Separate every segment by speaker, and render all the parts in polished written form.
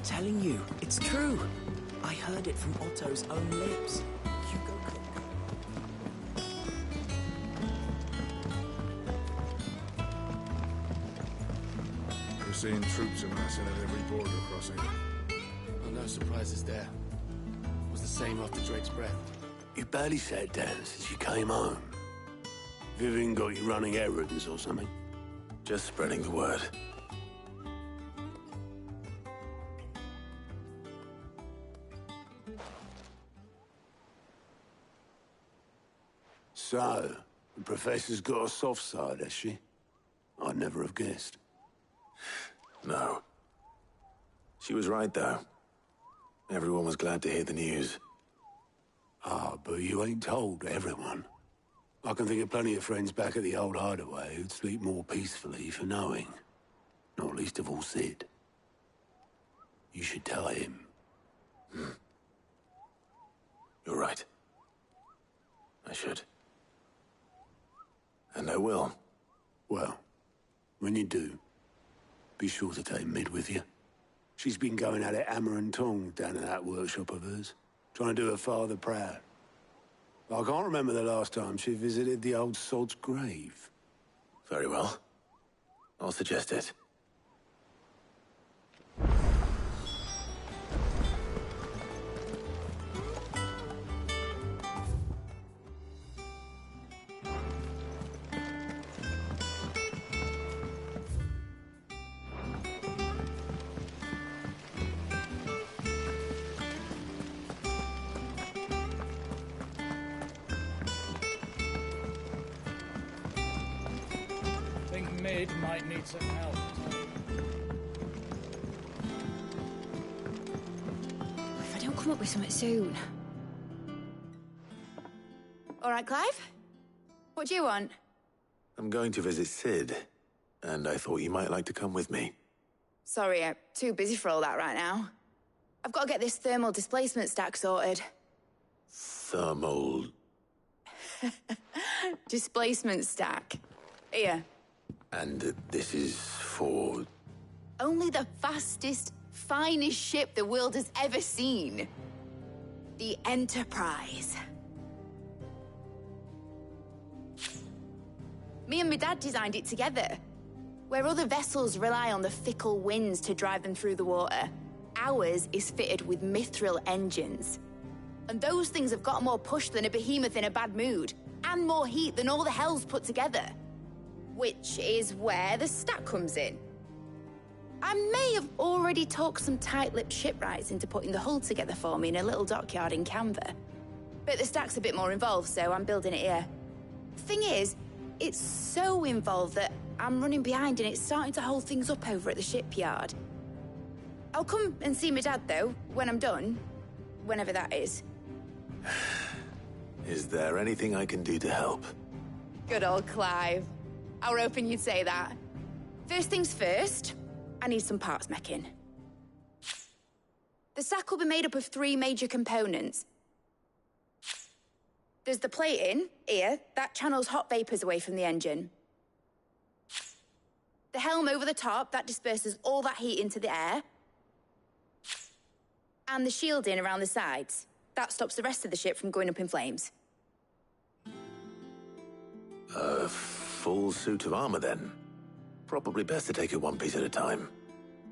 Speaker 1: telling you, it's true. I heard it from Otto's own lips. You go cook.
Speaker 2: We're seeing troops amassing at every border crossing.
Speaker 3: Well, no surprises there. It was the same after Drake's breath.
Speaker 4: You barely sat down since you came home. Vivian got you running errands or something?
Speaker 5: Just spreading the word.
Speaker 4: So, the Professor's got a soft side, has she? I'd never have guessed.
Speaker 5: No. She was right, though. Everyone was glad to hear the news.
Speaker 4: Ah, but you ain't told everyone. I can think of plenty of friends back at the old hideaway who'd sleep more peacefully for knowing. Not least of all Sid. You should tell him.
Speaker 5: You're right. I should. And I will.
Speaker 4: Well, when you do, be sure to take Mid with you. She's been going at it hammer and tongs down in that workshop of hers, trying to do her father proud. I can't remember the last time she visited the old sod's grave.
Speaker 5: Very well. I'll suggest it.
Speaker 6: Mid might need some help.
Speaker 7: If I don't come up with something soon. All right, Clive? What do you want?
Speaker 5: I'm going to visit Sid, and I thought you might like to come with me.
Speaker 7: Sorry, I'm too busy for all that right now. I've got to get this thermal displacement stack sorted.
Speaker 5: Thermal...
Speaker 7: Displacement stack. Here.
Speaker 5: And this is for...
Speaker 7: Only the fastest, finest ship the world has ever seen. The Enterprise. Me and my dad designed it together. Where other vessels rely on the fickle winds to drive them through the water, ours is fitted with mithril engines. And those things have got more push than a behemoth in a bad mood, and more heat than all the hells put together. Which is where the stack comes in. I may have already talked some tight-lipped shipwrights into putting the hull together for me in a little dockyard in Canva. But the stack's a bit more involved, so I'm building it here. Thing is, it's so involved that I'm running behind and it's starting to hold things up over at the shipyard. I'll come and see my dad, though, when I'm done. Whenever that is.
Speaker 5: Is there anything I can do to help?
Speaker 7: Good old Clive. I were hoping you'd say that. First things first, I need some parts meching. The stack will be made up of 3 major components. There's the plating, here, that channels hot vapors away from the engine. The helm over the top, that disperses all that heat into the air. And the shielding around the sides. That stops the rest of the ship from going up in flames.
Speaker 5: Full suit of armor, then. Probably best to take it one piece at a time.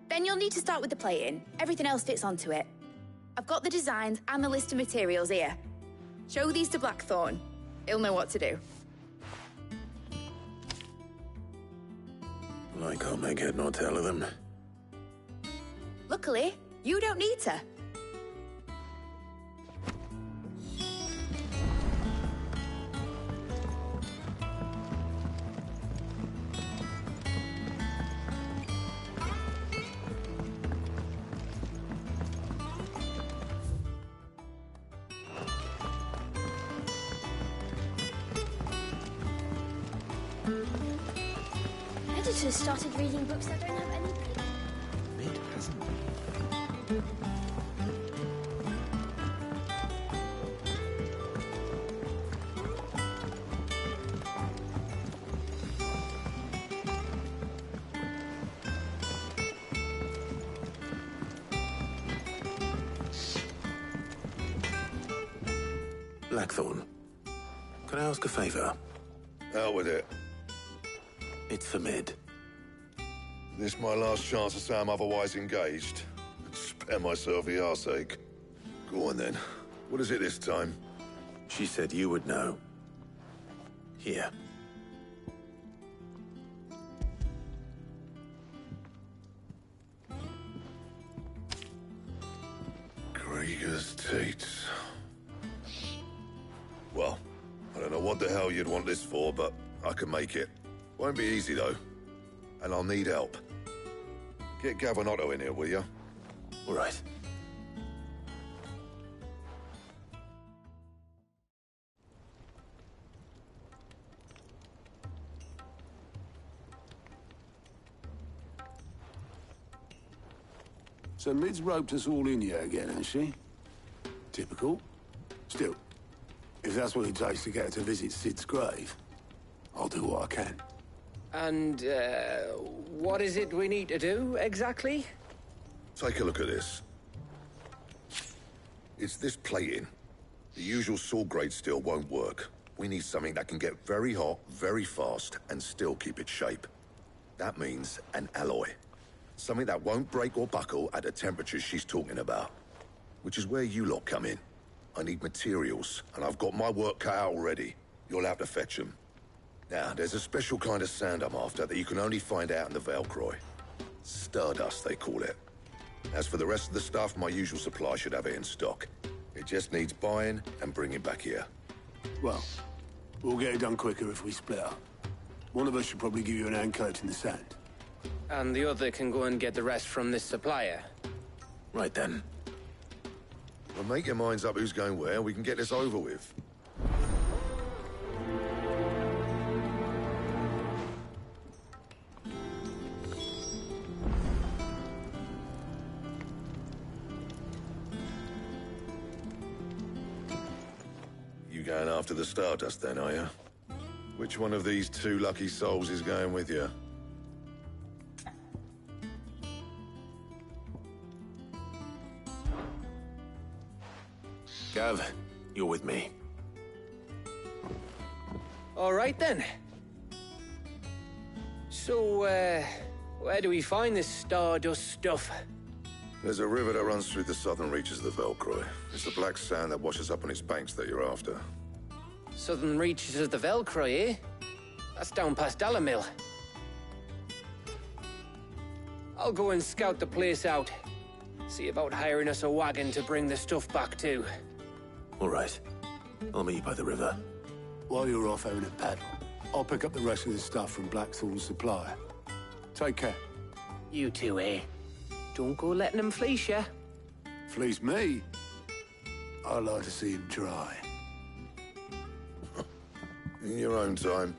Speaker 7: Then you'll need to start with the plating. Everything else fits onto it. I've got the designs and the list of materials here. Show these to Blackthorn. He'll know what to do.
Speaker 5: I can't make head nor tail of them.
Speaker 7: Luckily, you don't need to.
Speaker 8: Editors started reading books that don't have any paper.
Speaker 1: Mid hasn't.
Speaker 5: Blackthorn, can I ask a favor?
Speaker 2: Out with it.
Speaker 5: It's for Mid.
Speaker 2: This my last chance to say I'm otherwise engaged. Spare myself the arseache. Go on then. What is it this time?
Speaker 5: She said you would know. Here.
Speaker 2: Krieger's Tates. Well, I don't know what the hell you'd want this for, but I can make it. Won't be easy, though. And I'll need help. Get Gavin-Otto in here, will you?
Speaker 5: All right.
Speaker 4: So Mid's roped us all in here again, has she? Typical. Still, if that's what it takes to get her to visit Sid's grave, I'll do what I can.
Speaker 6: And, what is it we need to do, exactly?
Speaker 2: Take a look at this. It's this plating. The usual sword grade steel won't work. We need something that can get very hot, very fast, and still keep its shape. That means an alloy. Something that won't break or buckle at the temperatures she's talking about. Which is where you lot come in. I need materials, and I've got my work cut out already. You'll have to fetch them. Now, there's a special kind of sand I'm after that you can only find out in the Velcroy. Stardust, they call it. As for the rest of the stuff, my usual supply should have it in stock. It just needs buying and bringing back here.
Speaker 4: Well, we'll get it done quicker if we split up. One of us should probably give you an hand coat in the sand.
Speaker 6: And the other can go and get the rest from this supplier.
Speaker 5: Right then.
Speaker 2: Well, make your minds up who's going where, and we can get this over with. You going after the Stardust then, are you? Which one of these two lucky souls is going with you?
Speaker 5: Gav, you're with me.
Speaker 6: All right, then. So, where do we find this Stardust stuff?
Speaker 2: There's a river that runs through the southern reaches of the Velcroy. It's the black sand that washes up on its banks that you're after.
Speaker 6: Southern reaches of the Velcroy, eh? That's down past Dalamil. I'll go and scout the place out. See about hiring us a wagon to bring the stuff back to.
Speaker 5: All right. I'll meet you by the river.
Speaker 4: While you're off having a paddle, I'll pick up the rest of the stuff from Blackthorn's supplier. Take care.
Speaker 6: You two, eh? Don't go letting them fleece ya.
Speaker 4: Fleece me? I'd like to see him try.
Speaker 2: In your own time.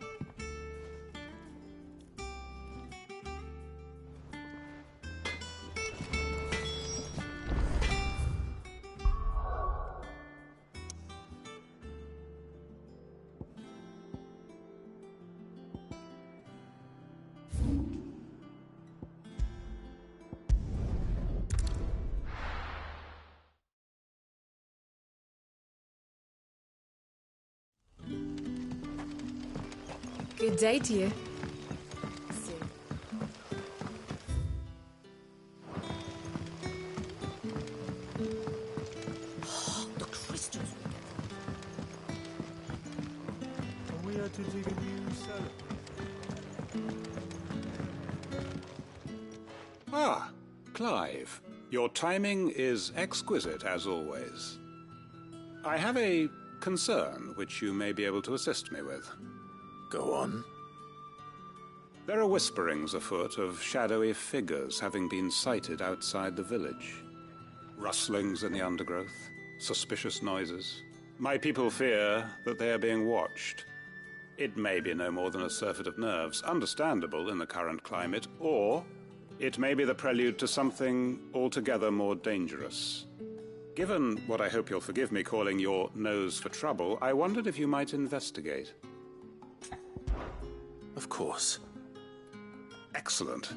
Speaker 9: Good day to you.
Speaker 1: The crystals.
Speaker 10: Are we to dig a new cellar?
Speaker 11: Ah, Clive. Your timing is exquisite, as always. I have a concern which you may be able to assist me with.
Speaker 5: Go on.
Speaker 11: There are whisperings afoot of shadowy figures having been sighted outside the village. Rustlings in the undergrowth, suspicious noises. My people fear that they are being watched. It may be no more than a surfeit of nerves, understandable in the current climate, or it may be the prelude to something altogether more dangerous. Given what I hope you'll forgive me calling your nose for trouble, I wondered if you might investigate.
Speaker 5: Of course.
Speaker 11: Excellent.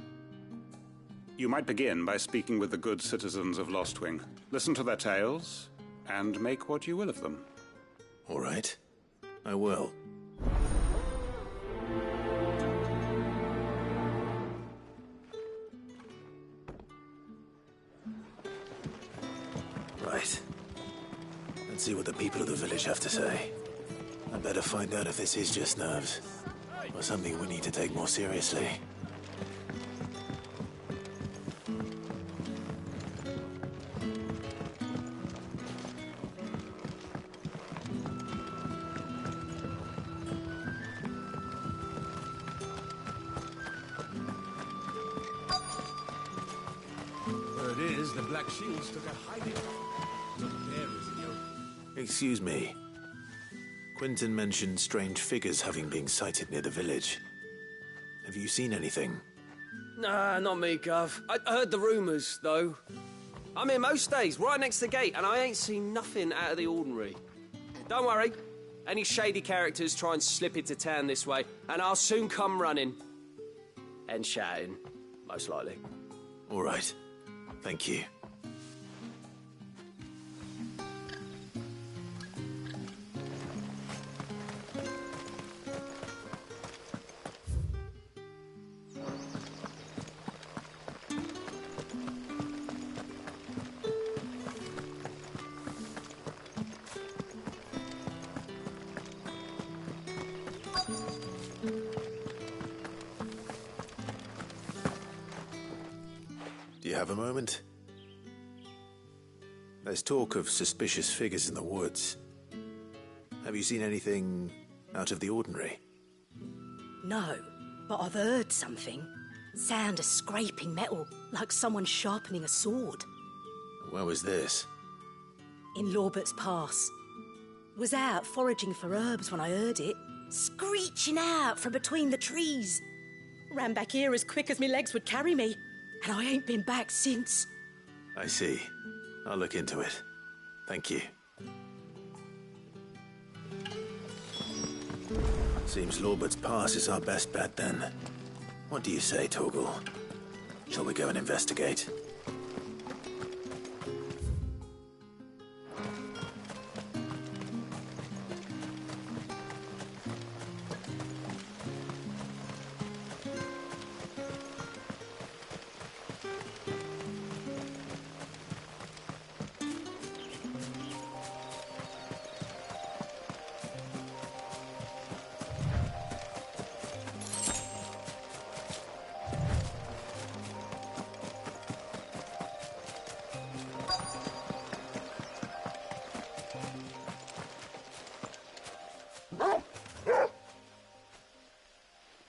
Speaker 11: You might begin by speaking with the good citizens of Lostwing. Listen to their tales, and make what you will of them.
Speaker 5: All right. I will. Right. Let's see what the people of the village have to say. I better find out if this is just nerves, or something we need to take more seriously.
Speaker 10: Word is, the Black Shields took a hiding. Look, there is the open.
Speaker 5: Excuse me. Quentin mentioned strange figures having been sighted near the village. Have you seen anything?
Speaker 6: Nah, not me, Gov. I heard the rumours, though. I'm here most days, right next to the gate, and I ain't seen nothing out of the ordinary. Don't worry. Any shady characters try and slip into town this way, and I'll soon come running. And shouting, most likely.
Speaker 5: All right. Thank you. Do you have a moment? There's talk of suspicious figures in the woods. Have you seen anything out of the ordinary?
Speaker 9: No, but I've heard something. Sound of scraping metal, like someone sharpening a sword.
Speaker 5: Where was this?
Speaker 9: In Lorbert's Pass. Was out foraging for herbs when I heard it, screeching out from between the trees. Ran back here as quick as my legs would carry me, and I ain't been back since.
Speaker 5: I see. I'll look into it. Thank you. Seems Lorbert's Pass is our best bet then. What do you say, Torgal? Shall we go and investigate?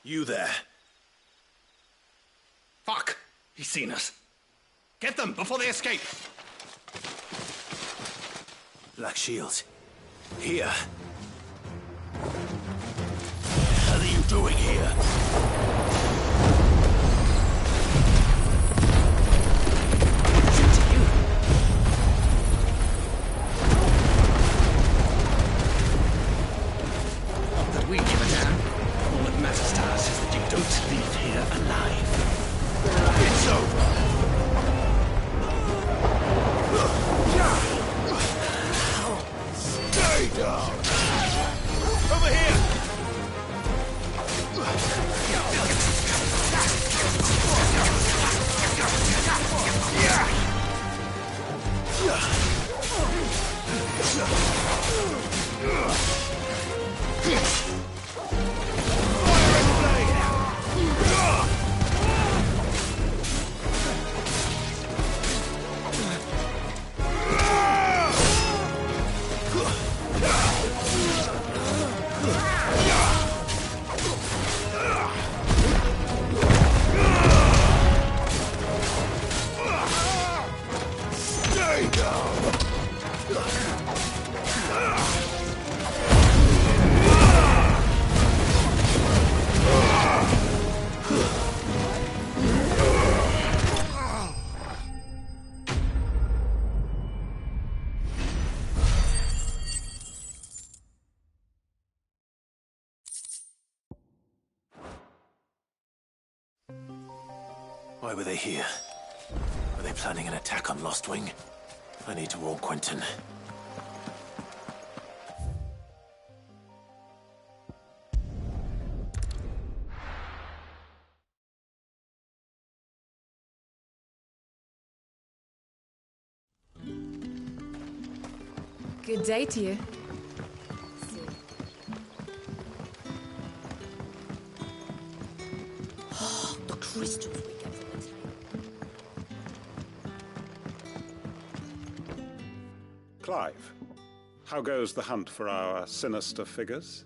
Speaker 5: You there.
Speaker 12: Fuck! He's seen us. Get them before they escape!
Speaker 5: Black Shields. Here.
Speaker 12: What are you doing here? Not that we give a damn. All that matters to us is that you don't leave here alive. It's over. Stay down. Over here.
Speaker 5: Why were they here? Were they planning an attack on Lost Wing? I need to warn Quentin.
Speaker 13: Good day to you.
Speaker 9: The crystals we get from the tail.
Speaker 11: Clive, how goes the hunt for our sinister figures?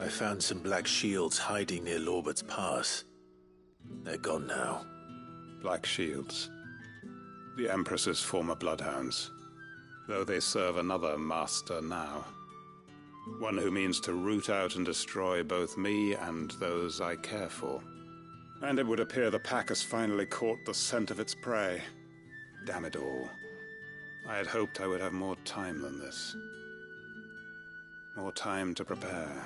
Speaker 5: I found some black shields hiding near Lorbert's Pass. They're gone now.
Speaker 11: Black shields. The Empress's former bloodhounds. Though they serve another master now. One who means to root out and destroy both me and those I care for. And it would appear the pack has finally caught the scent of its prey. Damn it all. I had hoped I would have more time than this. More time to prepare.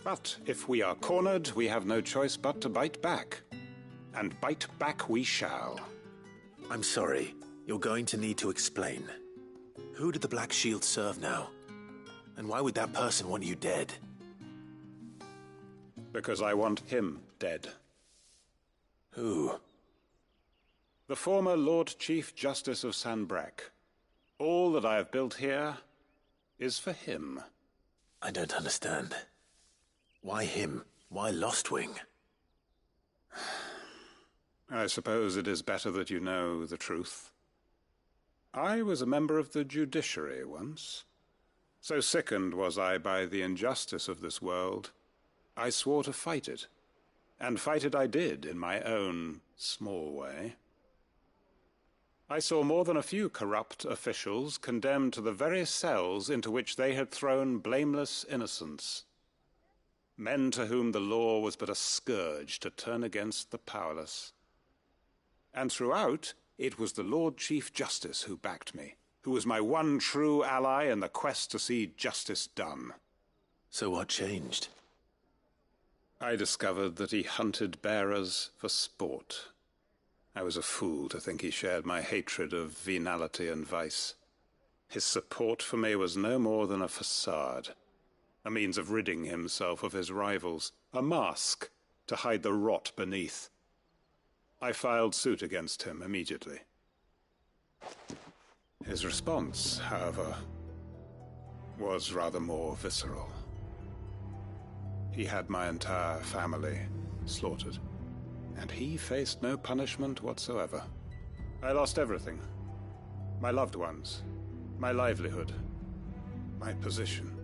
Speaker 11: But if we are cornered, we have no choice but to bite back. And bite back we shall.
Speaker 5: I'm sorry. You're going to need to explain. Who did the Black Shield serve now? And why would that person want you dead?
Speaker 11: Because I want him dead.
Speaker 5: Who?
Speaker 11: The former Lord Chief Justice of Sanbreque. All that I have built here is for him.
Speaker 5: I don't understand. Why him? Why Lostwing?
Speaker 11: I suppose it is better that you know the truth. I was a member of the judiciary once. So sickened was I by the injustice of this world, I swore to fight it. And fight it I did, in my own small way. I saw more than a few corrupt officials condemned to the very cells into which they had thrown blameless innocents. Men to whom the law was but a scourge to turn against the powerless. And throughout, it was the Lord Chief Justice who backed me, who was my one true ally in the quest to see justice done.
Speaker 5: So what changed?
Speaker 11: I discovered that he hunted bearers for sport. I was a fool to think he shared my hatred of venality and vice. His support for me was no more than a facade, a means of ridding himself of his rivals, a mask to hide the rot beneath. I filed suit against him immediately. His response, however, was rather more visceral. He had my entire family slaughtered, and he faced no punishment whatsoever. I lost everything. My loved ones, my livelihood, my position,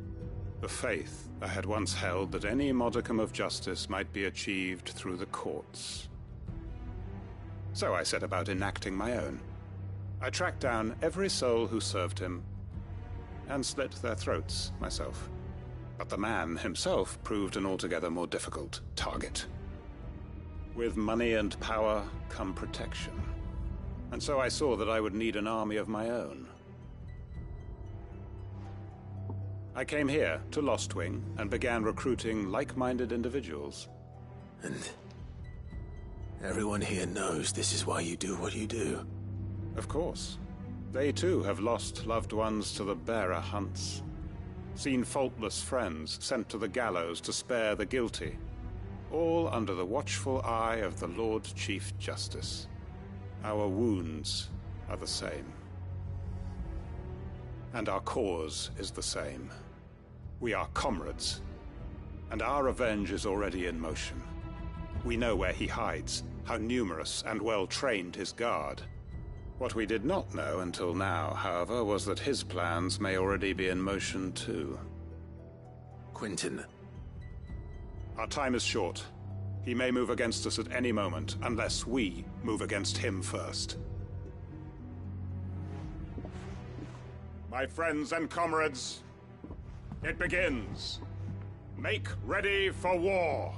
Speaker 11: the faith I had once held that any modicum of justice might be achieved through the courts. So I set about enacting my own. I tracked down every soul who served him, and slit their throats myself. But the man himself proved an altogether more difficult target. With money and power come protection. And so I saw that I would need an army of my own. I came here to Lostwing and began recruiting like-minded individuals.
Speaker 5: And everyone here knows this is why you do what you do.
Speaker 11: Of course. They too have lost loved ones to the bearer hunts. Seen faultless friends sent to the gallows to spare the guilty. All under the watchful eye of the Lord Chief Justice. Our wounds are the same. And our cause is the same. We are comrades. And our revenge is already in motion. We know where he hides, how numerous and well-trained his guard. What we did not know until now, however, was that his plans may already be in motion too.
Speaker 5: Quentin.
Speaker 11: Our time is short. He may move against us at any moment, unless we move against him first. My friends and comrades, it begins. Make ready for war.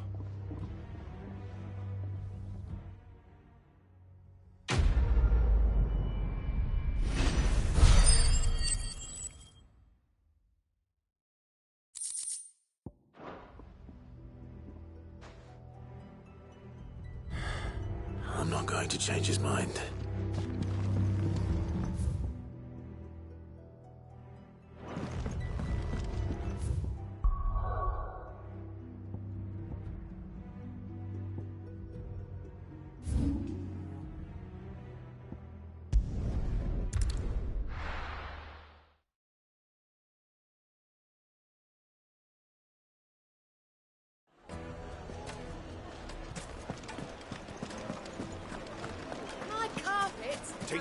Speaker 5: I'm not going to change his mind.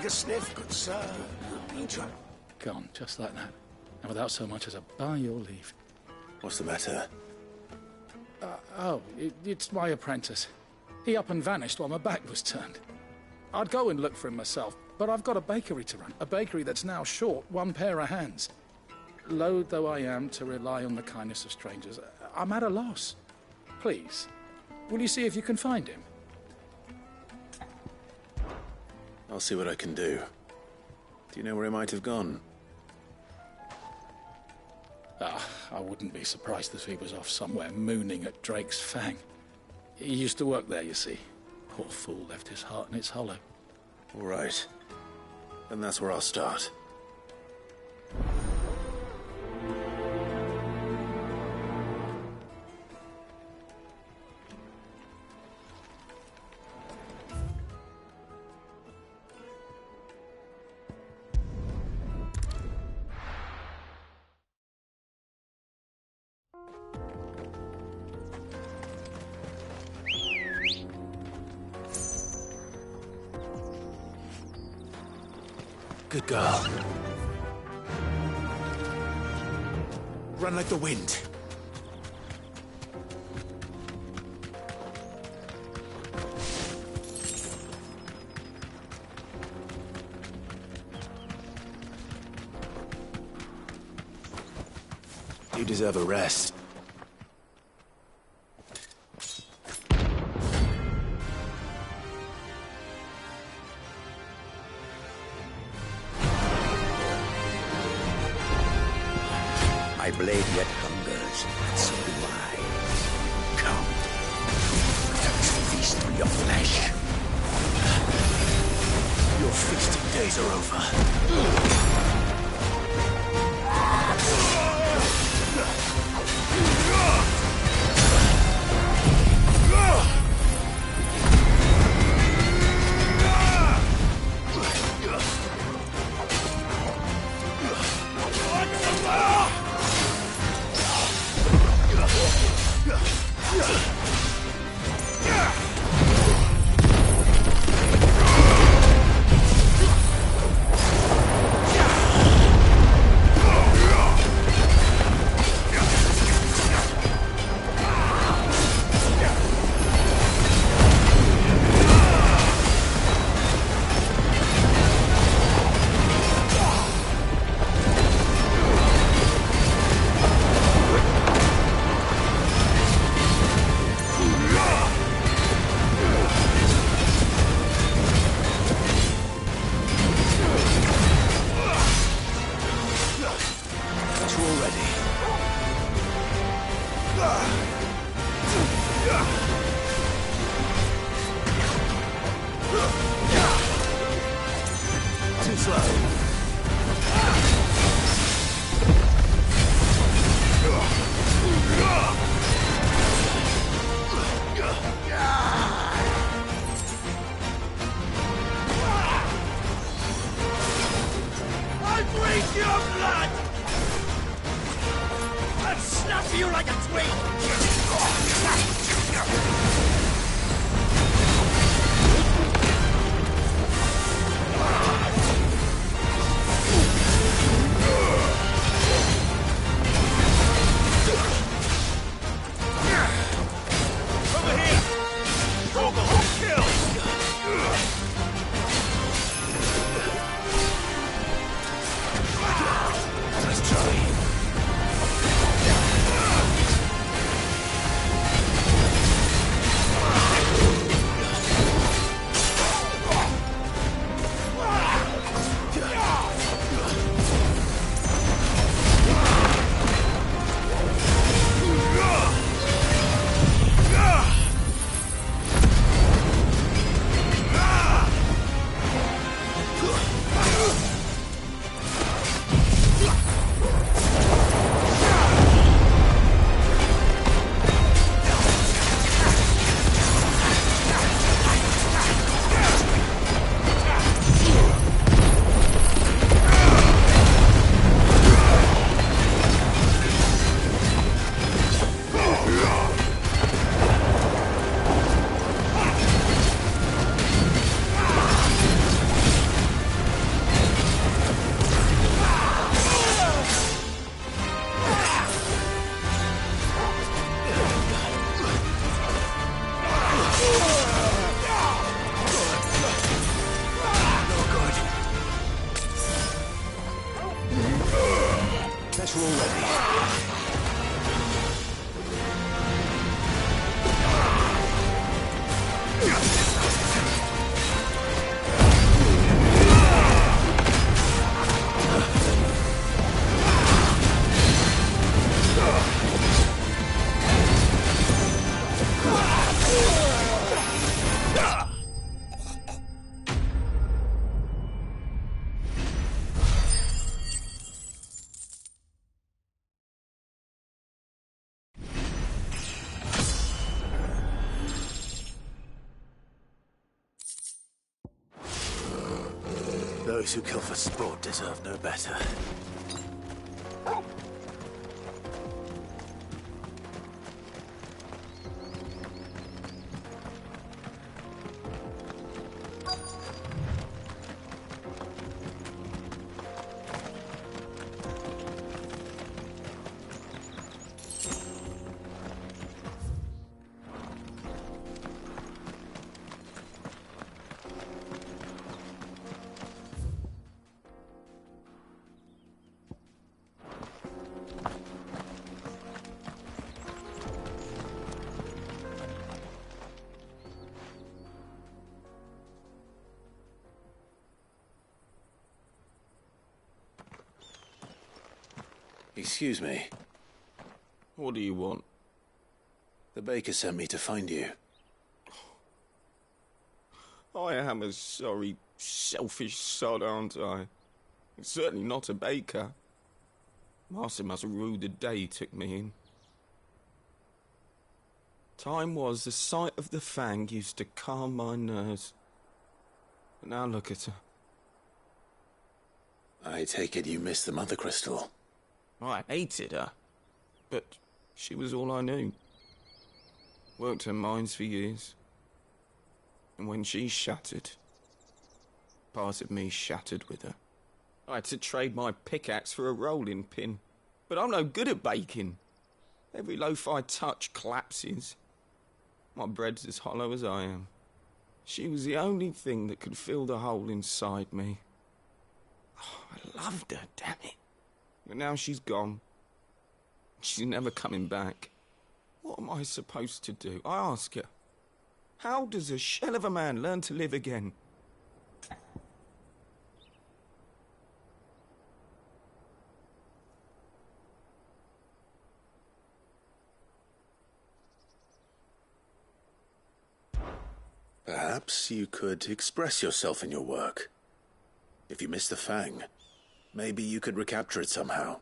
Speaker 4: take a sniff, good sir?
Speaker 10: Gone, just like that. And without so much as a by your leave.
Speaker 5: What's the matter?
Speaker 10: It's my apprentice. He up and vanished while my back was turned. I'd go and look for him myself, but I've got a bakery to run. A bakery that's now short one pair of hands. Loath though I am to rely on the kindness of strangers, I'm at a loss. Please, will you see if you can find him?
Speaker 5: I'll see what I can do. Do you know where he might have gone?
Speaker 10: I wouldn't be surprised if he was off somewhere mooning at Drake's Fang. He used to work there, you see. Poor fool left his heart in its hollow.
Speaker 5: All right. Then that's where I'll start. Good girl. Run like the wind. You deserve a rest.
Speaker 12: My blade yet hungers, and so do I. Come, feast on your flesh.
Speaker 5: Your feasting days are over. Too slow.
Speaker 12: I'll drink your blood! I'll snap you like a twig! Over here! Stronghold kill! Let's try.
Speaker 5: Those who kill for sport deserve no better. Excuse me.
Speaker 13: What do you want?
Speaker 5: The baker sent me to find you.
Speaker 13: I am a sorry, selfish sod, aren't I? Certainly not a baker. Master must have ruled the day he took me in. Time was the sight of the Fang used to calm my nerves. But now look at her.
Speaker 5: I take it you missed the Mother Crystal.
Speaker 13: I hated her, but she was all I knew. Worked her mines for years. And when she shattered, part of me shattered with her. I had to trade my pickaxe for a rolling pin, but I'm no good at baking. Every loaf I touch collapses. My bread's as hollow as I am. She was the only thing that could fill the hole inside me. Oh, I loved her, damn it. But now she's gone. She's never coming back. What am I supposed to do? I ask her. How does a shell of a man learn to live again?
Speaker 5: Perhaps you could express yourself in your work. If you miss the Fang, maybe you could recapture it somehow.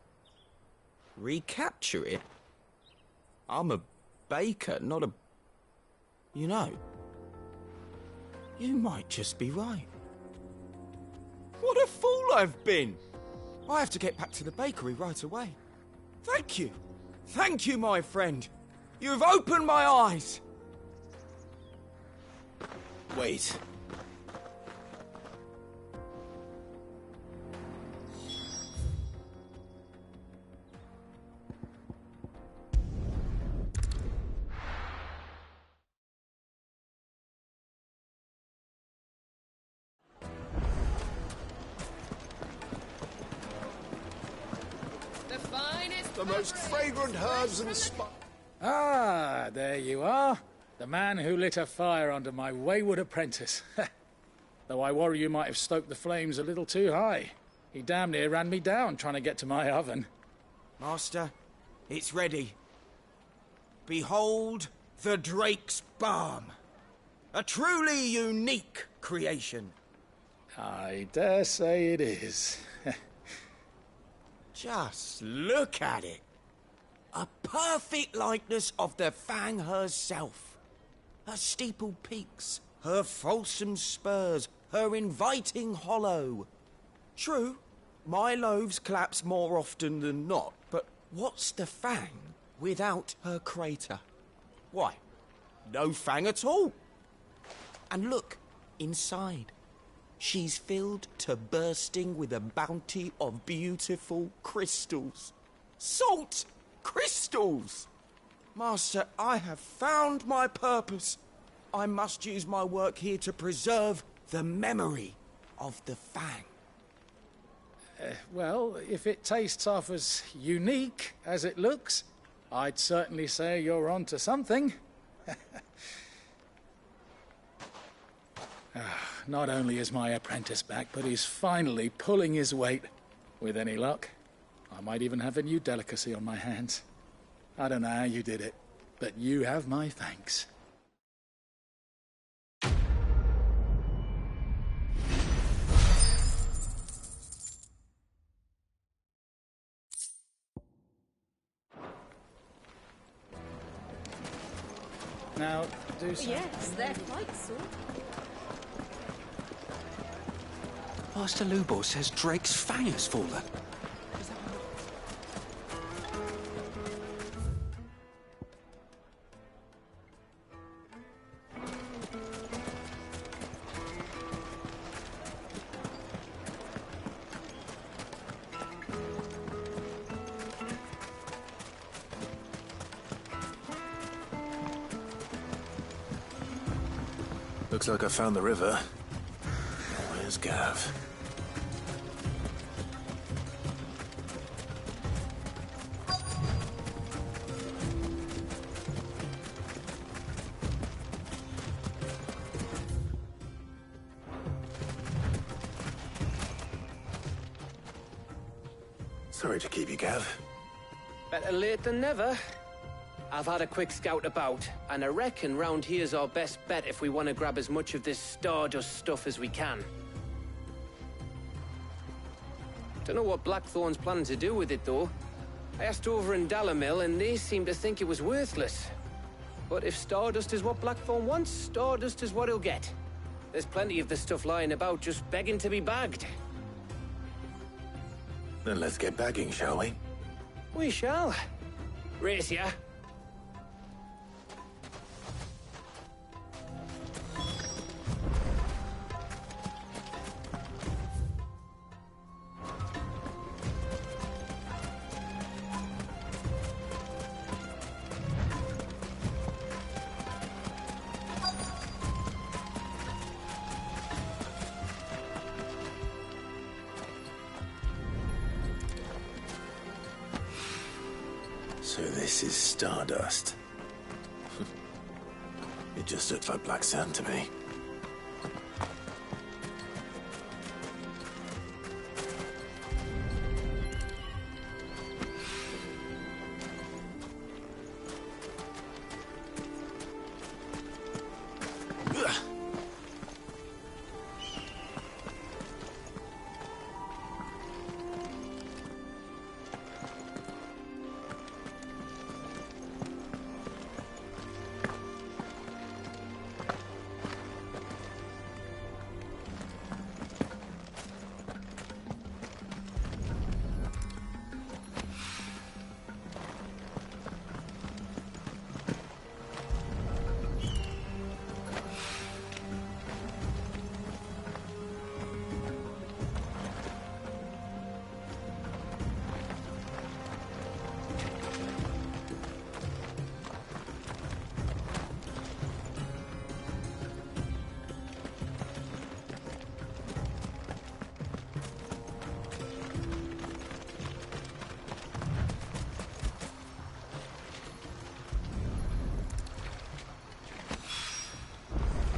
Speaker 13: Recapture it? I'm a baker, not a... You know, you might just be right. What a fool I've been! I have to get back to the bakery right away. Thank you. Thank you, my friend. You've opened my eyes.
Speaker 5: Wait.
Speaker 14: The most fragrant herbs and spices.
Speaker 10: Ah, there you are. The man who lit a fire under my wayward apprentice. Though I worry you might have stoked the flames a little too high. He damn near ran me down trying to get to my oven.
Speaker 13: Master, it's ready. Behold the Drake's Balm. A truly unique creation.
Speaker 10: I dare say it is.
Speaker 13: Just look at it. A perfect likeness of the Fang herself. Her steeple peaks, her fulsome spurs, her inviting hollow. True, my loaves collapse more often than not, but what's the Fang without her crater? Why, no Fang at all. And look, inside. She's filled to bursting with a bounty of beautiful crystals. Salt crystals! Master, I have found my purpose. I must use my work here to preserve the memory of the Fang.
Speaker 10: Well, if it tastes half as unique as it looks, I'd certainly say you're onto something. Not only is my apprentice back, but he's finally pulling his weight. With any luck, I might even have a new delicacy on my hands. I don't know how you did it, but you have my thanks. Now, do some...
Speaker 9: Yes, they're quite sort.
Speaker 12: Master Lubo says Drake's fang has fallen.
Speaker 5: Looks like I found the river. Where's Gav? Sorry to keep you, Gav.
Speaker 6: Better late than never. I've had a quick scout about, and I reckon round here's our best bet if we want to grab as much of this Stardust stuff as we can. Don't know what Blackthorn's planning to do with it, though. I asked over in Dalamil, and they seem to think it was worthless. But if Stardust is what Blackthorn wants, Stardust is what he'll get. There's plenty of the stuff lying about, just begging to be bagged.
Speaker 5: Then let's get bagging, shall we?
Speaker 6: We shall. Race ya.
Speaker 5: So this is Stardust. It just looked like black sand to me.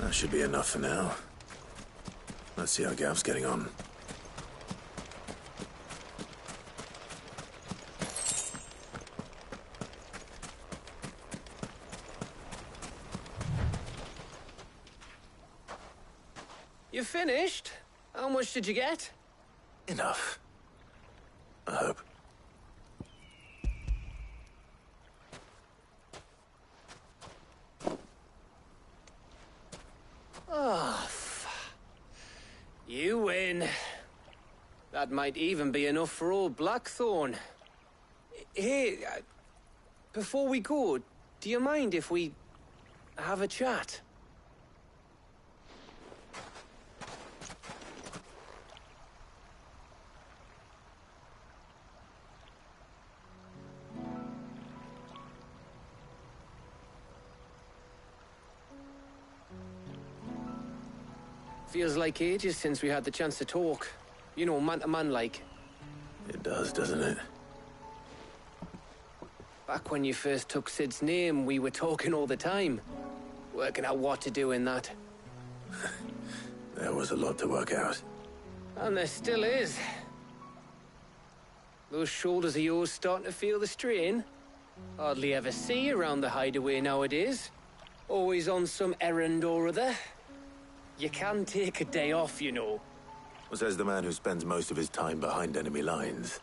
Speaker 5: That should be enough for now. Let's see how Gav's getting on.
Speaker 6: You finished? How much did you get?
Speaker 5: Enough. I hope.
Speaker 6: Oh, you win. That might even be enough for old Blackthorn. Hey, before we go, do you mind if we have a chat? Feels like ages since we had the chance to talk. You know, man to man like.
Speaker 5: It does, doesn't it?
Speaker 6: Back when you first took Sid's name, we were talking all the time. Working out what to do in that.
Speaker 5: There was a lot to work out.
Speaker 6: And there still is. Those shoulders of yours starting to feel the strain. Hardly ever see you around the hideaway nowadays. Always on some errand or other. You can take a day off, you know.
Speaker 5: Says the man who spends most of his time behind enemy lines.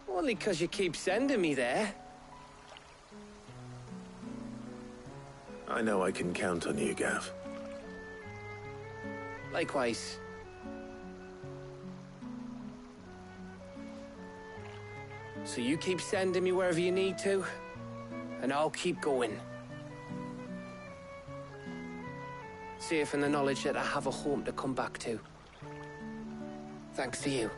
Speaker 6: Only 'cause you keep sending me there.
Speaker 5: I know I can count on you, Gav.
Speaker 6: Likewise. So you keep sending me wherever you need to, and I'll keep going. Safe in the knowledge that I have a home to come back to. Thanks to you.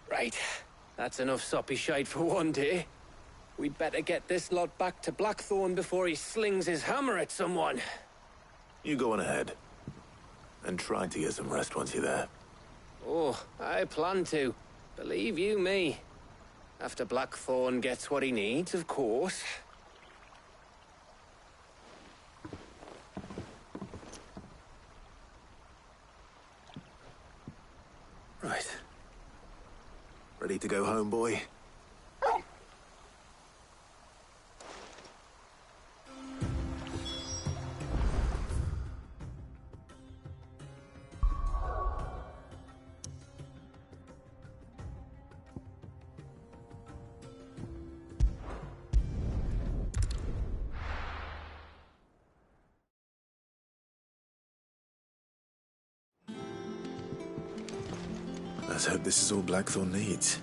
Speaker 6: Right. That's enough soppy shite for one day. We'd better get this lot back to Blackthorn before he slings his hammer at someone.
Speaker 5: You go on ahead. And try to get some rest once you're there.
Speaker 6: Oh, I plan to. Believe you me. After Blackthorn gets what he needs, of course.
Speaker 5: Right. Ready to go home, boy? Let's hope this is all Blackthorn needs.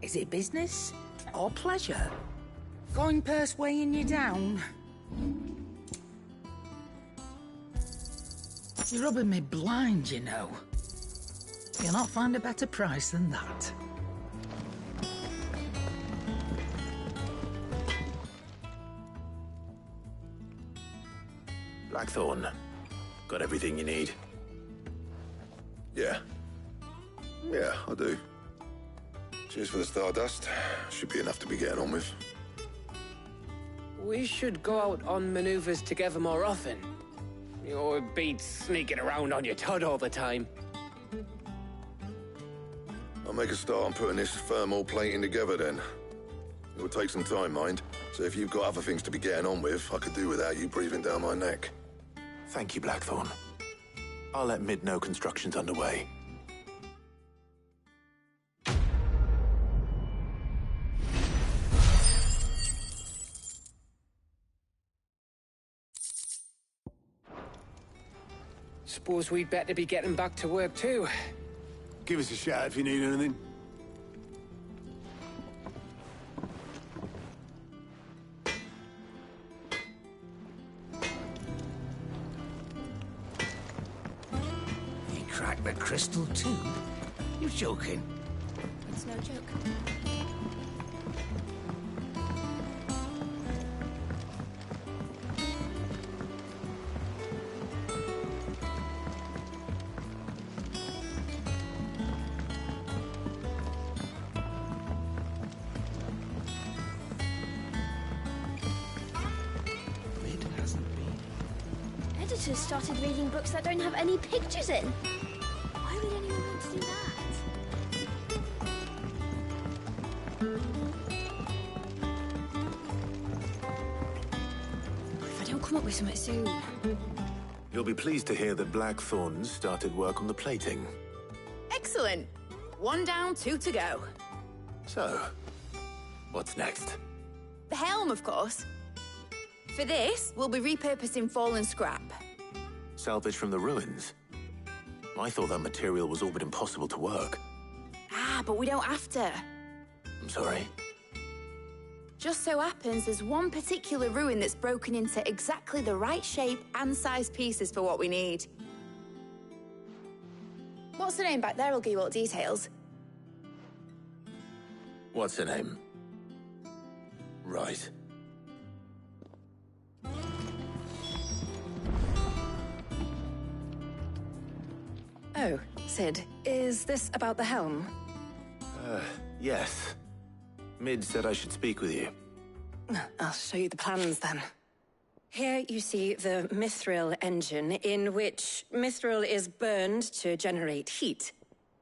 Speaker 15: Is it business or pleasure? Coin purse weighing you down? You're rubbing me blind, you know. You'll not find a better price than that.
Speaker 5: Blackthorn, got everything you need?
Speaker 2: Yeah. Yeah, I do. Cheers for the Stardust. Should be enough to be getting on with.
Speaker 6: We should go out on maneuvers together more often. You'll beat sneaking around on your Todd all the time.
Speaker 2: I'll make a start on putting this thermal plating together then. It will take some time, mind. So if you've got other things to be getting on with, I could do without you breathing down my neck.
Speaker 5: Thank you, Blackthorn. I'll let Mid know construction's underway.
Speaker 6: Suppose we'd better be getting back to work too.
Speaker 4: Give us a shout if you need anything.
Speaker 15: You cracked the crystal too? You're joking.
Speaker 7: It's no joke.
Speaker 8: Editors started reading books that don't have any pictures in. Why would anyone want to do that?
Speaker 7: If I don't come up with something soon.
Speaker 5: You'll be pleased to hear that Blackthorn's started work on the plating.
Speaker 7: Excellent. 1 down, 2 to go.
Speaker 5: So, what's next?
Speaker 7: The helm, of course. For this, we'll be repurposing fallen scrap.
Speaker 5: Salvage from the ruins? I thought that material was all but impossible to work.
Speaker 7: Ah, but we don't have to.
Speaker 5: I'm sorry.
Speaker 7: Just so happens there's one particular ruin that's broken into exactly the right shape and size pieces for what we need. What's the name back there? I'll give you all the details.
Speaker 5: What's her name? Right.
Speaker 9: Oh, Sid, is this about the helm?
Speaker 5: Yes. Mid said I should speak with you.
Speaker 9: I'll show you the plans then. Here you see the mithril engine, in which mithril is burned to generate heat.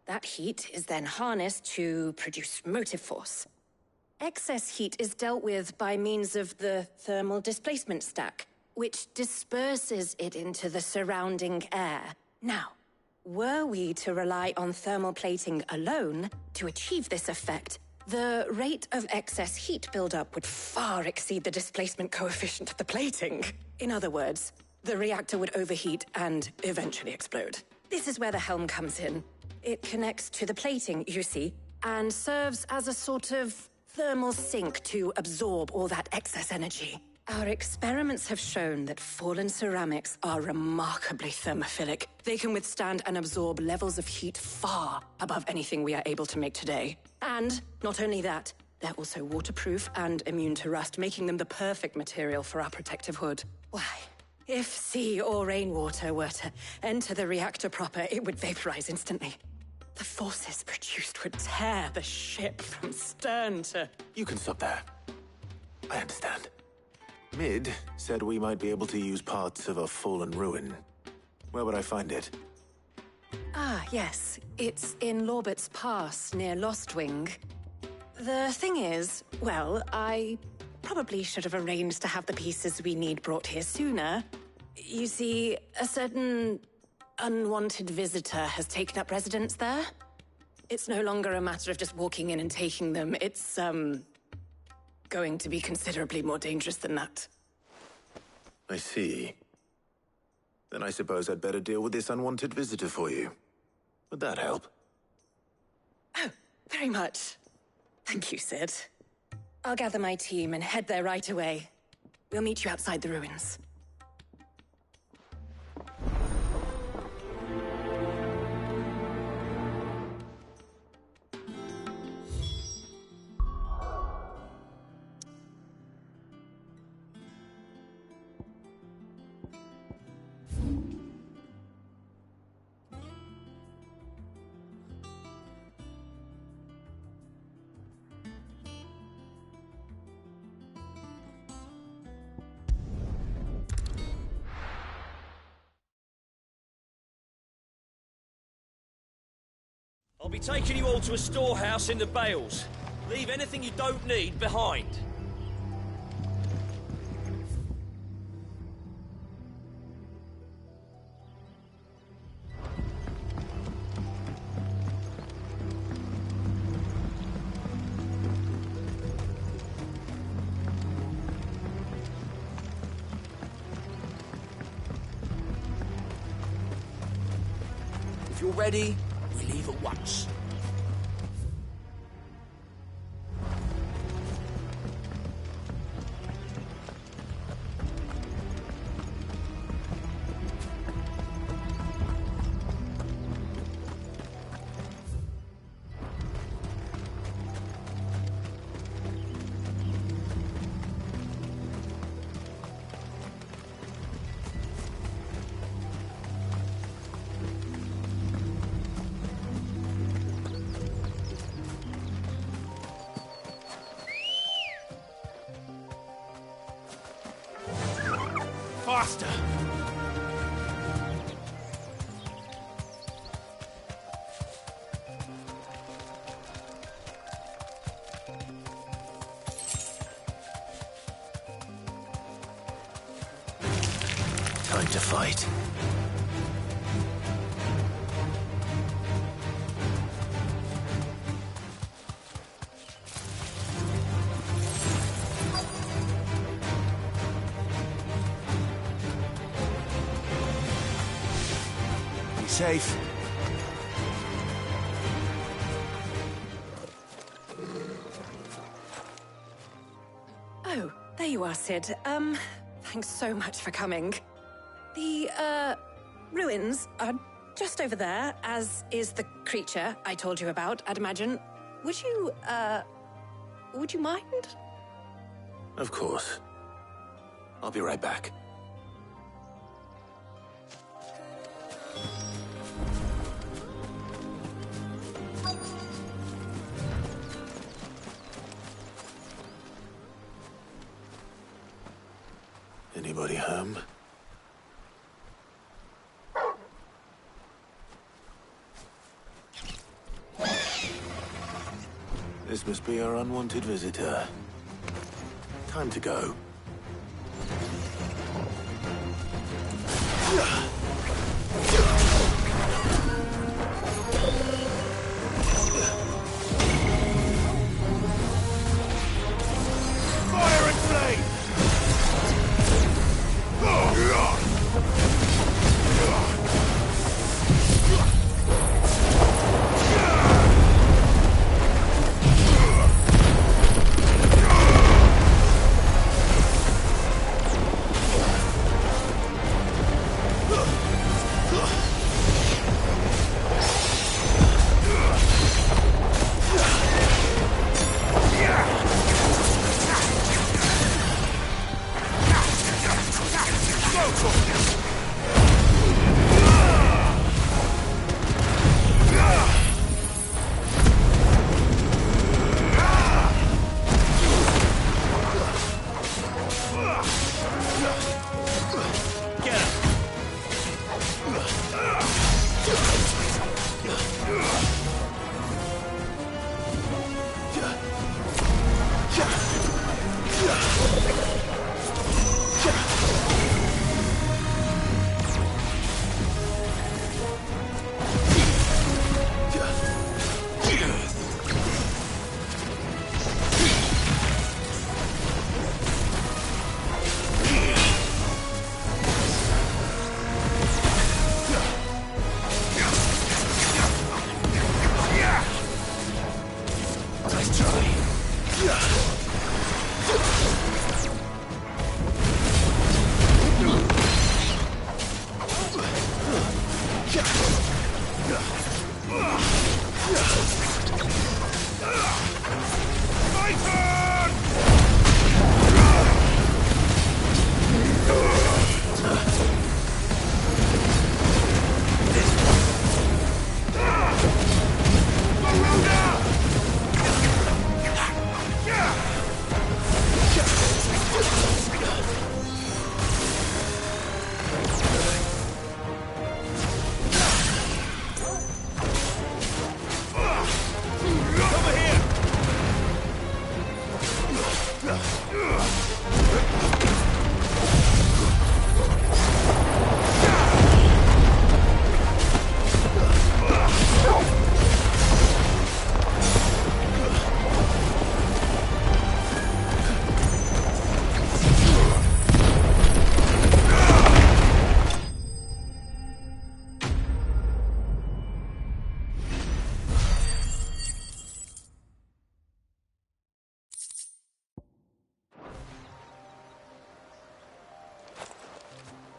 Speaker 9: That heat is then harnessed to produce motive force. Excess heat is dealt with by means of the thermal displacement stack,
Speaker 16: which disperses it into the surrounding air. Now, were we to rely on thermal plating alone to achieve this effect, the rate of excess heat buildup would far exceed the displacement coefficient of the plating. In other words, the reactor would overheat and eventually explode. This is where the helm comes in. It connects to the plating, you see, and serves as a sort of thermal sink to absorb all that excess energy. Our experiments have shown that fallen ceramics are remarkably thermophilic. They can withstand and absorb levels of heat far above anything we are able to make today. And not only that, they're also waterproof and immune to rust, making them the perfect material for our protective hood. Why, if sea or rainwater were to enter the reactor proper, it would vaporize instantly. The forces produced would tear the ship from stern to...
Speaker 5: You can stop there. I understand. Mid said we might be able to use parts of a fallen ruin. Where would I find it?
Speaker 16: Ah, yes. It's in Lorbert's Pass, near Lostwing. The thing is, well, I probably should have arranged to have the pieces we need brought here sooner. You see, a certain unwanted visitor has taken up residence there. It's no longer a matter of just walking in and taking them. It's, going to be considerably more dangerous than that.
Speaker 5: I see. Then I suppose I'd better deal with this unwanted visitor for you. Would that help?
Speaker 16: Oh, very much. Thank you, Sid. I'll gather my team and head there right away. We'll meet you outside the ruins.
Speaker 6: I'll be taking you all to a storehouse in the Bales. Leave anything you don't need behind.
Speaker 13: If you're ready, we leave at once.
Speaker 12: Faster!
Speaker 5: Time to fight.
Speaker 13: Safe.
Speaker 16: Oh, there you are, Sid. Thanks so much for coming. The, ruins are just over there, as is the creature I told you about, I'd imagine. Would you mind?
Speaker 5: Of course. I'll be right back. Anybody home? This must be our unwanted visitor. Time to go.
Speaker 12: Fire and flame!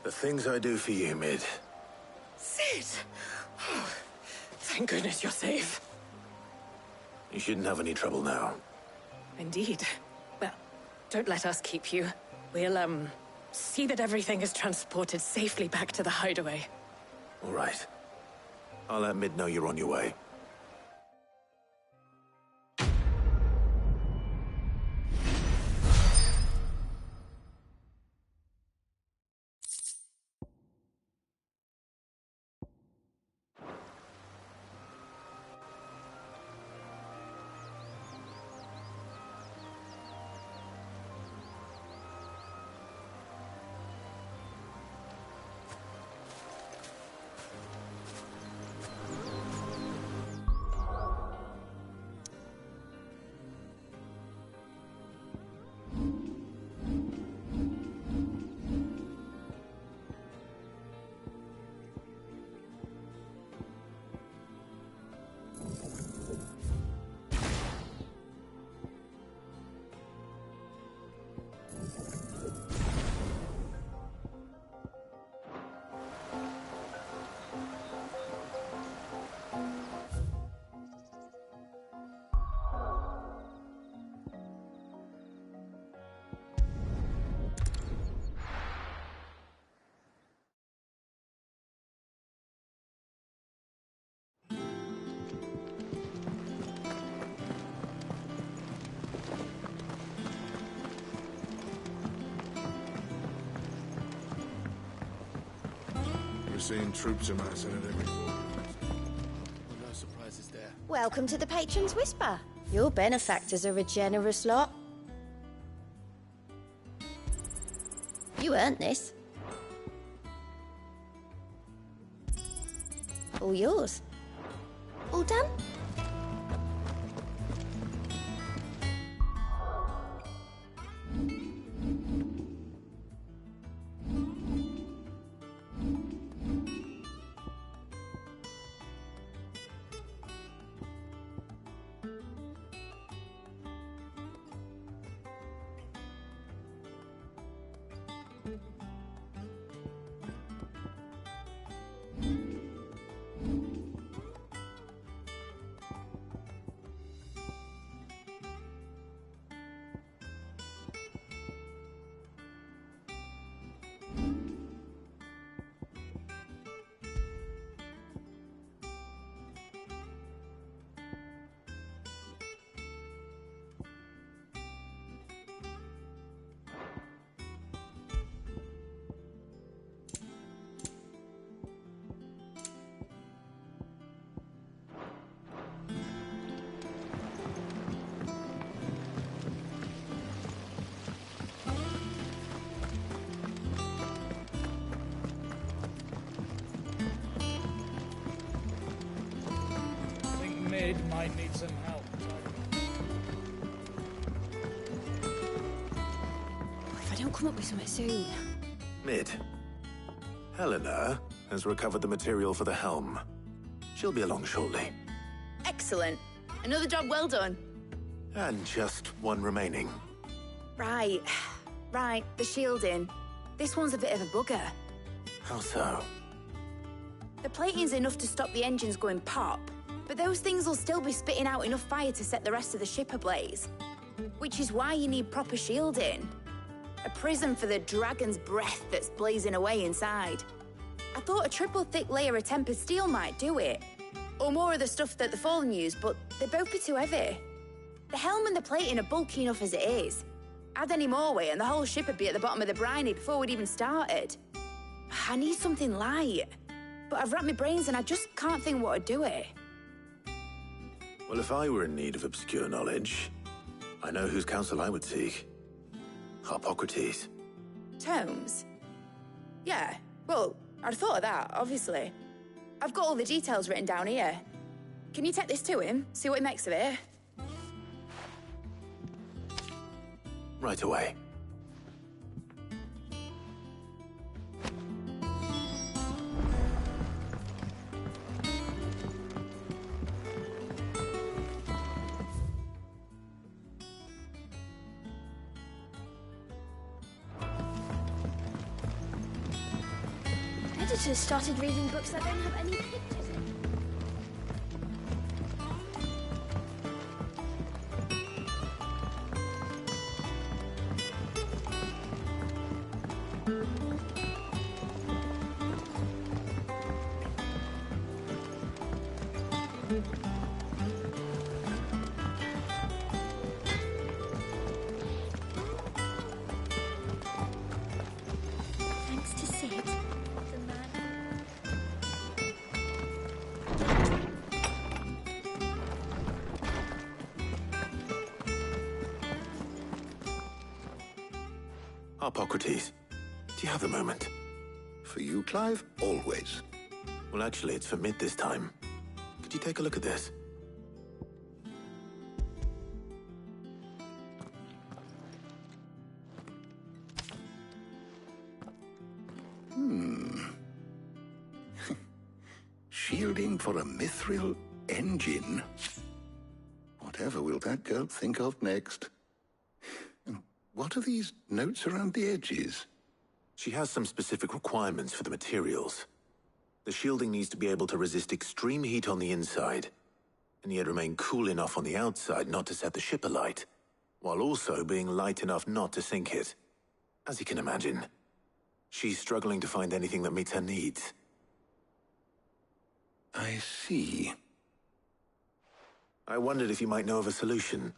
Speaker 5: The things I do for you, Mid.
Speaker 9: Sid! Oh, thank goodness you're safe.
Speaker 5: You shouldn't have any trouble now.
Speaker 9: Indeed. Well, don't let us keep you. We'll, see that everything is transported safely back to the hideaway.
Speaker 5: All right. I'll let Mid know you're on your way.
Speaker 14: We're seeing troops amassing at every corner.
Speaker 3: No surprises there.
Speaker 8: Welcome to the Patron's Whisper. Your benefactors are a generous lot. You earned this. All yours. All done?
Speaker 10: Mid might need some help.
Speaker 8: If I don't come up with something soon.
Speaker 5: Mid. Helena has recovered the material for the helm. She'll be along shortly.
Speaker 7: Excellent. Another job well done.
Speaker 5: And just one remaining.
Speaker 7: Right. Right, the shielding. This one's a bit of a bugger.
Speaker 5: How so?
Speaker 7: The plating's enough to stop the engines going pop, but those things will still be spitting out enough fire to set the rest of the ship ablaze. Which is why you need proper shielding. A prism for the dragon's breath that's blazing away inside. I thought a triple thick layer of tempered steel might do it. Or more of the stuff that the Fallen use, but they'd both be too heavy. The helm and the plating are bulky enough as it is. Add any more weight and the whole ship would be at the bottom of the briny before we'd even started. I need something light. But I've racked my brains and I just can't think what would do it.
Speaker 5: Well, if I were in need of obscure knowledge, I know whose counsel I would seek. Harpocrates.
Speaker 7: Tomes? Yeah, well, I'd thought of that, obviously. I've got all the details written down here. Can you take this to him, see what he makes of it?
Speaker 5: Right away.
Speaker 8: Editors started reading books that don't have any pictures in. Thanks to Sid, the man.
Speaker 5: Harpocrates, do you have a moment?
Speaker 2: For you, Clive? Always.
Speaker 5: Well, actually, it's for Mid this time. Could you take a look at this?
Speaker 2: Shielding for a mithril engine? Whatever will that girl think of next? And what are these notes around the edges?
Speaker 5: She has some specific requirements for the materials. The shielding needs to be able to resist extreme heat on the inside, and yet remain cool enough on the outside not to set the ship alight, while also being light enough not to sink it. As you can imagine, she's struggling to find anything that meets her needs.
Speaker 2: I see.
Speaker 5: I wondered if you might know of a solution,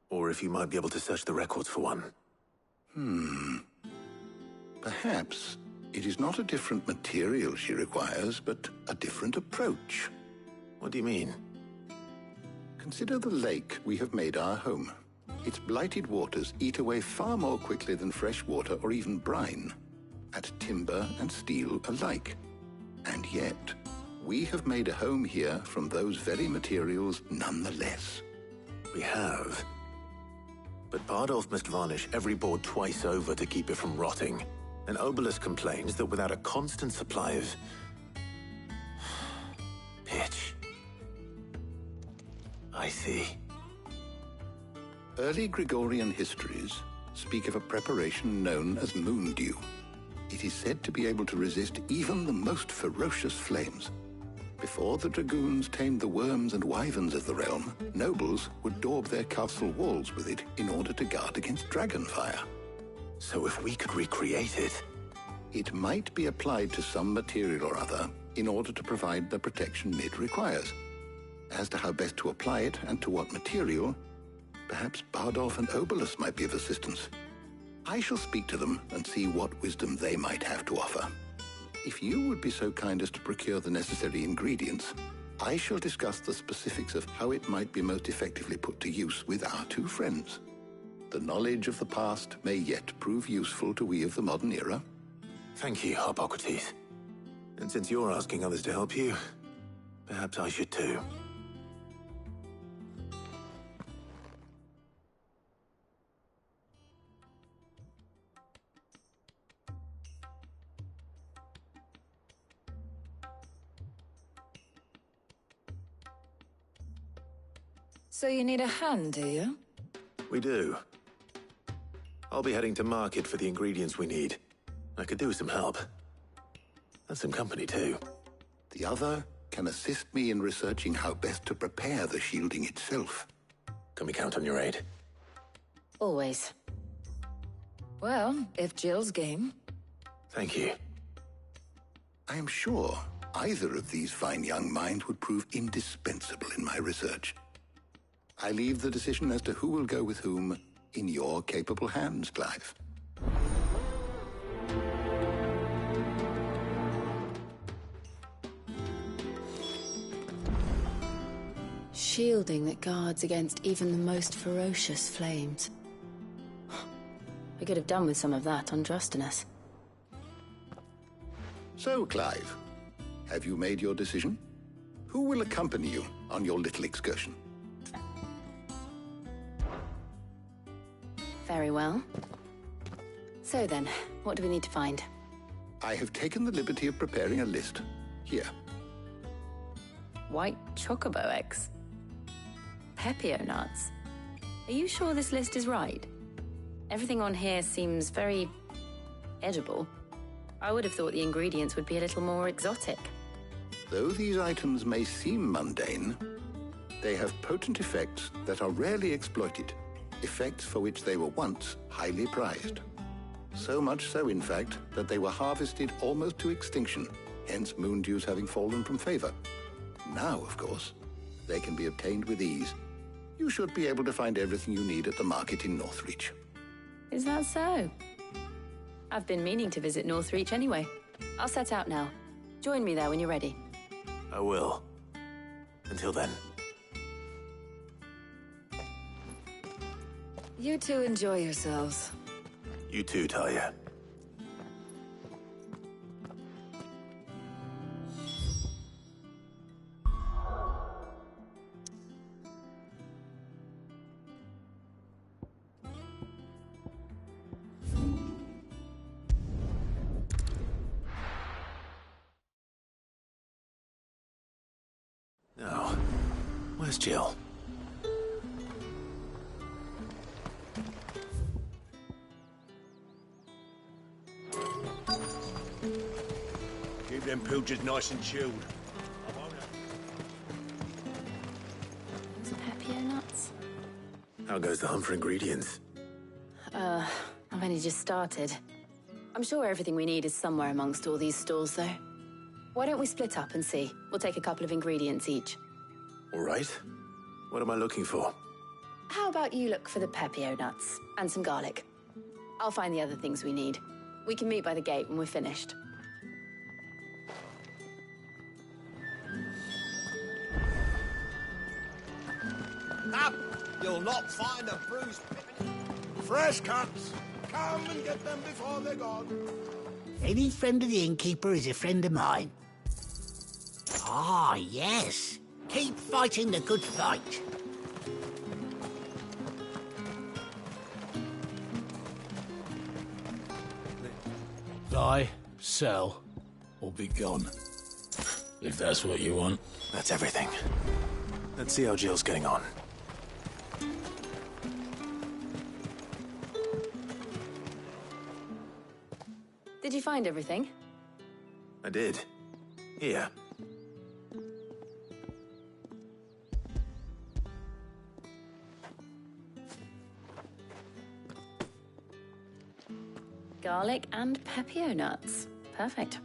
Speaker 5: or if you might be able to search the records for one.
Speaker 2: Perhaps it is not a different material she requires, but a different approach.
Speaker 5: What do you mean?
Speaker 2: Consider the lake we have made our home. Its blighted waters eat away far more quickly than fresh water or even brine, at timber and steel alike. And yet,
Speaker 17: we have made a home here from those very materials nonetheless.
Speaker 5: We have. But Bardolph must varnish every board twice over to keep it from rotting. And Obelus complains that without a constant supply of... pitch. I see.
Speaker 17: Early Gregorian histories speak of a preparation known as moondew. It is said to be able to resist even the most ferocious flames. Before the dragoons tamed the worms and wyverns of the realm, nobles would daub their castle walls with it in order to guard against dragonfire.
Speaker 5: So if we could recreate it...
Speaker 17: It might be applied to some material or other in order to provide the protection Mid requires. As to how best to apply it and to what material, perhaps Bardolph and Obelus might be of assistance. I shall speak to them and see what wisdom they might have to offer. If you would be so kind as to procure the necessary ingredients, I shall discuss the specifics of how it might be most effectively put to use with our two friends. The knowledge of the past may yet prove useful to we of the modern era.
Speaker 5: Thank you, Hippocrates. And since you're asking others to help you, perhaps I should too.
Speaker 15: So you need a hand, do you?
Speaker 5: We do. I'll be heading to market for the ingredients we need. I could do with some help. And some company, too.
Speaker 17: The other can assist me in researching how best to prepare the shielding itself.
Speaker 5: Can we count on your aid?
Speaker 15: Always. Well, if Jill's game.
Speaker 5: Thank you.
Speaker 17: I am sure either of these fine young minds would prove indispensable in my research. I leave the decision as to who will go with whom in your capable hands, Clive.
Speaker 7: Shielding that guards against even the most ferocious flames. I could have done with some of that on Drustinus.
Speaker 17: So, Clive, have you made your decision? Who will accompany you on your little excursion?
Speaker 7: Very well. So then, what do we need to find?
Speaker 17: I have taken the liberty of preparing a list. Here.
Speaker 7: White chocobo eggs. Pepio nuts. Are you sure this list is right? Everything on here seems very edible. I would have thought the ingredients would be a little more exotic.
Speaker 17: Though these items may seem mundane, they have potent effects that are rarely exploited, effects for which they were once highly prized. So much so, in fact, that they were harvested almost to extinction, hence moondews having fallen from favor. Now, of course, they can be obtained with ease. You should be able to find everything you need at the market in Northreach.
Speaker 7: Is that so? I've been meaning to visit Northreach anyway. I'll set out now. Join me there when you're ready.
Speaker 5: I will. Until then.
Speaker 15: You two enjoy yourselves.
Speaker 5: You too, Talia. Now, where's Jill?
Speaker 12: Keep them pilchards nice and chilled.
Speaker 7: Pepio nuts?
Speaker 5: How goes the hunt for ingredients?
Speaker 7: I've only just started. I'm sure everything we need is somewhere amongst all these stalls, though. Why don't we split up and see? We'll take a couple of ingredients each.
Speaker 5: All right. What am I looking for?
Speaker 7: How about you look for the Pepio nuts and some garlic? I'll find the other things we need. We can meet by the gate when we're finished.
Speaker 13: Up! You'll not find a bruised pippin.
Speaker 12: Fresh cuts. Come and get them before they're gone.
Speaker 18: Any friend of the innkeeper is a friend of mine.
Speaker 12: Ah, yes. Keep fighting the good fight.
Speaker 18: Buy, sell, or be gone. If that's what you want.
Speaker 5: That's everything. Let's see how Jill's getting on.
Speaker 16: Did you find everything?
Speaker 5: I did. Here.
Speaker 16: Garlic and pepio nuts. Perfect.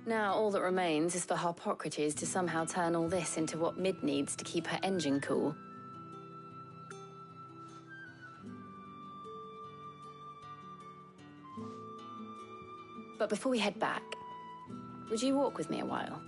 Speaker 16: Now all that remains is for Harpocrates to somehow turn all this into what Mid needs to keep her engine cool. But before we head back, would you walk with me a while?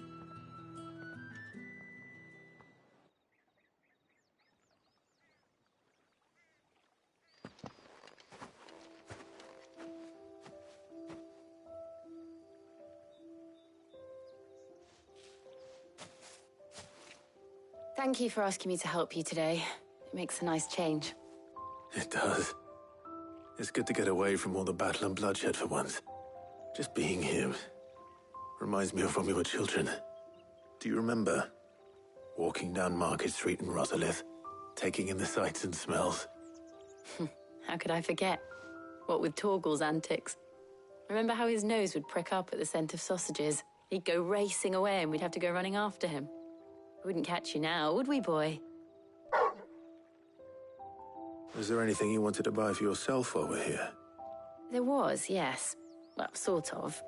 Speaker 16: Thank you for asking me to help you today. It makes a nice change.
Speaker 5: It does. It's good to get away from all the battle and bloodshed for once. Just being here reminds me of when we were children. Do you remember? Walking down Market Street in Rosalith, taking in the sights and smells.
Speaker 16: How could I forget? What with Torgal's antics. Remember how his nose would prick up at the scent of sausages? He'd go racing away and we'd have to go running after him. We wouldn't catch you now, would we, boy?
Speaker 5: Was there anything you wanted to buy for yourself while we're here?
Speaker 16: There was, yes. Well, sort of.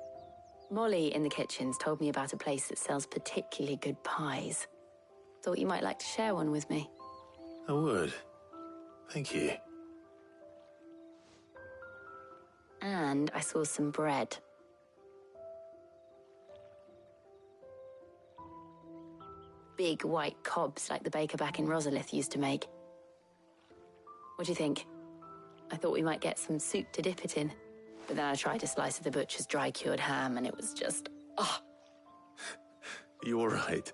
Speaker 16: Molly in the kitchens told me about a place that sells particularly good pies. Thought you might like to share one with me.
Speaker 5: I would. Thank you.
Speaker 16: And I saw some bread. Big white cobs like the baker back in Rosalith used to make. What do you think? I thought we might get some soup to dip it in. But then I tried a slice of the butcher's dry-cured ham and it was just... ah!
Speaker 5: You all right?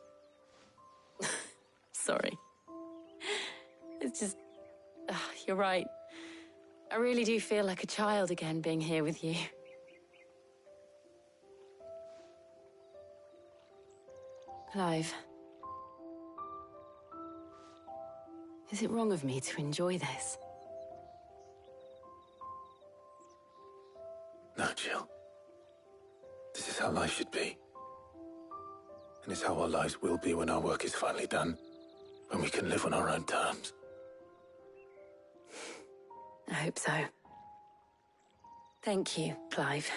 Speaker 16: Sorry. It's just... you're right. I really do feel like a child again being here with you. Clive. Is it wrong of me to enjoy this?
Speaker 5: No, Jill. This is how life should be. And it's how our lives will be when our work is finally done. When we can live on our own terms.
Speaker 16: I hope so. Thank you, Clive.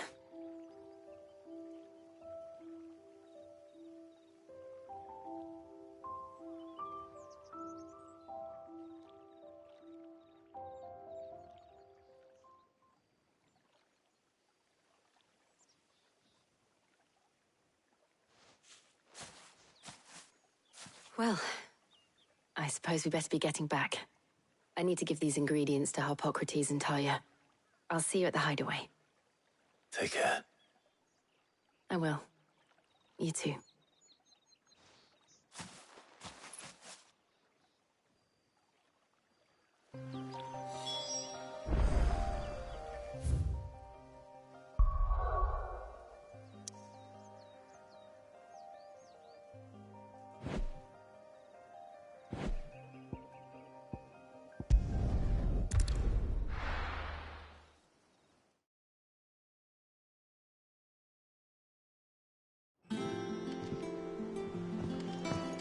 Speaker 16: Well, I suppose we better be getting back. I need to give these ingredients to Harpocrates and Talia. I'll see you at the hideaway.
Speaker 5: Take care.
Speaker 16: I will. You too.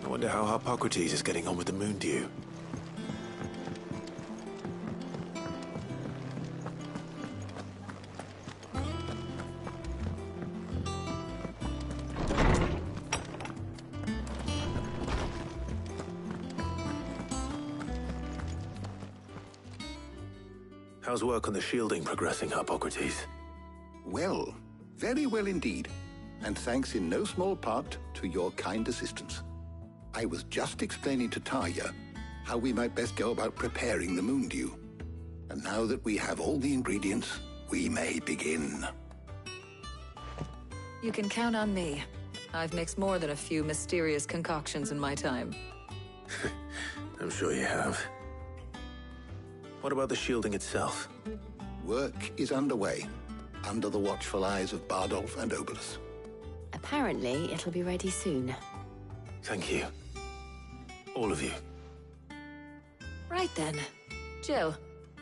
Speaker 5: I wonder how Harpocrates is getting on with the moon dew. How's work on the shielding progressing, Harpocrates?
Speaker 17: Well, very well indeed. And thanks in no small part to your kind assistance. I was just explaining to Talia how we might best go about preparing the moon dew. And now that we have all the ingredients, we may begin.
Speaker 19: You can count on me. I've mixed more than a few mysterious concoctions in my time.
Speaker 5: I'm sure you have. What about the shielding itself?
Speaker 17: Work is underway, under the watchful eyes of Bardolph and Obolus.
Speaker 7: Apparently, it'll be ready soon.
Speaker 5: Thank you. All of you.
Speaker 19: Right then. Jill,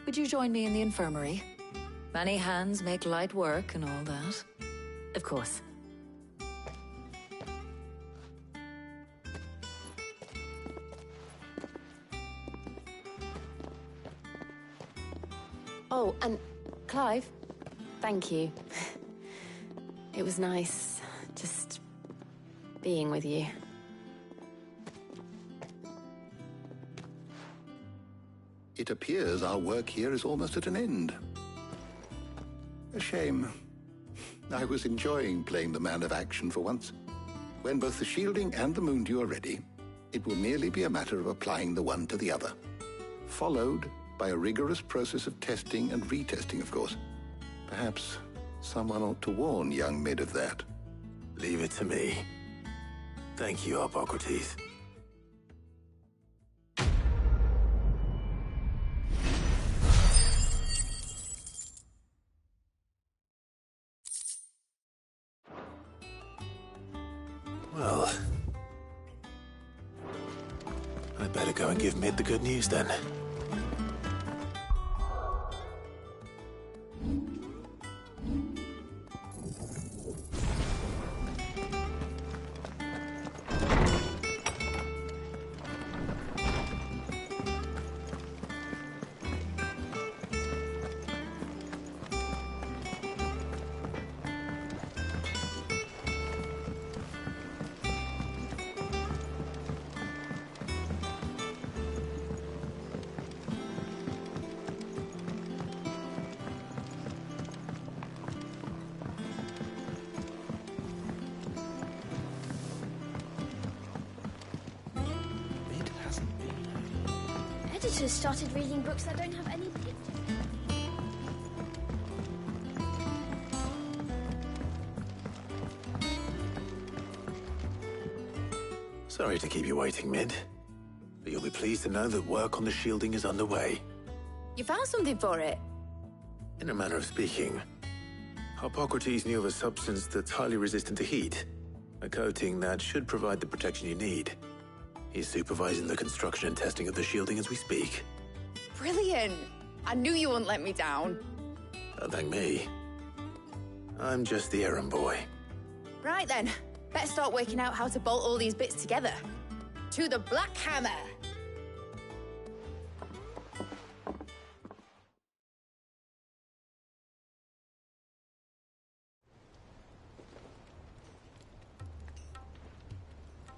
Speaker 19: would you join me in the infirmary? Many hands make light work and all that.
Speaker 7: Of course. Oh, and Clive, thank you. It was nice just being with you.
Speaker 17: It appears our work here is almost at an end. A shame. I was enjoying playing the man of action for once. When both the shielding and the Moondew are ready, it will merely be a matter of applying the one to the other. Followed by a rigorous process of testing and retesting, of course. Perhaps someone ought to warn young Mid of that.
Speaker 5: Leave it to me. Thank you, Hippocrates. Well, I'd better go and give Mid the good news then.
Speaker 8: Editors started reading books that don't have any pictures.
Speaker 5: Sorry to keep you waiting, Mid. But you'll be pleased to know that work on the shielding is underway.
Speaker 7: You found something for it?
Speaker 5: In a manner of speaking, Hippocrates knew of a substance that's highly resistant to heat. A coating that should provide the protection you need. He's supervising the construction and testing of the shielding as we speak.
Speaker 7: Brilliant! I knew you wouldn't let me down.
Speaker 5: Don't thank me. I'm just the errand boy.
Speaker 7: Right then, better start working out how to bolt all these bits together. To the Black Hammer!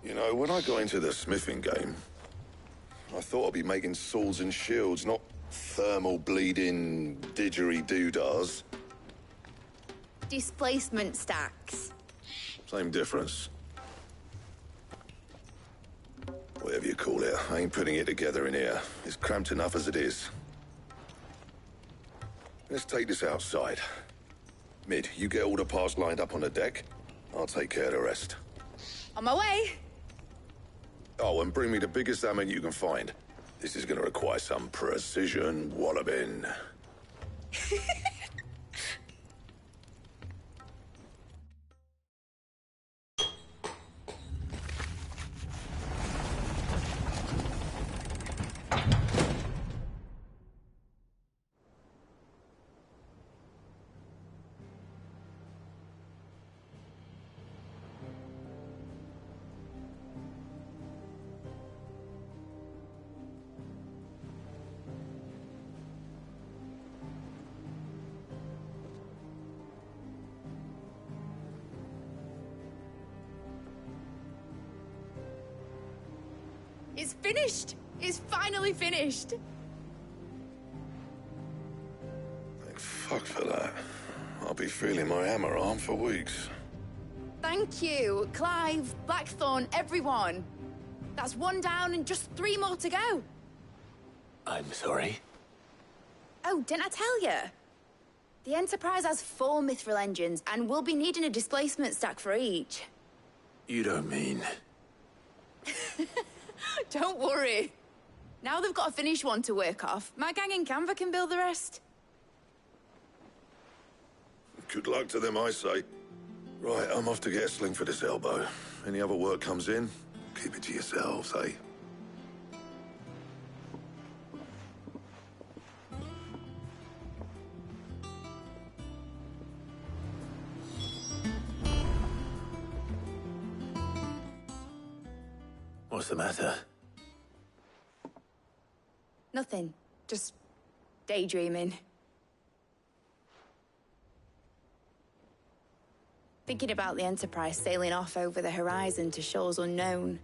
Speaker 2: You know, when I got into the smithing game, I thought I'd be making swords and shields, not thermal bleeding didgeridoo-dahs.
Speaker 7: Displacement stacks.
Speaker 2: Same difference. Whatever you call it, I ain't putting it together in here. It's cramped enough as it is. Let's take this outside. Mid, you get all the parts lined up on the deck. I'll take care of the rest.
Speaker 7: On my way!
Speaker 2: Oh, and bring me the biggest hammer you can find. This is gonna require some precision walloping.
Speaker 7: It's finished! It's finally finished!
Speaker 2: Thank fuck for that. I'll be feeling my hammer arm for weeks.
Speaker 7: Thank you, Clive, Blackthorn, everyone. That's one down and just 3 more to go.
Speaker 5: I'm sorry.
Speaker 7: Oh, didn't I tell you? The Enterprise has 4 mithril engines, and we'll be needing a displacement stack for each.
Speaker 5: You don't mean...
Speaker 7: Don't worry. Now they've got a finished one to work off. My gang in Canva can build the rest.
Speaker 2: Good luck to them, I say. Right, I'm off to get a sling for this elbow. Any other work comes in, keep it to yourselves, eh?
Speaker 5: What's the matter?
Speaker 7: Nothing. Just daydreaming. Thinking about the Enterprise sailing off over the horizon to shores unknown.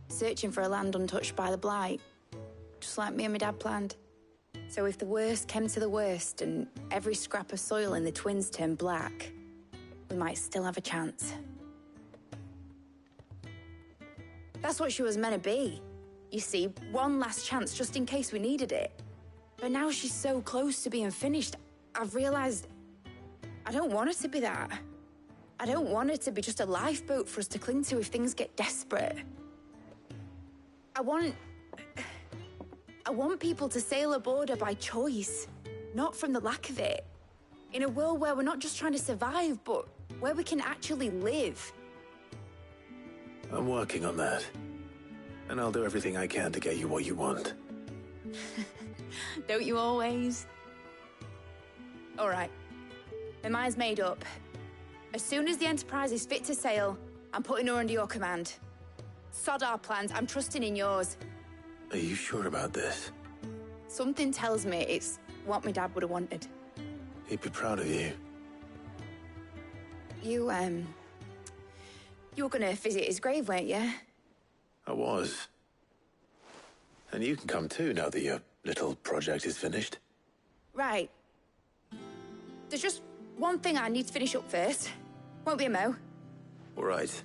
Speaker 7: Searching for a land untouched by the Blight. Just like me and my dad planned. So if the worst came to the worst and every scrap of soil in the Twins turned black, we might still have a chance. That's what she was meant to be. You see, one last chance just in case we needed it. But now she's so close to being finished, I've realized I don't want her to be that. I don't want her to be just a lifeboat for us to cling to if things get desperate. I want people to sail aboard her by choice, not from the lack of it. In a world where we're not just trying to survive, but where we can actually live.
Speaker 5: I'm working on that. And I'll do everything I can to get you what you want.
Speaker 7: Don't you always? All right. My mind's made up. As soon as the Enterprise is fit to sail, I'm putting her under your command. Sod our plans, I'm trusting in yours.
Speaker 5: Are you sure about this?
Speaker 7: Something tells me it's what my dad would have wanted.
Speaker 5: He'd be proud of you.
Speaker 7: You were gonna visit his grave, weren't you?
Speaker 5: I was. And you can come too, now that your little project is finished.
Speaker 7: Right. There's just one thing I need to finish up first. Won't be a mo.
Speaker 5: All right.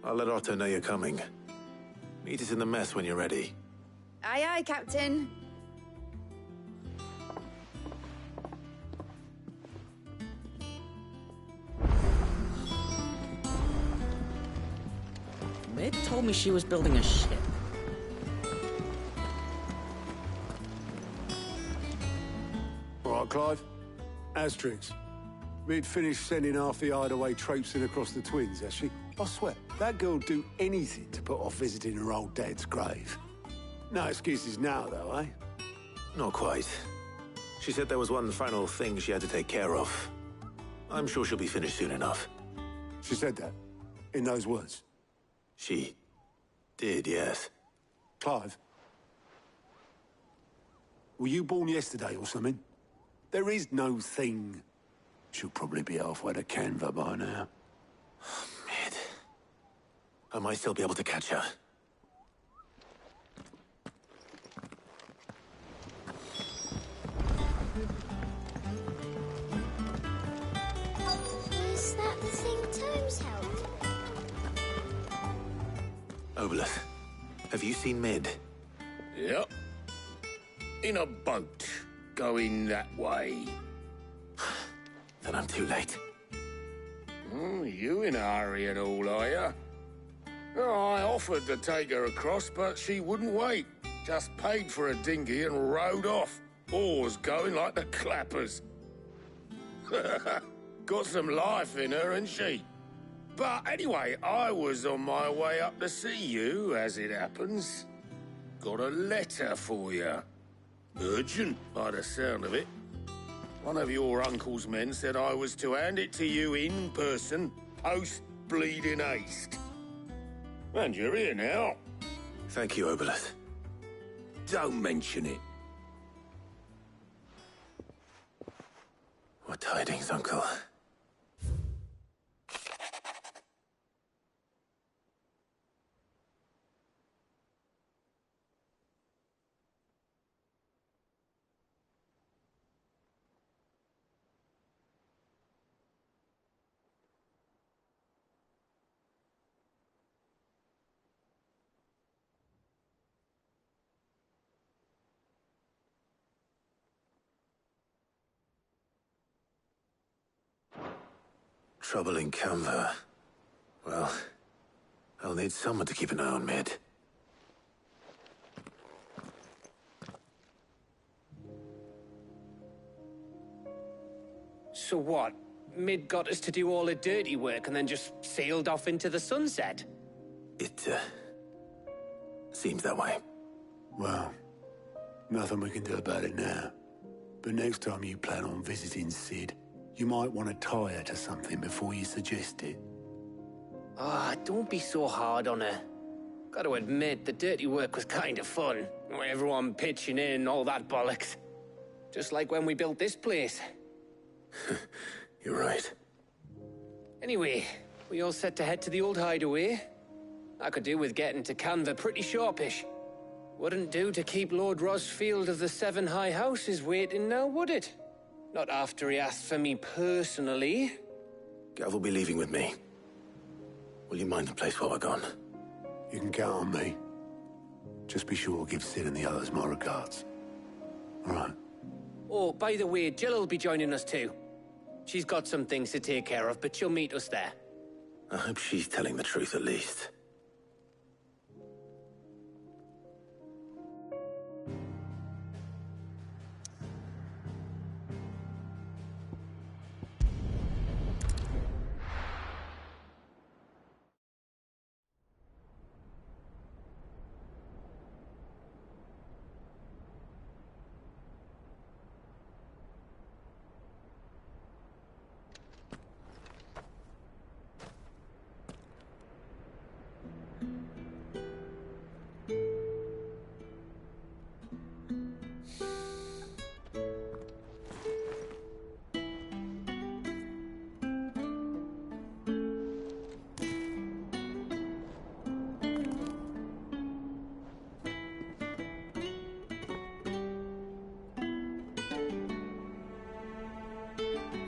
Speaker 5: I'll let Otto know you're coming. Meet us in the mess when you're ready.
Speaker 7: Aye, aye, Captain.
Speaker 1: Mid told me she was building a ship.
Speaker 4: All right, Clive. Asterix. We'd finished sending half the hideaway traipsing across the Twins, has she? I swear, that girl'd do anything to put off visiting her old dad's grave. No excuses now, though, eh?
Speaker 5: Not quite. She said there was one final thing she had to take care of. I'm sure she'll be finished soon enough.
Speaker 4: She said that? In those words?
Speaker 5: She did, yes.
Speaker 4: Clive? Were you born yesterday or something? There is no thing. She'll probably be halfway to Canva by now.
Speaker 5: Mid. I might still be able to catch her.
Speaker 8: Is that the thing Tomes held?
Speaker 5: Obolus, have you seen Mid?
Speaker 12: Yep. In a boat, going that way.
Speaker 5: Then I'm too late.
Speaker 12: You in a hurry at all, are you? Oh, I offered to take her across, but she wouldn't wait. Just paid for a dinghy and rowed off. Oars going like the clappers. Got some life in her, ain't she? But anyway, I was on my way up to see you, as it happens. Got a letter for you. Urgent, by the sound of it. One of your uncle's men said I was to hand it to you in person, post-bleeding haste. And you're here now.
Speaker 5: Thank you, Obolus.
Speaker 12: Don't mention it.
Speaker 5: What tidings, Uncle? Trouble in Canva. Well, I'll need someone to keep an eye on Mid.
Speaker 20: So what? Mid got us to do all the dirty work and then just sailed off into the sunset?
Speaker 5: It, seems that way.
Speaker 4: Well, nothing we can do about it now. But next time you plan on visiting Sid, you might want to tie her to something before you suggest it.
Speaker 20: Ah, don't be so hard on her. Gotta admit, the dirty work was kind of fun. Everyone pitching in, all that bollocks. Just like when we built this place.
Speaker 5: You're right.
Speaker 20: Anyway, we all set to head to the old hideaway. I could do with getting to Canva pretty sharpish. Wouldn't do to keep Lord Rosfield of the Seven High Houses waiting now, would it? Not after he asked for me personally.
Speaker 5: Gav will be leaving with me. Will you mind the place while we're gone?
Speaker 4: You can count on me. Just be sure to give Sid and the others my regards. All right.
Speaker 20: Oh, by the way, Jill will be joining us too. She's got some things to take care of, but she'll meet us there.
Speaker 5: I hope she's telling the truth at least.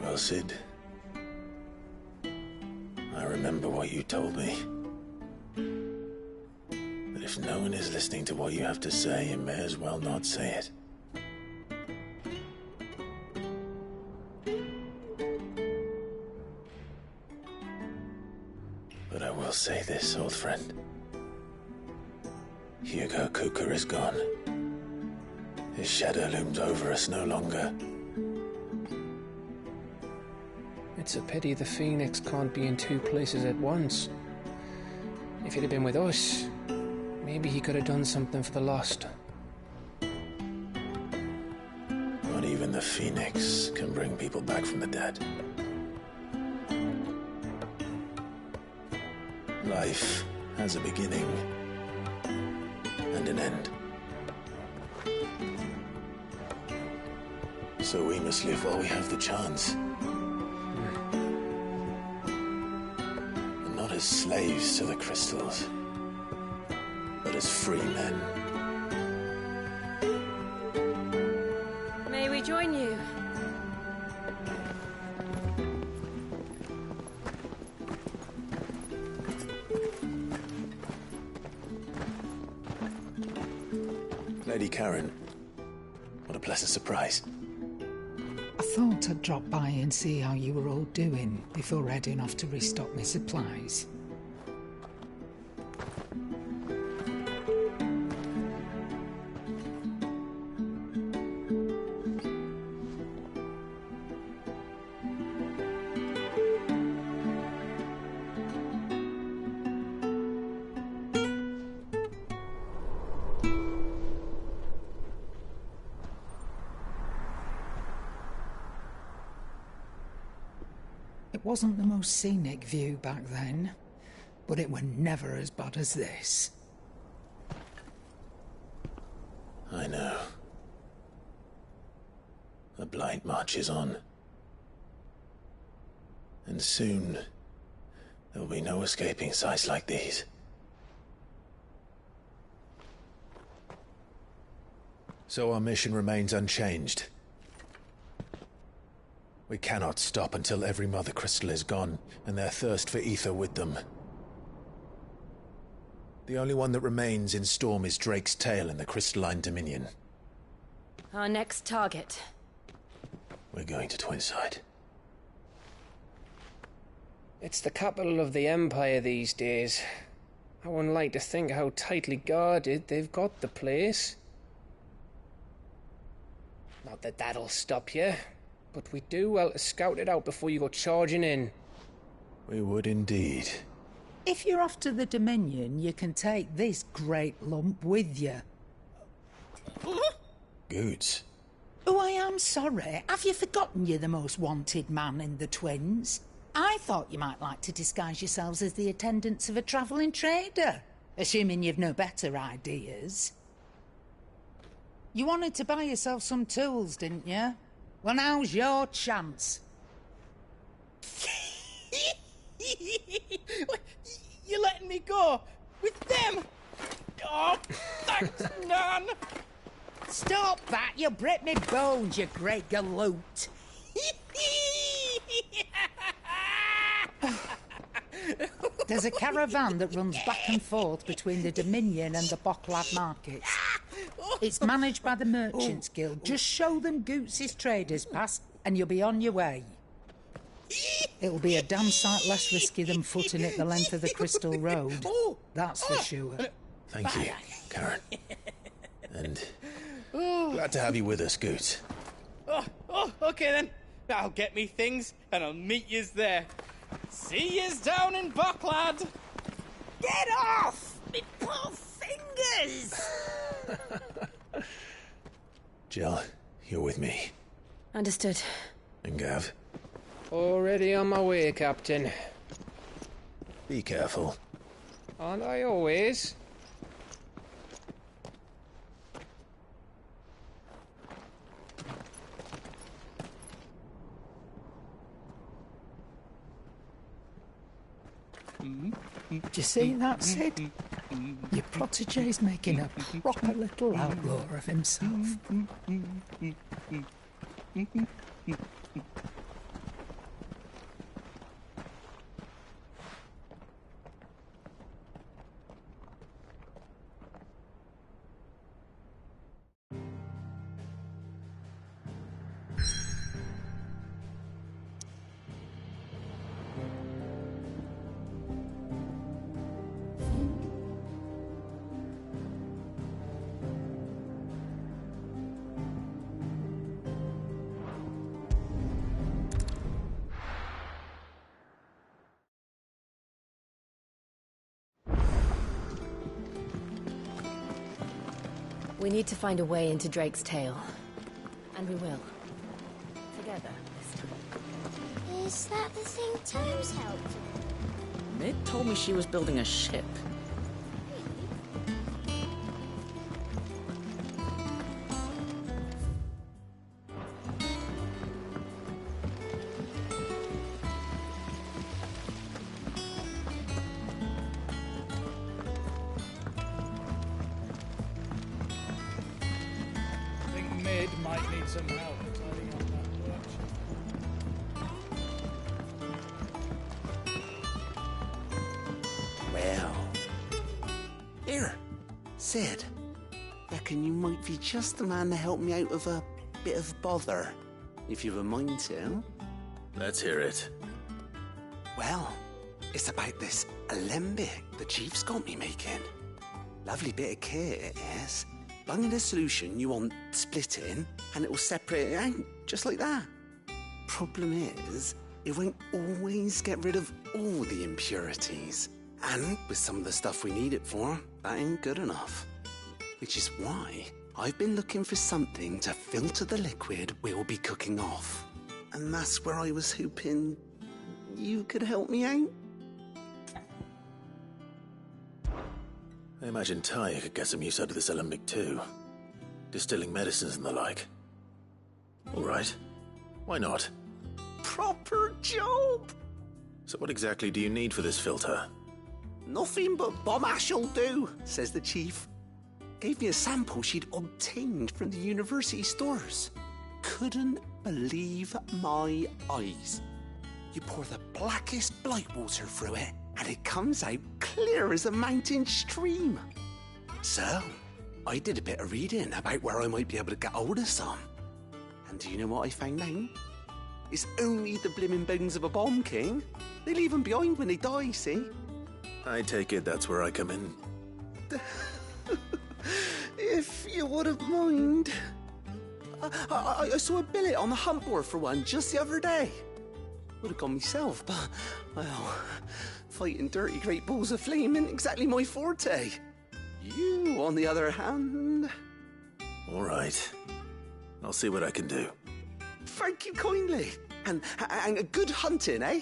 Speaker 5: Well, Sid, I remember what you told me. That if no one is listening to what you have to say, you may as well not say it. But I will say this, old friend. Hugo Kuka is gone. His shadow looms over us no longer.
Speaker 21: It's a pity the Phoenix can't be in two places at once. If he'd have been with us, maybe he could have done something for the lost.
Speaker 5: Not even the Phoenix can bring people back from the dead. Life has a beginning and an end. So we must live while we have the chance. Not as slaves to the crystals, but as free men.
Speaker 9: May we join you?
Speaker 5: Lady Karen, what a pleasant surprise.
Speaker 15: I thought I'd drop by and see how you were all doing before heading off to restock my supplies. It wasn't the most scenic view back then, but it were never as bad as this.
Speaker 5: I know. The Blight marches on. And soon, there will be no escaping sights like these.
Speaker 22: So our mission remains unchanged. We cannot stop until every Mother Crystal is gone, and their thirst for ether with them. The only one that remains in Storm is Drake's tail in the Crystalline Dominion.
Speaker 9: Our next target.
Speaker 5: We're going to Twinside.
Speaker 21: It's the capital of the Empire these days. I wouldn't like to think how tightly guarded they've got the place. Not that that'll stop you, but we do well to scout it out before you go charging in.
Speaker 22: We would indeed.
Speaker 15: If you're off to the Dominion, you can take this great lump with you.
Speaker 22: Goods.
Speaker 15: Oh, I am sorry. Have you forgotten you're the most wanted man in the Twins? I thought you might like to disguise yourselves as the attendants of a travelling trader, assuming you've no better ideas. You wanted to buy yourself some tools, didn't you? Well, now's your chance.
Speaker 6: You're letting me go with them? Oh, thanks, Nan.
Speaker 15: Stop that! You'll break me bones, you great galoot. There's a caravan that runs back and forth between the Dominion and the Bocklad markets. It's managed by the Merchants Guild. Just show them Goots' traders pass and you'll be on your way. It'll be a damn sight less risky than footing it the length of the Crystal Road. That's for sure.
Speaker 22: Thank you, Karen. And glad to have you with us, Goots.
Speaker 6: Okay then. I'll get me things and I'll meet yous there. See yous down in Bocklad.
Speaker 15: Get off! Me poor fingers!
Speaker 22: Jill, you're with me.
Speaker 19: Understood.
Speaker 22: And Gav?
Speaker 21: Already on my way, Captain.
Speaker 22: Be careful.
Speaker 21: Aren't I always?
Speaker 15: Do you see that, Sid? Your protege's making a proper little outlaw of himself.
Speaker 19: We need to find a way into Drake's tail. And we will. Together, this time.
Speaker 8: Is that the thing Tomes helped?
Speaker 1: Mid told me she was building a ship.
Speaker 10: Mid might need some help tidying up that workshop.
Speaker 13: Well. Here, Sid. Reckon you might be just the man to help me out of a bit of bother, if you've a mind to.
Speaker 5: Let's hear it.
Speaker 13: Well, it's about this alembic the chief's got me making. Lovely bit of kit, it is. Bung in a solution you want splitting, and it will separate it out, just like that. Problem is, it won't always get rid of all the impurities. And with some of the stuff we need it for, that ain't good enough. Which is why I've been looking for something to filter the liquid we'll be cooking off. And that's where I was hoping you could help me out.
Speaker 5: I imagine Ty could get some use out of this alembic too. Distilling medicines and the like. All right. Why not?
Speaker 13: Proper job!
Speaker 5: So what exactly do you need for this filter?
Speaker 13: Nothing but bomb ash'll do, says the chief. Gave me a sample she'd obtained from the university stores. Couldn't believe my eyes. You pour the blackest blight water through it, and it comes out clear as a mountain stream. So, I did a bit of reading about where I might be able to get hold of some. And do you know what I found out?
Speaker 11: It's only the blimmin' bones of a bomb king. They leave them behind when they die, see?
Speaker 5: I take it that's where I come in.
Speaker 11: If you wouldn't mind. I saw a billet on the hunt board for one just the other day. Would have gone myself, but, well, fighting dirty great balls of flame isn't exactly my forte. You, on the other hand...
Speaker 5: All right. I'll see what I can do.
Speaker 11: Thank you kindly. And a good hunting, eh?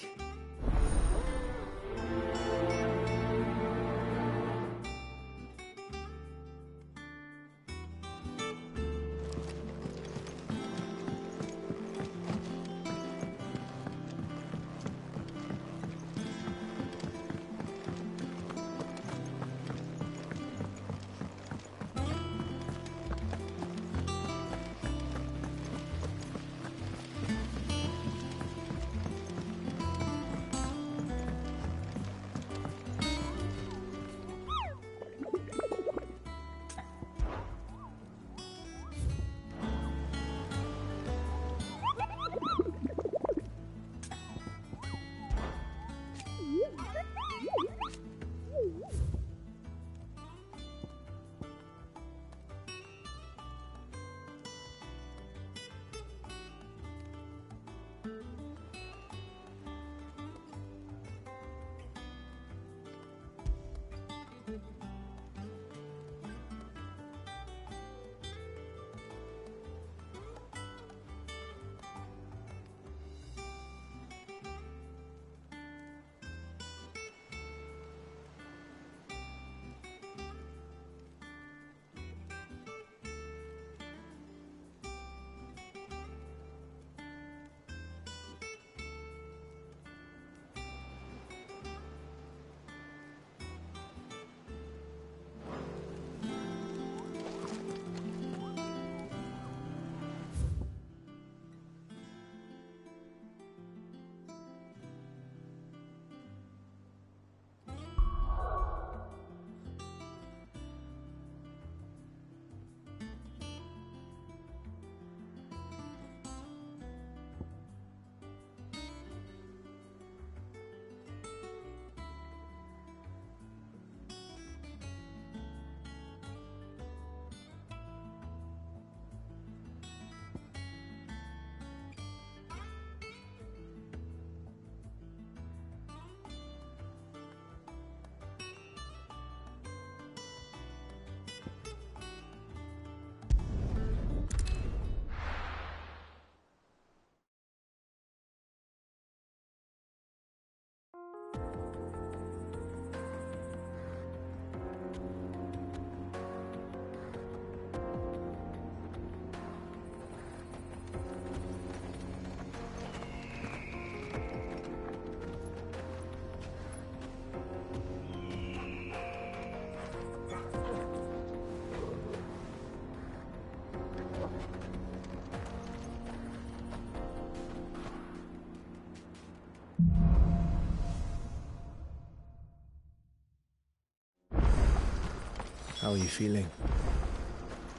Speaker 22: How are you feeling?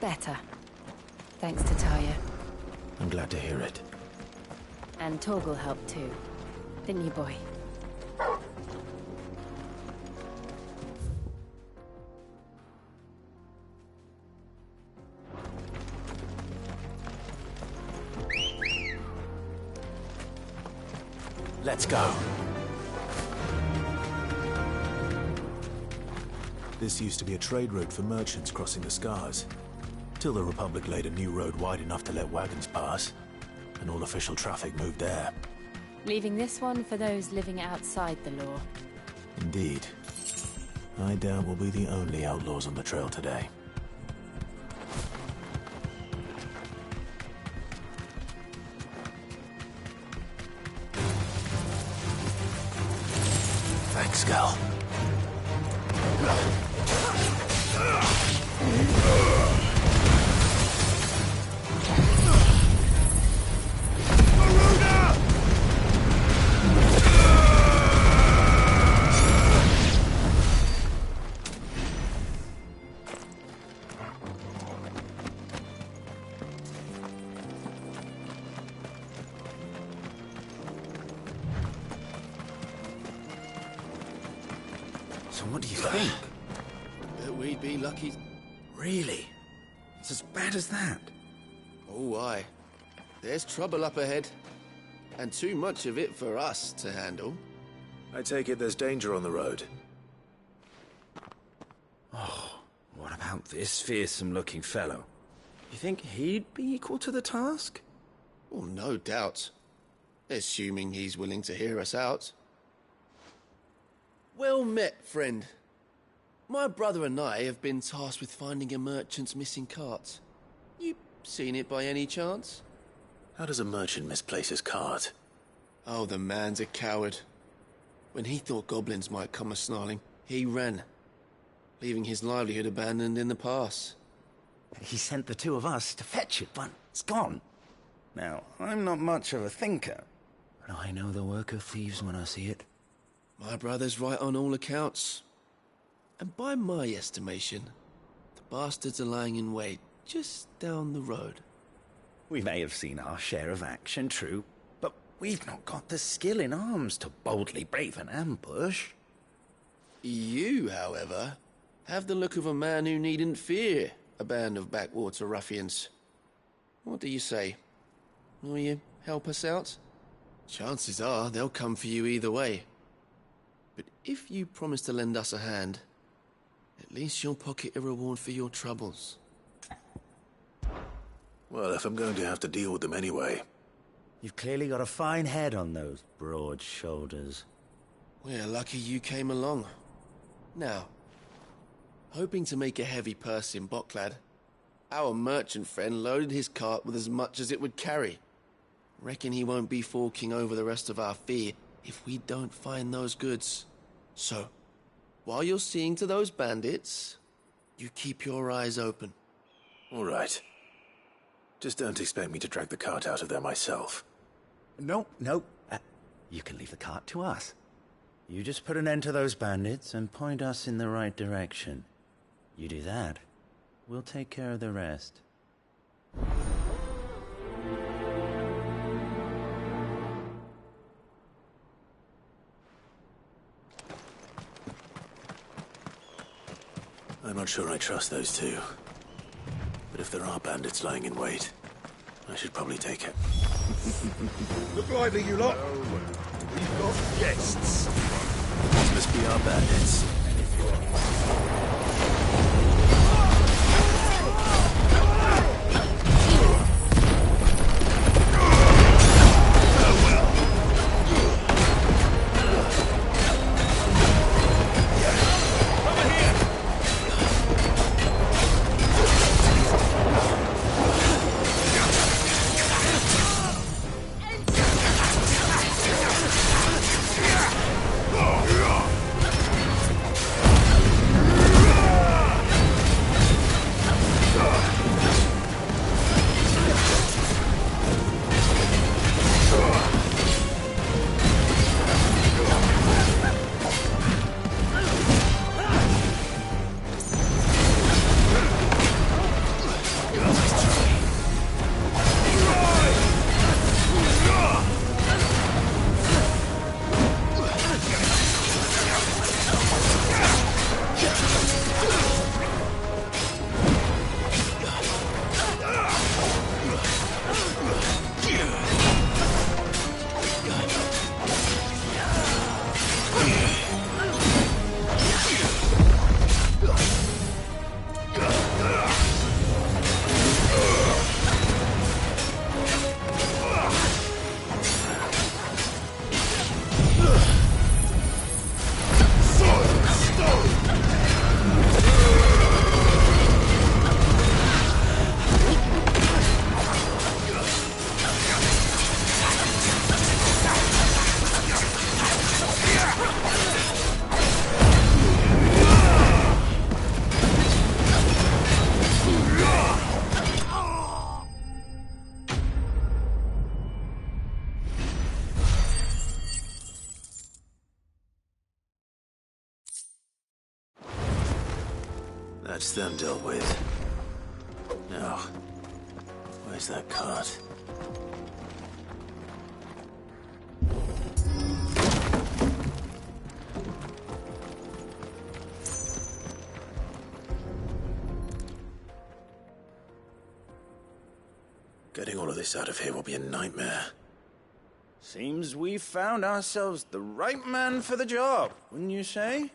Speaker 14: Better. Thanks to Taya.
Speaker 22: I'm glad to hear it.
Speaker 14: And Torgal helped too. Didn't you, boy?
Speaker 22: Let's go. This used to be a trade route for merchants crossing the Scars. Till the Republic laid a new road wide enough to let wagons pass, and all official traffic moved there.
Speaker 14: Leaving this one for those living outside the law.
Speaker 22: Indeed. I doubt we'll be the only outlaws on the trail today. Thanks, Gal.
Speaker 1: What do you think?
Speaker 3: That we'd be lucky.
Speaker 1: Really? It's as bad as that?
Speaker 3: Oh, aye. There's trouble up ahead. And too much of it for us to handle.
Speaker 22: I take it there's danger on the road.
Speaker 1: Oh, what about this fearsome-looking fellow? You think he'd be equal to the task?
Speaker 3: Well, no doubt. Assuming he's willing to hear us out. Well met, friend. My brother and I have been tasked with finding a merchant's missing cart. You seen it by any chance?
Speaker 5: How does a merchant misplace his cart?
Speaker 3: Oh, the man's a coward. When he thought goblins might come a-snarling, he ran, leaving his livelihood abandoned in the pass.
Speaker 1: He sent the two of us to fetch it, but it's gone. Now, I'm not much of a thinker, but I know the work of thieves when I see it.
Speaker 3: My brother's right on all accounts. And by my estimation, the bastards are lying in wait just down the road.
Speaker 1: We may have seen our share of action, true, but we've not got the skill in arms to boldly brave an ambush.
Speaker 3: You, however, have the look of a man who needn't fear a band of backwater ruffians. What do you say? Will you help us out? Chances are they'll come for you either way. But if you promise to lend us a hand, at least you'll pocket a reward for your troubles.
Speaker 5: Well, if I'm going to have to deal with them anyway.
Speaker 1: You've clearly got a fine head on those broad shoulders.
Speaker 3: We're lucky you came along. Now, hoping to make a heavy purse in Boklad, our merchant friend loaded his cart with as much as it would carry. Reckon he won't be forking over the rest of our fee if we don't find those goods. So, while you're seeing to those bandits, you keep your eyes open.
Speaker 5: All right. Just don't expect me to drag the cart out of there myself.
Speaker 1: No. You can leave the cart to us. You just put an end to those bandits and point us in the right direction. You do that, we'll take care of the rest.
Speaker 5: I'm not sure I trust those two. But if there are bandits lying in wait, I should probably take it.
Speaker 2: Look lively, you lot. We've got guests.
Speaker 5: These must be our bandits. That's them dealt with. Now, where's that cart? Getting all of this out of here will be a nightmare.
Speaker 1: Seems we found ourselves the right man for the job, wouldn't you say?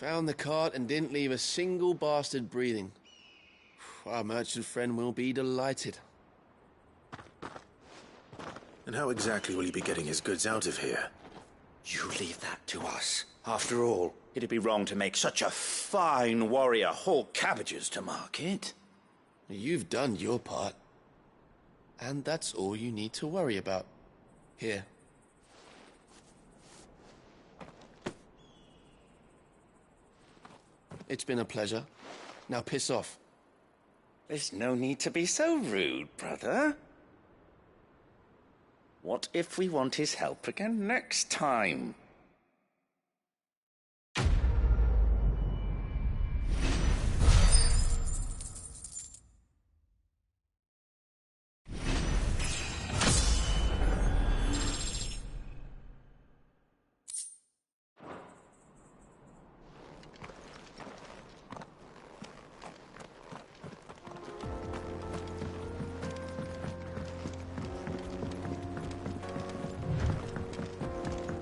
Speaker 3: Found the cart and didn't leave a single bastard breathing. Our merchant friend will be delighted.
Speaker 5: And how exactly will he be getting his goods out of here?
Speaker 1: You leave that to us. After all, it'd be wrong to make such a fine warrior haul cabbages to market.
Speaker 3: You've done your part. And that's all you need to worry about. Here. It's been a pleasure. Now piss off.
Speaker 1: There's no need to be so rude, brother. What if we want his help again next time?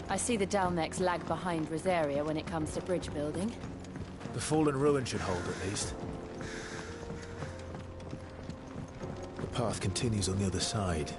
Speaker 14: I see the Dalmex lag behind Rosaria when it comes to bridge building.
Speaker 22: The fallen ruin should hold, at least. The path continues on the other side.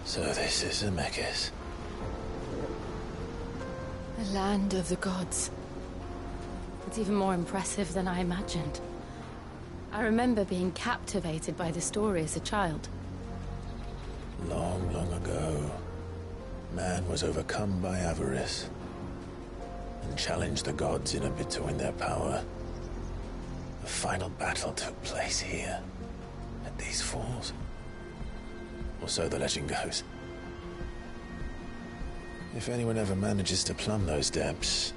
Speaker 22: So this is Zemeckis.
Speaker 14: The land of the gods. It's even more impressive than I imagined. I remember being captivated by the story as a child.
Speaker 22: Long, long ago, man was overcome by avarice and challenged the gods in a bid to win their power. The final battle took place here, at these falls. Or so the legend goes. If anyone ever manages to plumb those depths,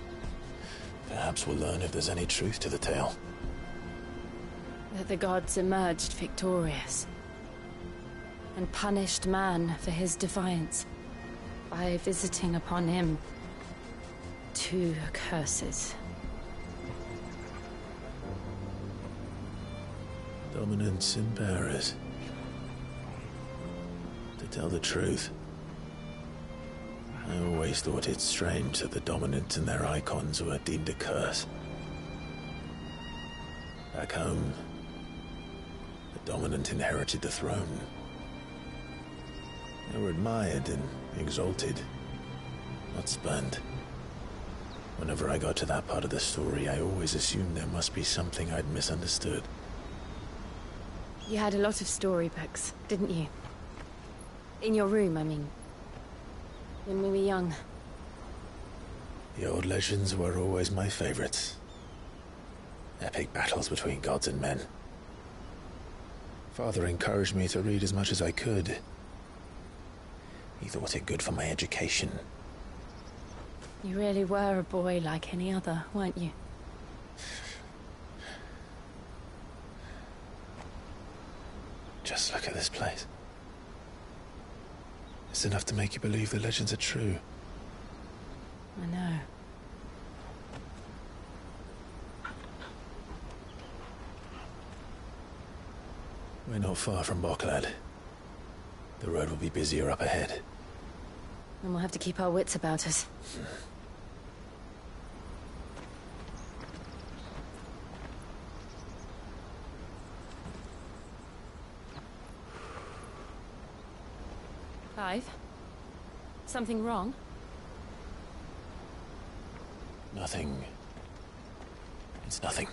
Speaker 22: perhaps we'll learn if there's any truth to the tale.
Speaker 14: That the gods emerged victorious and punished man for his defiance by visiting upon him 2 curses.
Speaker 22: Dominance and bearers. To tell the truth, I always thought it strange that the dominant and their icons were deemed a curse. Back home, the dominant inherited the throne. They were admired and exalted, not spurned. Whenever I got to that part of the story, I always assumed there must be something I'd misunderstood.
Speaker 14: You had a lot of storybooks, didn't you? In your room, I mean. When we were young.
Speaker 22: The old legends were always my favorites. Epic battles between gods and men. Father encouraged me to read as much as I could. He thought it good for my education.
Speaker 14: You really were a boy like any other, weren't you?
Speaker 22: Just look at this place. It's enough to make you believe the legends are true.
Speaker 14: I know.
Speaker 22: We're not far from Boklad. The road will be busier up ahead.
Speaker 14: And we'll have to keep our wits about us. Clive? Something wrong?
Speaker 22: Nothing. It's nothing.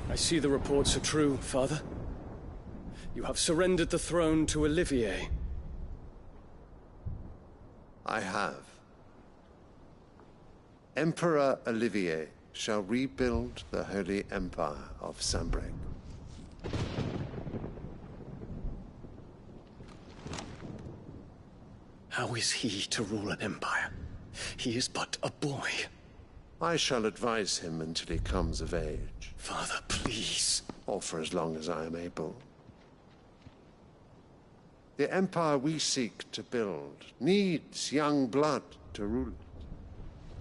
Speaker 16: I see the reports are true, Father. You have surrendered the throne to Olivier.
Speaker 18: I have. Emperor Olivier shall rebuild the Holy Empire of Sanbreque.
Speaker 16: How is he to rule an empire? He is but a boy.
Speaker 18: I shall advise him until he comes of age.
Speaker 16: Father, please.
Speaker 18: Or for as long as I am able. The empire we seek to build needs young blood to rule it,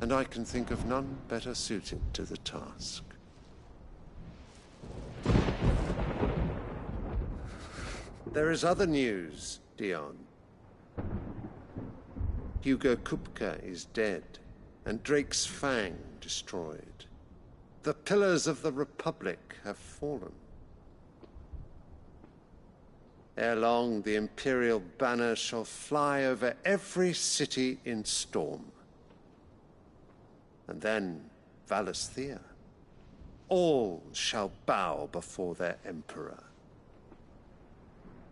Speaker 18: and I can think of none better suited to the task. There is other news, Dion. Hugo Kupka is dead, and Drake's Fang destroyed. The pillars of the Republic have fallen. Ere long, the Imperial banner shall fly over every city in Storm. And then, Valisthea. All shall bow before their Emperor.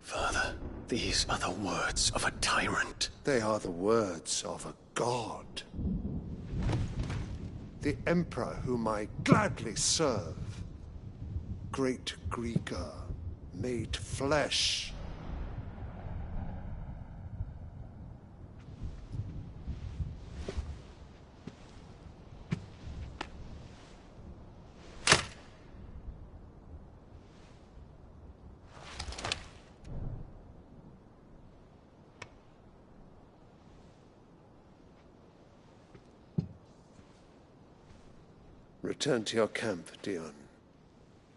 Speaker 16: Father, these are the words of a tyrant.
Speaker 18: They are the words of a god. The Emperor whom I gladly serve. Great Greeker, made flesh. Return to your camp, Dion,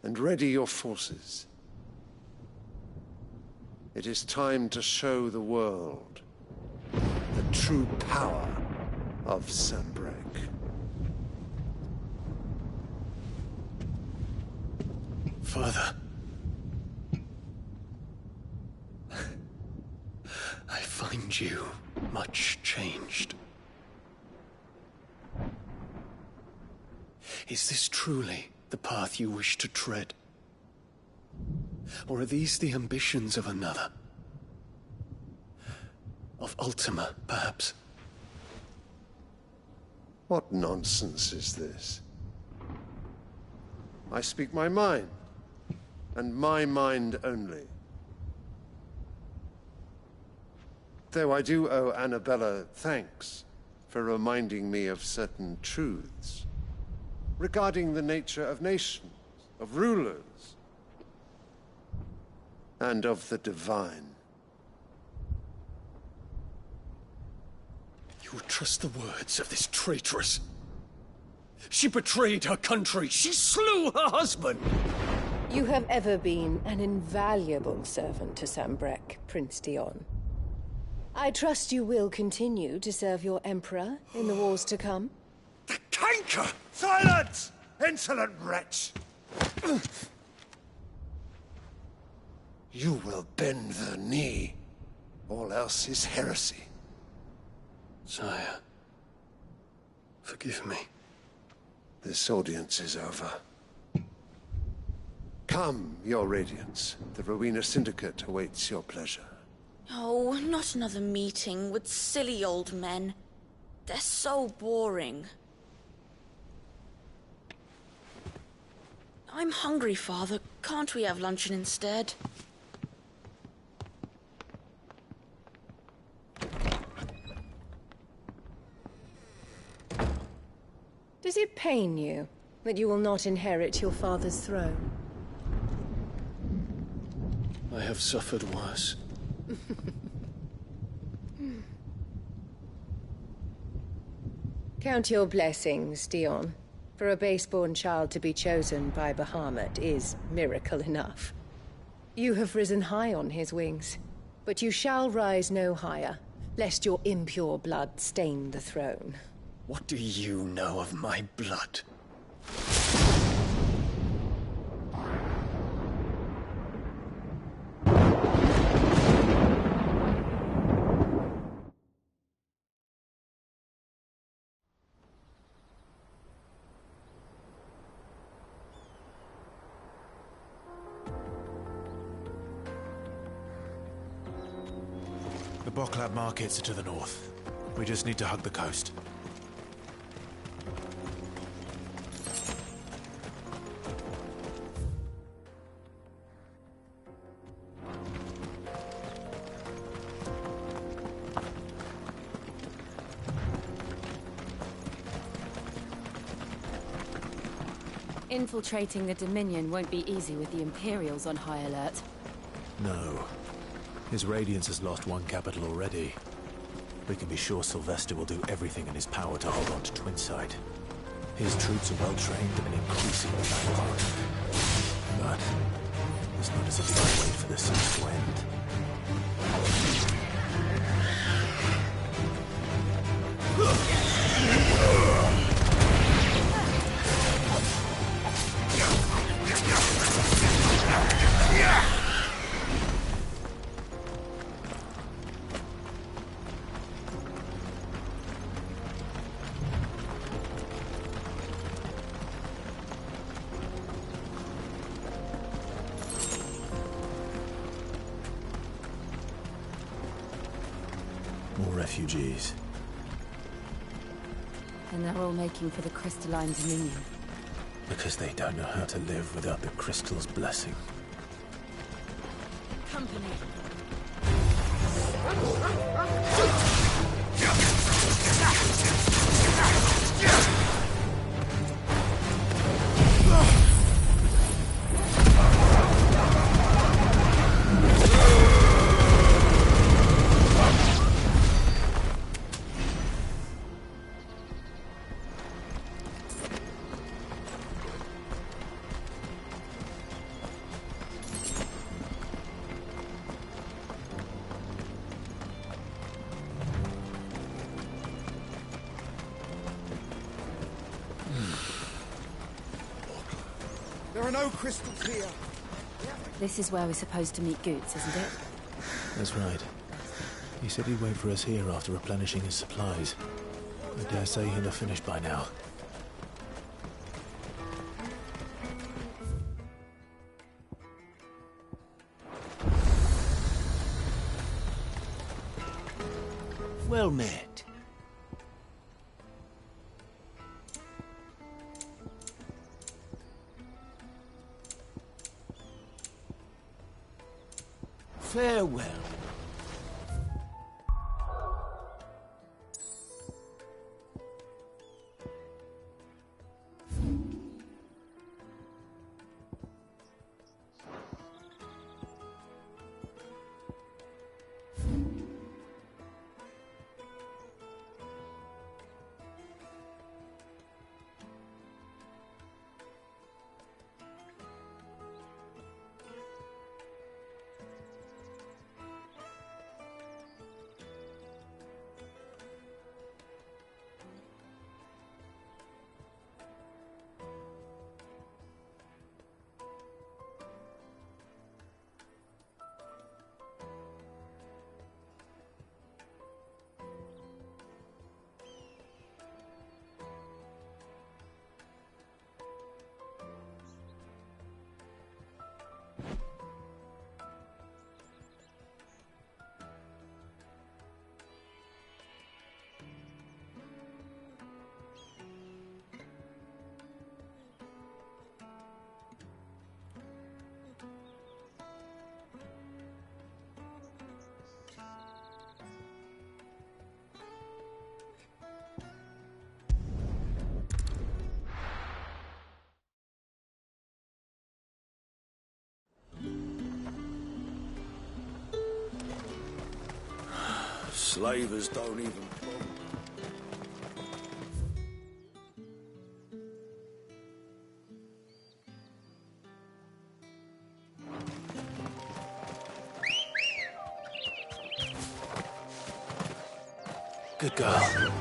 Speaker 18: and ready your forces. It is time to show the world the true power of Sanbreque.
Speaker 16: Father. I find you much changed. Is this truly the path you wish to tread? Or are these the ambitions of another? Of Ultima, perhaps?
Speaker 18: What nonsense is this? I speak my mind, and my mind only. Though I do owe Annabella thanks for reminding me of certain truths regarding the nature of nations, of rulers, and of the divine.
Speaker 16: You would trust the words of this traitress? She betrayed her country. She slew her husband.
Speaker 23: You have ever been an invaluable servant to Sanbreque, Prince Dion. I trust you will continue to serve your Emperor in the wars to come.
Speaker 18: The canker! Silence! Insolent wretch! You will bend the knee. All else is heresy.
Speaker 16: Sire, forgive me.
Speaker 18: This audience is over. Come, your Radiance. The Rowena Syndicate awaits your pleasure.
Speaker 24: Oh, not another meeting with silly old men. They're so boring. I'm hungry, Father. Can't we have luncheon instead?
Speaker 23: Does it pain you that you will not inherit your father's throne?
Speaker 16: I have suffered worse.
Speaker 23: Count your blessings, Dion. For a base-born child to be chosen by Bahamut is miracle enough. You have risen high on his wings, but you shall rise no higher, lest your impure blood stain the throne.
Speaker 16: What do you know of my blood?
Speaker 4: The Boklab markets are to the north. We just need to hug the coast.
Speaker 14: Infiltrating the Dominion won't be easy with the Imperials on high alert.
Speaker 22: No. His Radiance has lost one capital already. We can be sure Sylvester will do everything in his power to hold on to Twinside. His troops are well-trained and increasingly battle-hardened. But it's not as if he can wait for the siege to end. More refugees.
Speaker 14: And they're all making for the crystalline Dominion.
Speaker 22: Because they don't know how to live without the crystal's blessing.
Speaker 14: Company.
Speaker 7: There are no crystals here.
Speaker 14: This is where we're supposed to meet Goots, isn't it?
Speaker 22: That's right. He said he'd wait for us here after replenishing his supplies. I dare say he'll have finished by now.
Speaker 13: Well met. Farewell.
Speaker 9: Slavers don't even...
Speaker 22: Good girl.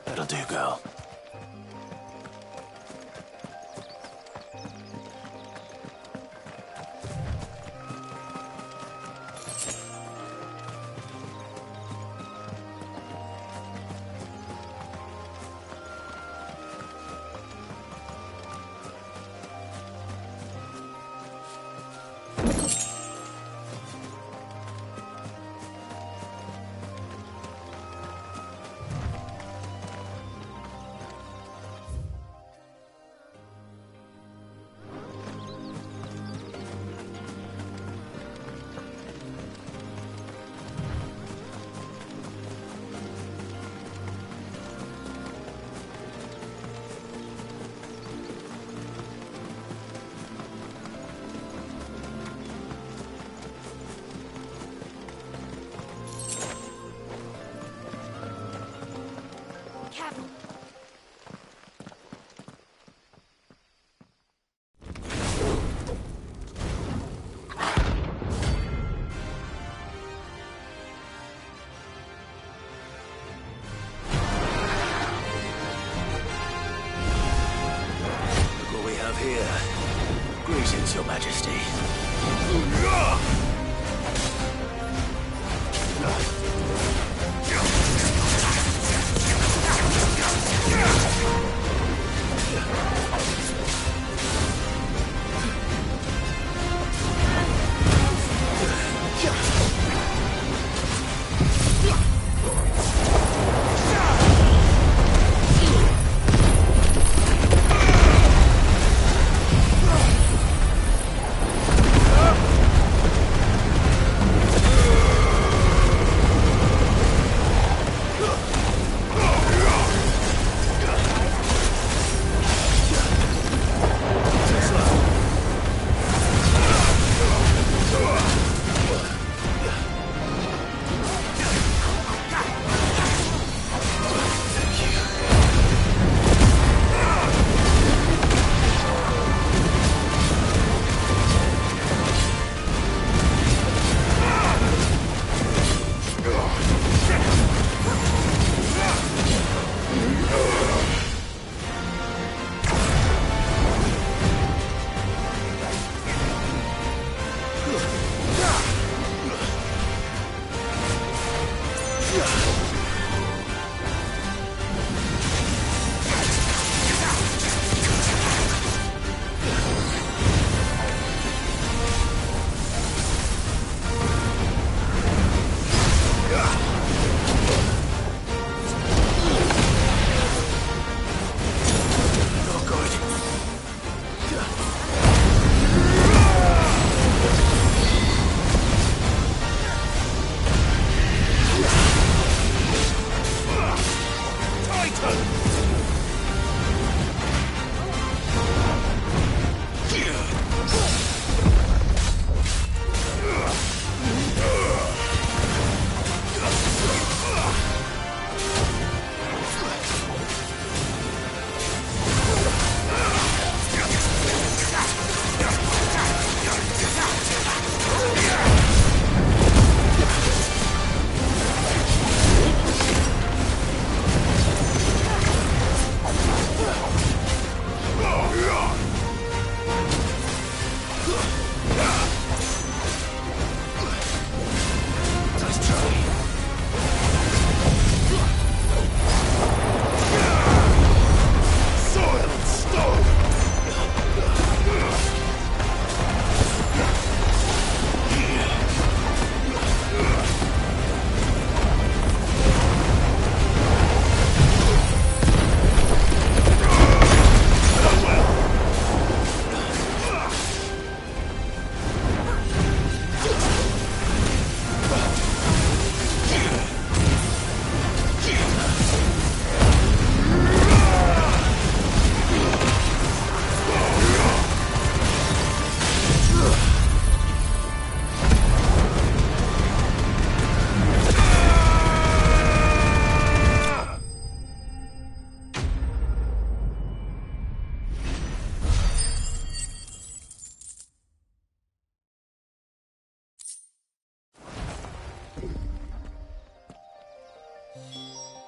Speaker 22: That'll do, girl. Here. Greetings, Your Majesty.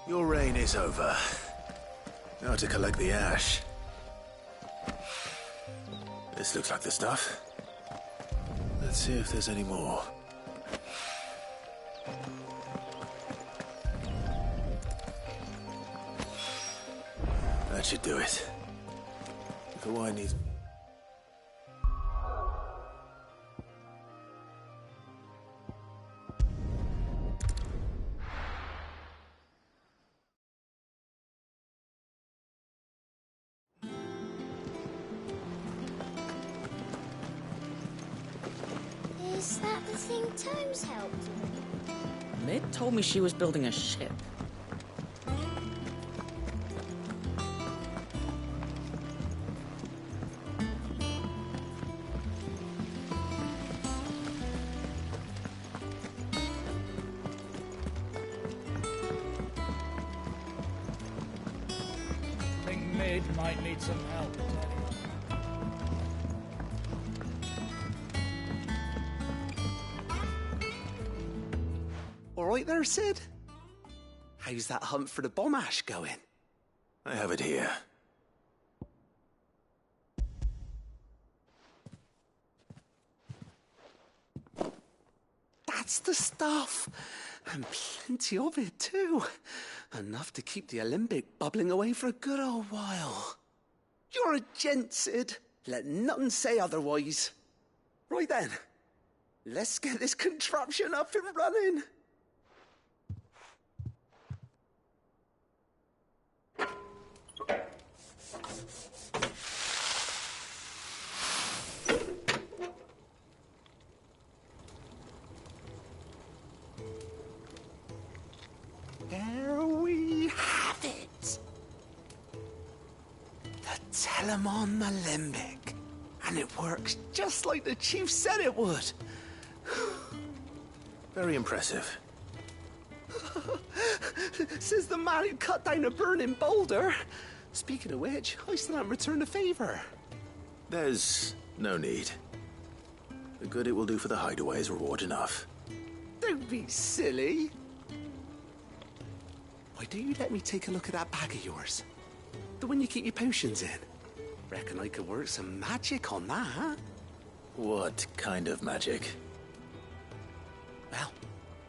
Speaker 5: Your reign is over. Now to collect the ash. This looks like the stuff. Let's see if there's any more. That should do it. If the wine needs...
Speaker 8: Is that the thing Tomes helped?
Speaker 9: Mid told me she was building a ship.
Speaker 10: Think Mid might need some help.
Speaker 11: All right there, Sid? How's that hunt for the bomb ash going?
Speaker 5: I have it here.
Speaker 11: That's the stuff. And plenty of it, too. Enough to keep the Alembic bubbling away for a good old while. You're a gent, Sid. Let nothing say otherwise. Right then, let's get this contraption up and running. There we have it. The Telemon Alembic. And it works just like the chief said it would.
Speaker 5: Very impressive.
Speaker 11: Says the man who cut down a burning boulder. Speaking of which, I still haven't returned the favor.
Speaker 5: There's no need. The good it will do for the hideaway is reward enough.
Speaker 11: Don't be silly. Why don't you let me take a look at that bag of yours? The one you keep your potions in. Reckon I could work some magic on that.
Speaker 5: What kind of magic?
Speaker 11: Well,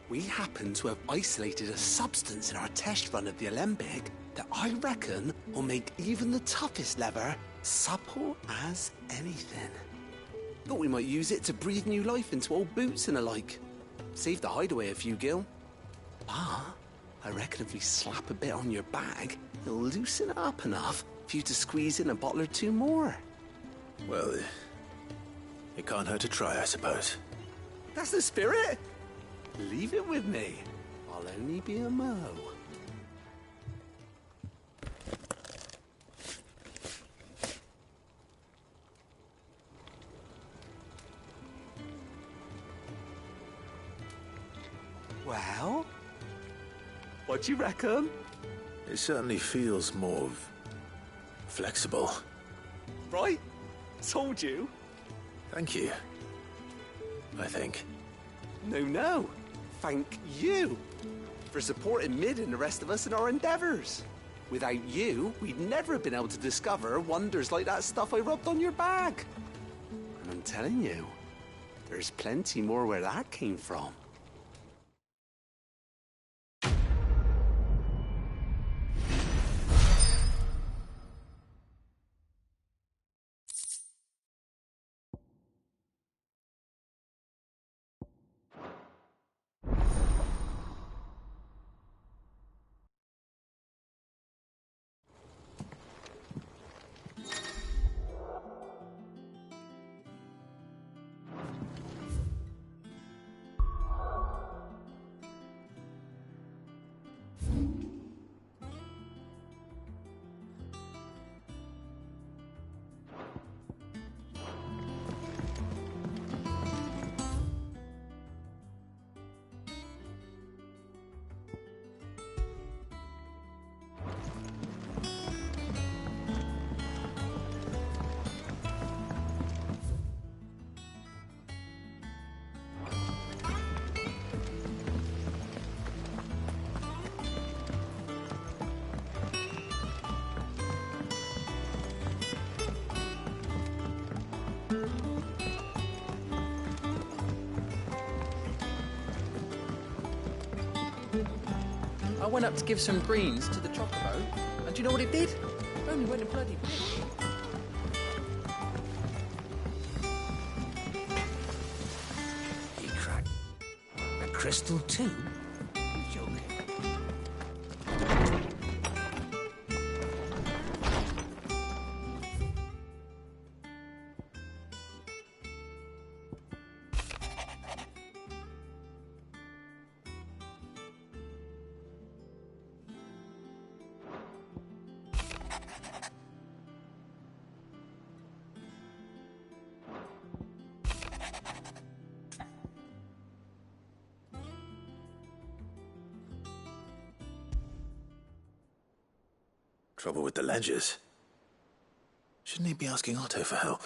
Speaker 11: we happen to have isolated a substance in our test run of the Alembic that I reckon will make even the toughest leather supple as anything. Thought we might use it to breathe new life into old boots and the like. Save the hideaway a few gil. But I reckon if we slap a bit on your bag, it'll loosen it up enough for you to squeeze in a bottle or two more.
Speaker 5: Well, it can't hurt to try, I suppose.
Speaker 11: That's the spirit. Leave it with me. I'll only be a mo. Well, what do you reckon?
Speaker 5: It certainly feels more flexible.
Speaker 11: Right? Told you.
Speaker 5: Thank you. I think.
Speaker 11: No. Thank you for supporting Mid and the rest of us in our endeavors. Without you, we'd never have been able to discover wonders like that stuff I rubbed on your bag. And I'm telling you, there's plenty more where that came from.
Speaker 9: I went up to give some greens to the chocobo, and do you know what it did? It only went a bloody bit.
Speaker 13: He cracked a crystal too? Joking.
Speaker 5: Trouble with the ledgers. Shouldn't he be asking Otto for help?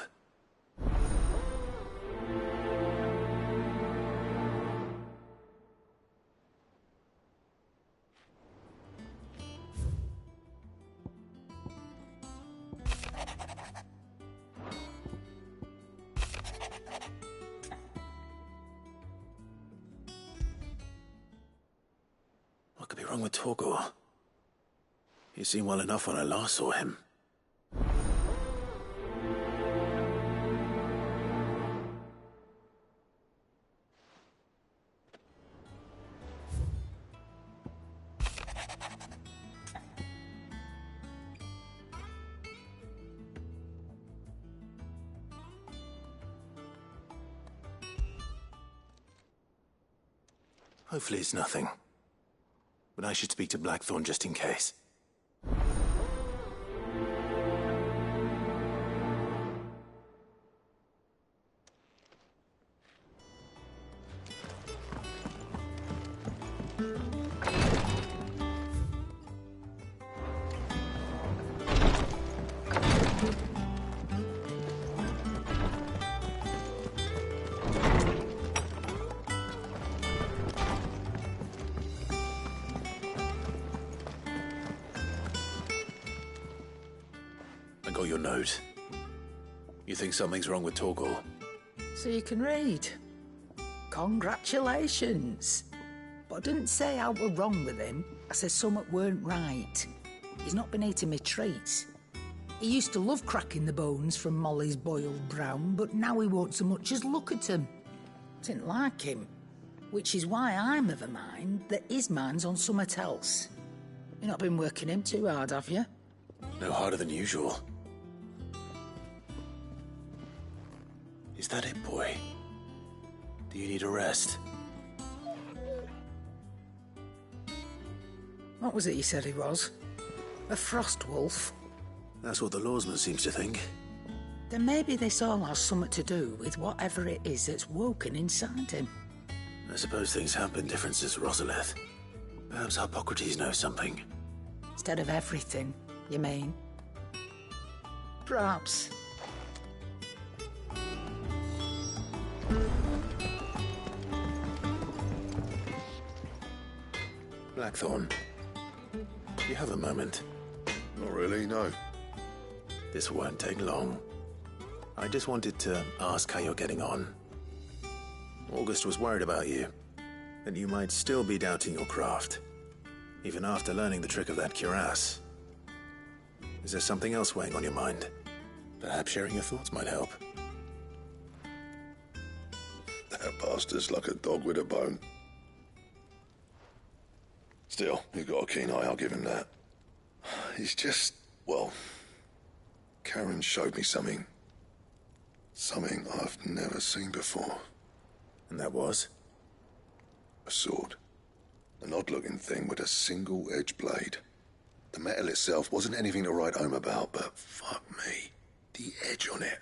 Speaker 5: What could be wrong with Torgor? He seemed well enough when I last saw him. Hopefully it's nothing. But I should speak to Blackthorn just in case. I got your note. You think something's wrong with Torgor?
Speaker 15: So you can read. Congratulations. But I didn't say I were wrong with him. I said something weren't right. He's not been eating me treats. He used to love cracking the bones from Molly's boiled brown, but now he won't so much as look at them. Didn't like him. Which is why I'm of a mind that his mind's on something else. You've not been working him too hard, have you?
Speaker 5: No harder than usual. Is that it, boy? Do you need a rest?
Speaker 15: What was it he said he was? A frost wolf?
Speaker 5: That's what the lawsman seems to think.
Speaker 15: Then maybe this all has something to do with whatever it is that's woken inside him.
Speaker 5: I suppose things have been different since Rosalith. Perhaps Hippocrates knows something.
Speaker 15: Instead of everything, you mean? Perhaps.
Speaker 5: Blackthorn, do you have a moment?
Speaker 2: Not really, no.
Speaker 5: This won't take long. I just wanted to ask how you're getting on. August was worried about you, that you might still be doubting your craft, even after learning the trick of that cuirass. Is there something else weighing on your mind? Perhaps sharing your thoughts might help.
Speaker 2: That bastard's like a dog with a bone. Still, he's got a keen eye, I'll give him that. He's just, well, Karen showed me something. Something I've never seen before.
Speaker 5: And that was?
Speaker 2: A sword. An odd-looking thing with a single-edged blade. The metal itself wasn't anything to write home about, but fuck me, the edge on it.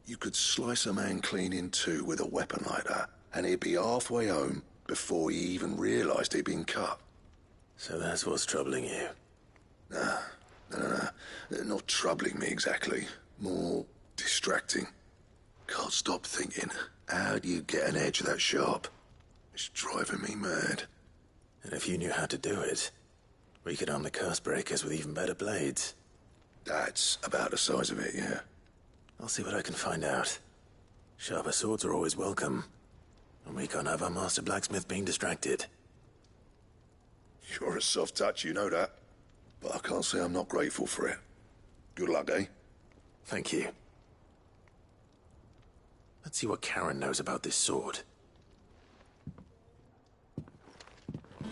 Speaker 2: You could slice a man clean in two with a weapon like that, and he'd be halfway home before he even realised he'd been cut.
Speaker 5: So that's what's troubling you?
Speaker 2: Nah. Not troubling me exactly. More distracting. Can't stop thinking, how do you get an edge that sharp? It's driving me mad.
Speaker 5: And if you knew how to do it, we could arm the curse breakers with even better blades.
Speaker 2: That's about the size of it, yeah.
Speaker 5: I'll see what I can find out. Sharper swords are always welcome. And we can't have our master blacksmith being distracted.
Speaker 2: You're a soft touch, you know that. But I can't say I'm not grateful for it. Good luck, eh?
Speaker 5: Thank you. Let's see what Karen knows about this sword.
Speaker 13: He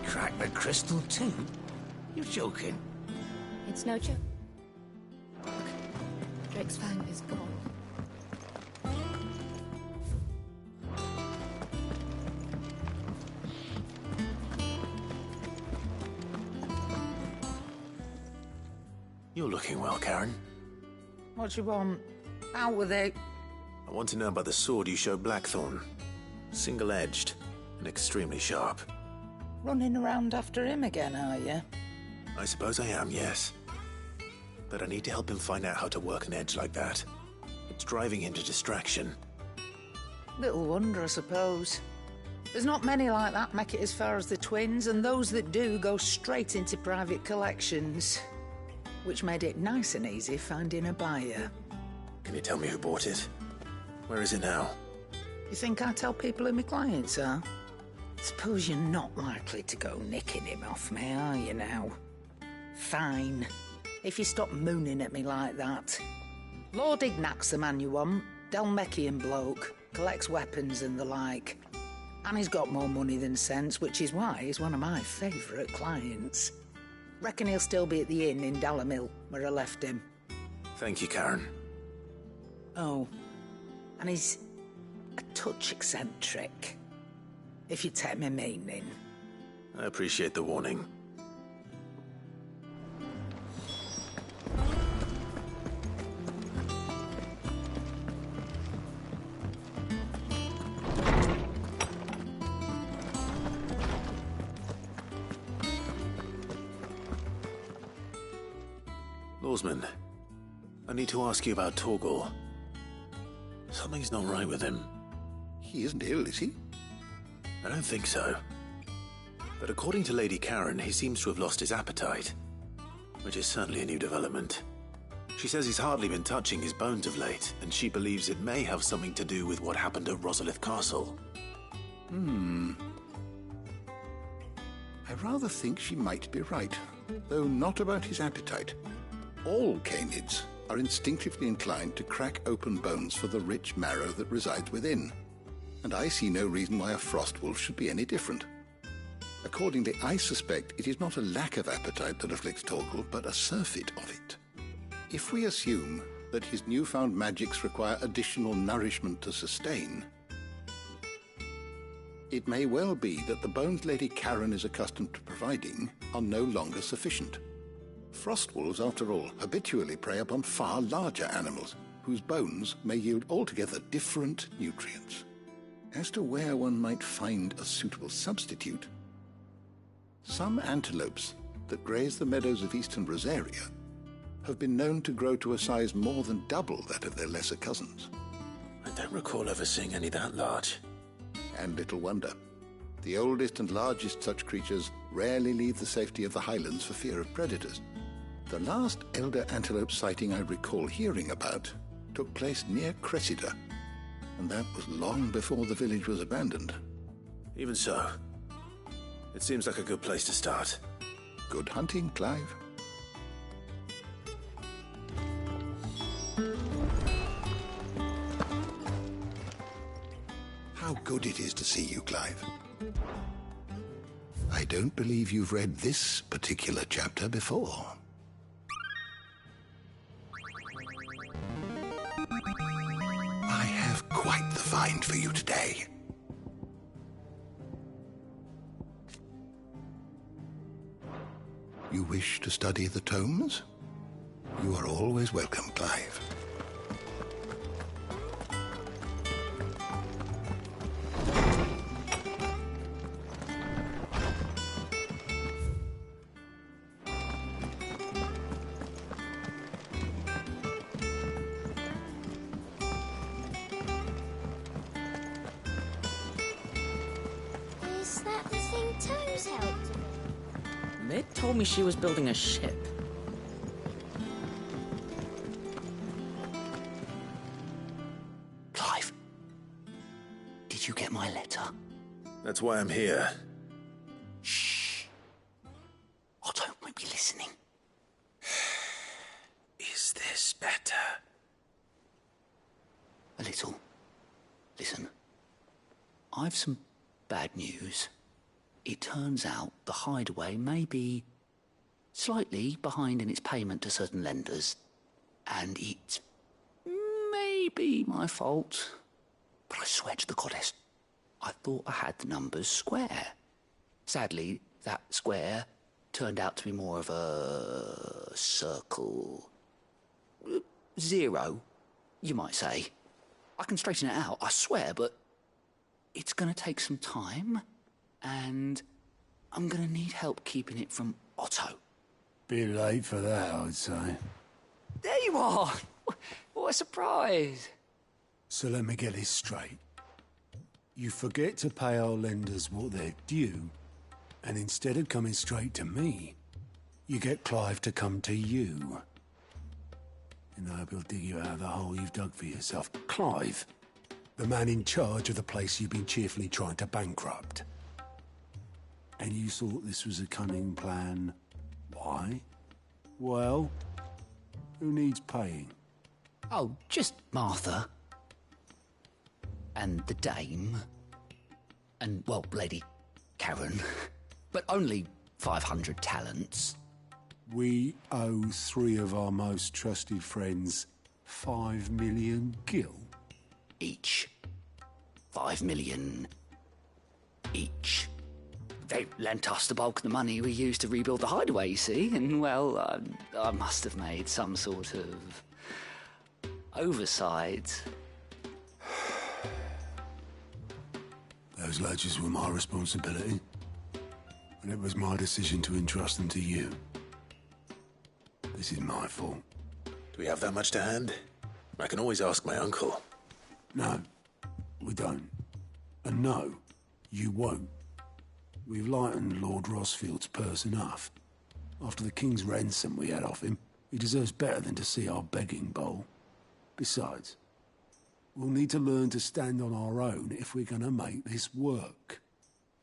Speaker 13: cracked the crystal too? You're joking.
Speaker 14: It's no joke. Look, Drake's fang is gone.
Speaker 5: You're looking well, Karen.
Speaker 15: What you want? Out with it.
Speaker 5: I want to know about the sword you showed Blackthorn. Single-edged and extremely sharp.
Speaker 15: Running around after him again, are you?
Speaker 5: I suppose I am, yes. But I need to help him find out how to work an edge like that. It's driving him to distraction.
Speaker 15: Little wonder, I suppose. There's not many like that make it as far as the twins, and those that do go straight into private collections. Which made it nice and easy finding a buyer.
Speaker 5: Can you tell me who bought it? Where is it now?
Speaker 15: You think I tell people who my clients are? Suppose you're not likely to go nicking him off me, are you now? Fine. If you stop mooning at me like that. Lord Ignac's the man you want. Delmechian bloke. Collects weapons and the like. And he's got more money than sense, which is why he's one of my favourite clients. Reckon he'll still be at the inn in Dalamil, where I left him.
Speaker 5: Thank you, Karen.
Speaker 15: Oh, and he's a touch eccentric, if you take my meaning.
Speaker 5: I appreciate the warning. Lawsman, I need to ask you about Torgal. Something's not right with him.
Speaker 2: He isn't ill, is he?
Speaker 5: I don't think so. But according to Lady Karen, he seems to have lost his appetite, which is certainly a new development. She says he's hardly been touching his bones of late, and she believes it may have something to do with what happened at Rosalith Castle.
Speaker 6: I rather think she might be right, though not about his appetite. All canids are instinctively inclined to crack open bones for the rich marrow that resides within, and I see no reason why a frost wolf should be any different. Accordingly, I suspect it is not a lack of appetite that afflicts Torgal, but a surfeit of it. If we assume that his newfound magics require additional nourishment to sustain, it may well be that the bones Lady Karen is accustomed to providing are no longer sufficient. Frost wolves, after all, habitually prey upon far larger animals, whose bones may yield altogether different nutrients. As to where one might find a suitable substitute, some antelopes that graze the meadows of eastern Rosaria have been known to grow to a size more than double that of their lesser cousins.
Speaker 5: I don't recall ever seeing any that large.
Speaker 6: And little wonder. The oldest and largest such creatures rarely leave the safety of the highlands for fear of predators. The last elder antelope sighting I recall hearing about took place near Cressida, and that was long before the village was abandoned.
Speaker 5: Even so, it seems like a good place to start.
Speaker 6: Good hunting, Clive. How good it is to see you, Clive. I don't believe you've read this particular chapter before. I have quite the find for you today. You wish to study the tomes? You are always welcome, Clive.
Speaker 24: Is that the thing Tomes helped?
Speaker 9: Mid told me she was building a ship.
Speaker 11: Clive, did you get my letter?
Speaker 5: That's why I'm here.
Speaker 11: Shh. Otto might be listening.
Speaker 5: Is this better?
Speaker 11: A little. Listen. I've some bad news. It turns out the Hideaway may be slightly behind in its payment to certain lenders, and it may be my fault. But I swear to the goddess, I thought I had the numbers square. Sadly, that square turned out to be more of a circle. 0, you might say. I can straighten it out, I swear, but it's going to take some time, and I'm going to need help keeping it from Otto.
Speaker 12: Bit late for that, I'd say.
Speaker 11: There you are! What a surprise!
Speaker 12: So let me get this straight. You forget to pay our lenders what they're due, and instead of coming straight to me, you get Clive to come to you. And I hope he'll dig you out of the hole you've dug for yourself. Clive, the man in charge of the place you've been cheerfully trying to bankrupt. And you thought this was a cunning plan. Why? Well, who needs paying?
Speaker 11: Oh, just Martha. And the Dame. And, well, Lady Karen. But only 500 talents.
Speaker 12: We owe 3 of our most trusted friends 5 million gil.
Speaker 11: Each. 5 million each. They lent us the bulk of the money we used to rebuild the Hideaway, you see, and, well, I must have made some sort of oversight.
Speaker 12: Those ledgers were my responsibility, and it was my decision to entrust them to you. This is my fault.
Speaker 5: Do we have that much to hand? I can always ask my uncle.
Speaker 12: No, we don't. And no, you won't. We've lightened Lord Rosfield's purse enough. After the king's ransom we had off him, he deserves better than to see our begging bowl. Besides, we'll need to learn to stand on our own if we're going to make this work.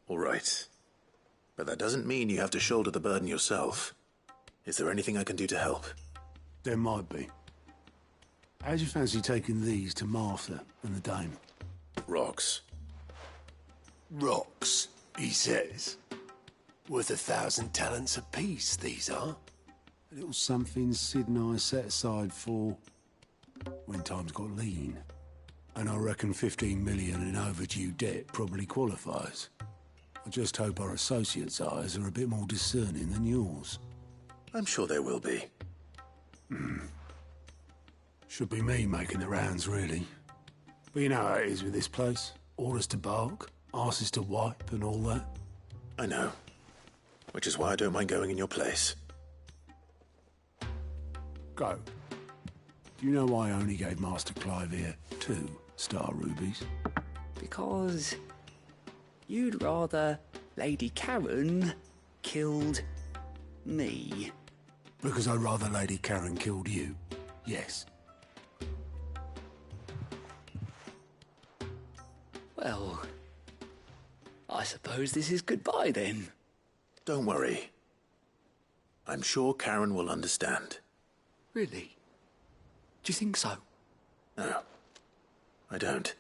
Speaker 5: All right. But that doesn't mean you have to shoulder the burden yourself. Is there anything I can do to help?
Speaker 12: There might be. How'd you fancy taking these to Martha and the Dame?
Speaker 5: Rocks.
Speaker 12: Rocks, he says. Worth 1,000 talents apiece, these are. A little something Sid and I set aside for when times got lean. And I reckon 15 million in overdue debt probably qualifies. I just hope our associates' eyes are a bit more discerning than yours.
Speaker 5: I'm sure there will be.
Speaker 12: Should be me making the rounds, really. But you know how it is with this place. Orders to bark, arses to wipe, and all that.
Speaker 5: I know. Which is why I don't mind going in your place.
Speaker 12: Go. Do you know why I only gave Master Clive here 2 star rubies?
Speaker 11: Because you'd rather Lady Karen killed me.
Speaker 12: Because I'd rather Lady Karen killed you. Yes.
Speaker 11: Well, I suppose this is goodbye then.
Speaker 5: Don't worry. I'm sure Karen will understand.
Speaker 11: Really? Do you think so?
Speaker 5: No, I don't.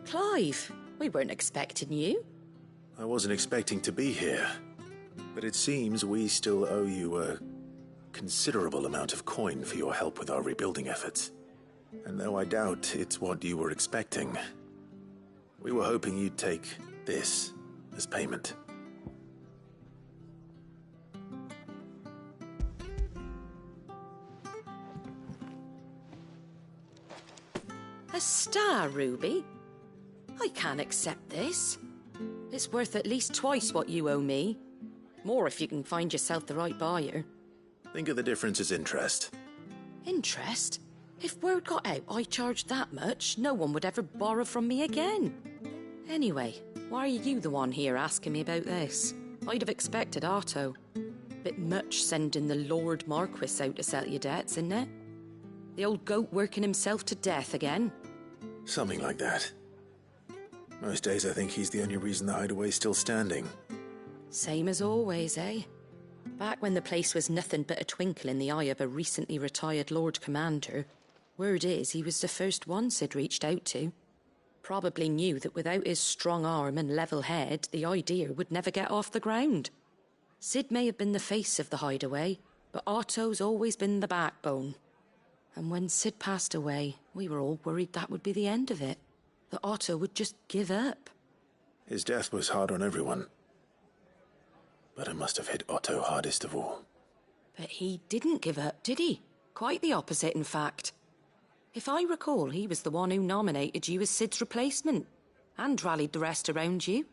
Speaker 24: Clive, we weren't expecting you.
Speaker 5: I wasn't expecting to be here, but it seems we still owe you a considerable amount of coin for your help with our rebuilding efforts. And though I doubt it's what you were expecting, we were hoping you'd take this as payment.
Speaker 17: A star ruby? I can't accept this. It's worth at least twice what you owe me. More if you can find yourself the right buyer.
Speaker 5: Think of the difference as interest.
Speaker 17: Interest? If word got out I charged that much, no one would ever borrow from me again. Anyway, why are you the one here asking me about this? I'd have expected Otto. Bit much sending the Lord Marquis out to settle your debts, isn't it? The old goat working himself to death again?
Speaker 5: Something like that. Most days I think he's the only reason the hideaway's still standing.
Speaker 17: Same as always, eh? Back when the place was nothing but a twinkle in the eye of a recently retired Lord Commander, word is he was the first one Sid reached out to. Probably knew that without his strong arm and level head, the idea would never get off the ground. Sid may have been the face of the hideaway, but Otto's always been the backbone. And when Sid passed away, we were all worried that would be the end of it. That Otto would just give up.
Speaker 5: His death was hard on everyone. But it must have hit Otto hardest of all.
Speaker 17: But he didn't give up, did he? Quite the opposite, in fact. If I recall, he was the one who nominated you as Sid's replacement, and rallied the rest around you.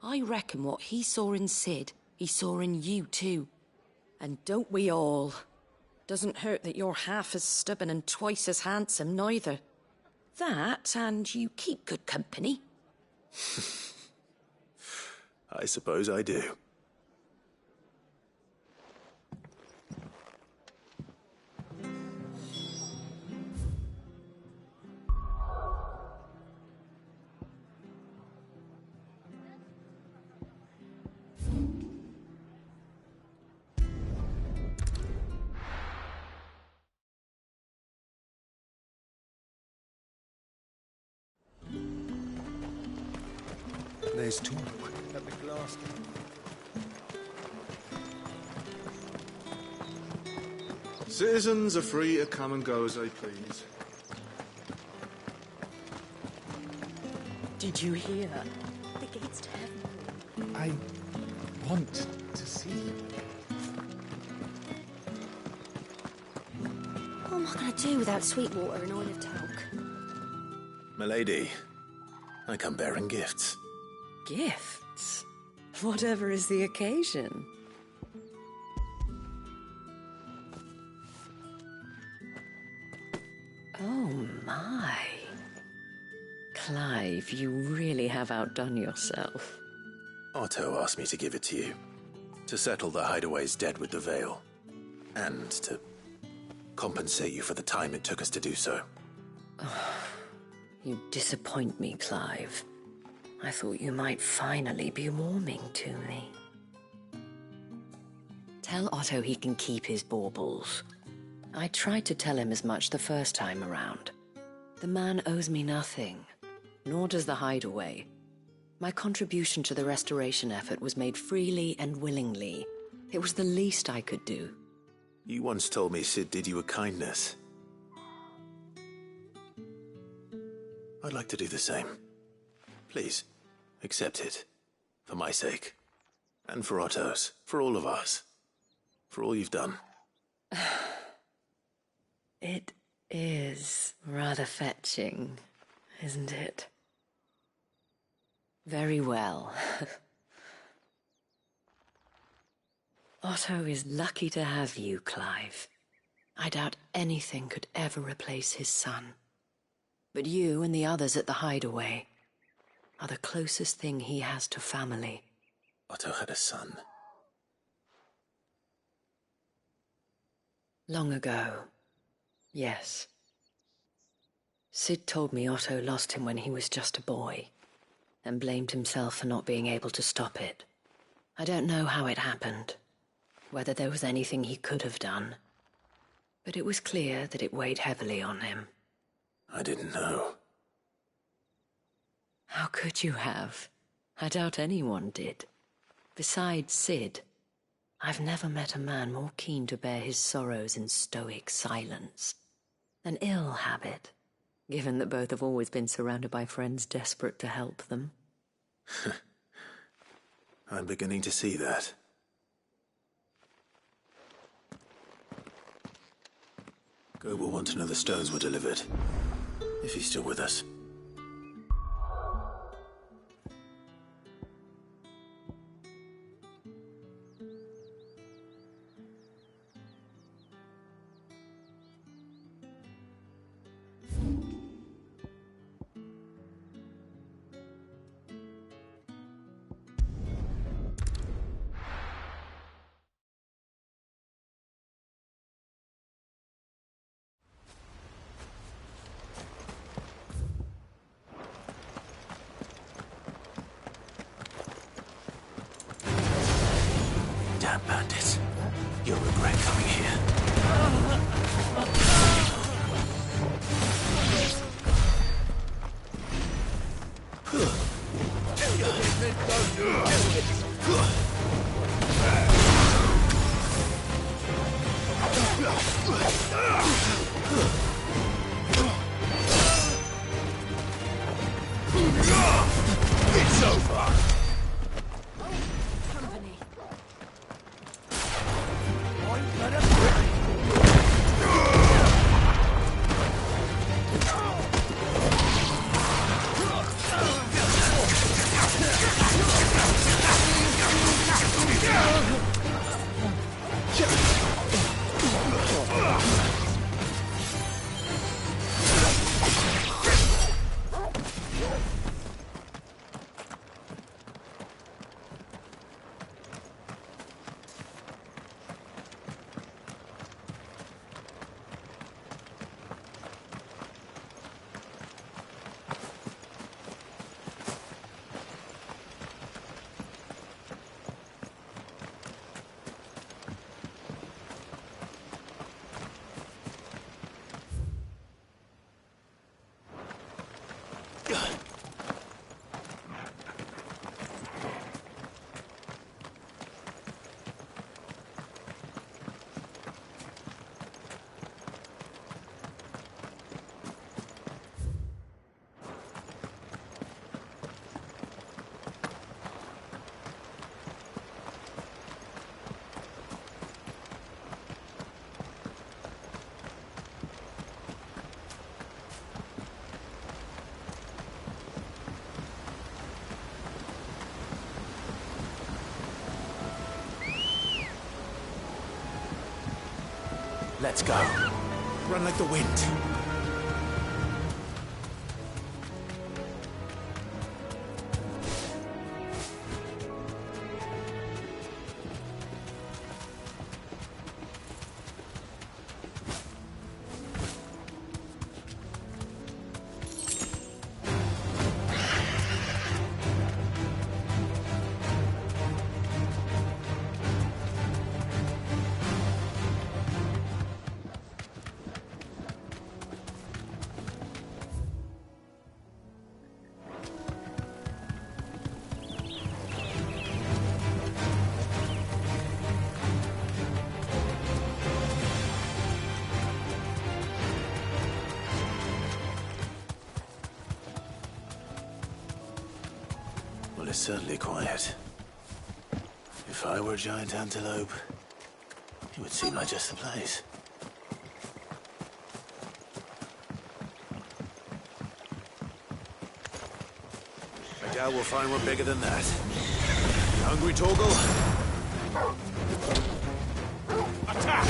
Speaker 17: I reckon what he saw in Sid, he saw in you too. And don't we all? Doesn't hurt that you're half as stubborn and twice as handsome, neither. That, and you keep good company.
Speaker 5: I suppose I do.
Speaker 19: There's talk at the glass.
Speaker 20: Citizens are free to come and go as they please.
Speaker 17: Did you hear?
Speaker 8: The gates to heaven.
Speaker 19: I want to see you.
Speaker 8: What am I going to do without Sweetwater and oil of talc?
Speaker 5: Milady, I come bearing gifts.
Speaker 17: Gifts? Whatever is the occasion. Oh my. Clive, you really have outdone yourself.
Speaker 5: Otto asked me to give it to you. To settle the hideaway's debt with the Veil. And to compensate you for the time it took us to do so.
Speaker 17: You disappoint me, Clive. I thought you might finally be warming to me. Tell Otto he can keep his baubles. I tried to tell him as much the first time around. The man owes me nothing, nor does the hideaway. My contribution to the restoration effort was made freely and willingly. It was the least I could do.
Speaker 5: You once told me Sid did you a kindness. I'd like to do the same. Please, accept it. For my sake. And for Otto's. For all of us. For all you've done.
Speaker 17: It is rather fetching, isn't it? Very well. Otto is lucky to have you, Clive. I doubt anything could ever replace his son. But you and the others at the hideaway are the closest thing he has to family.
Speaker 5: Otto had a son.
Speaker 17: Long ago, yes. Sid told me Otto lost him when he was just a boy, and blamed himself for not being able to stop it. I don't know how it happened, whether there was anything he could have done, but it was clear that it weighed heavily on him.
Speaker 5: I didn't know.
Speaker 17: How could you have? I doubt anyone did. Besides Sid, I've never met a man more keen to bear his sorrows in stoic silence. An ill habit, given that both have always been surrounded by friends desperate to help them.
Speaker 5: I'm beginning to see that. Go will want to know the stones were delivered. If he's still with us. Damn bandits. You'll regret coming here.
Speaker 13: It's over.
Speaker 4: Let's go. Run like the wind.
Speaker 5: Well, it's certainly quiet. If I were a giant antelope, it would seem like just the place.
Speaker 4: I doubt we'll find one bigger than that. You hungry, Torgal? Attack!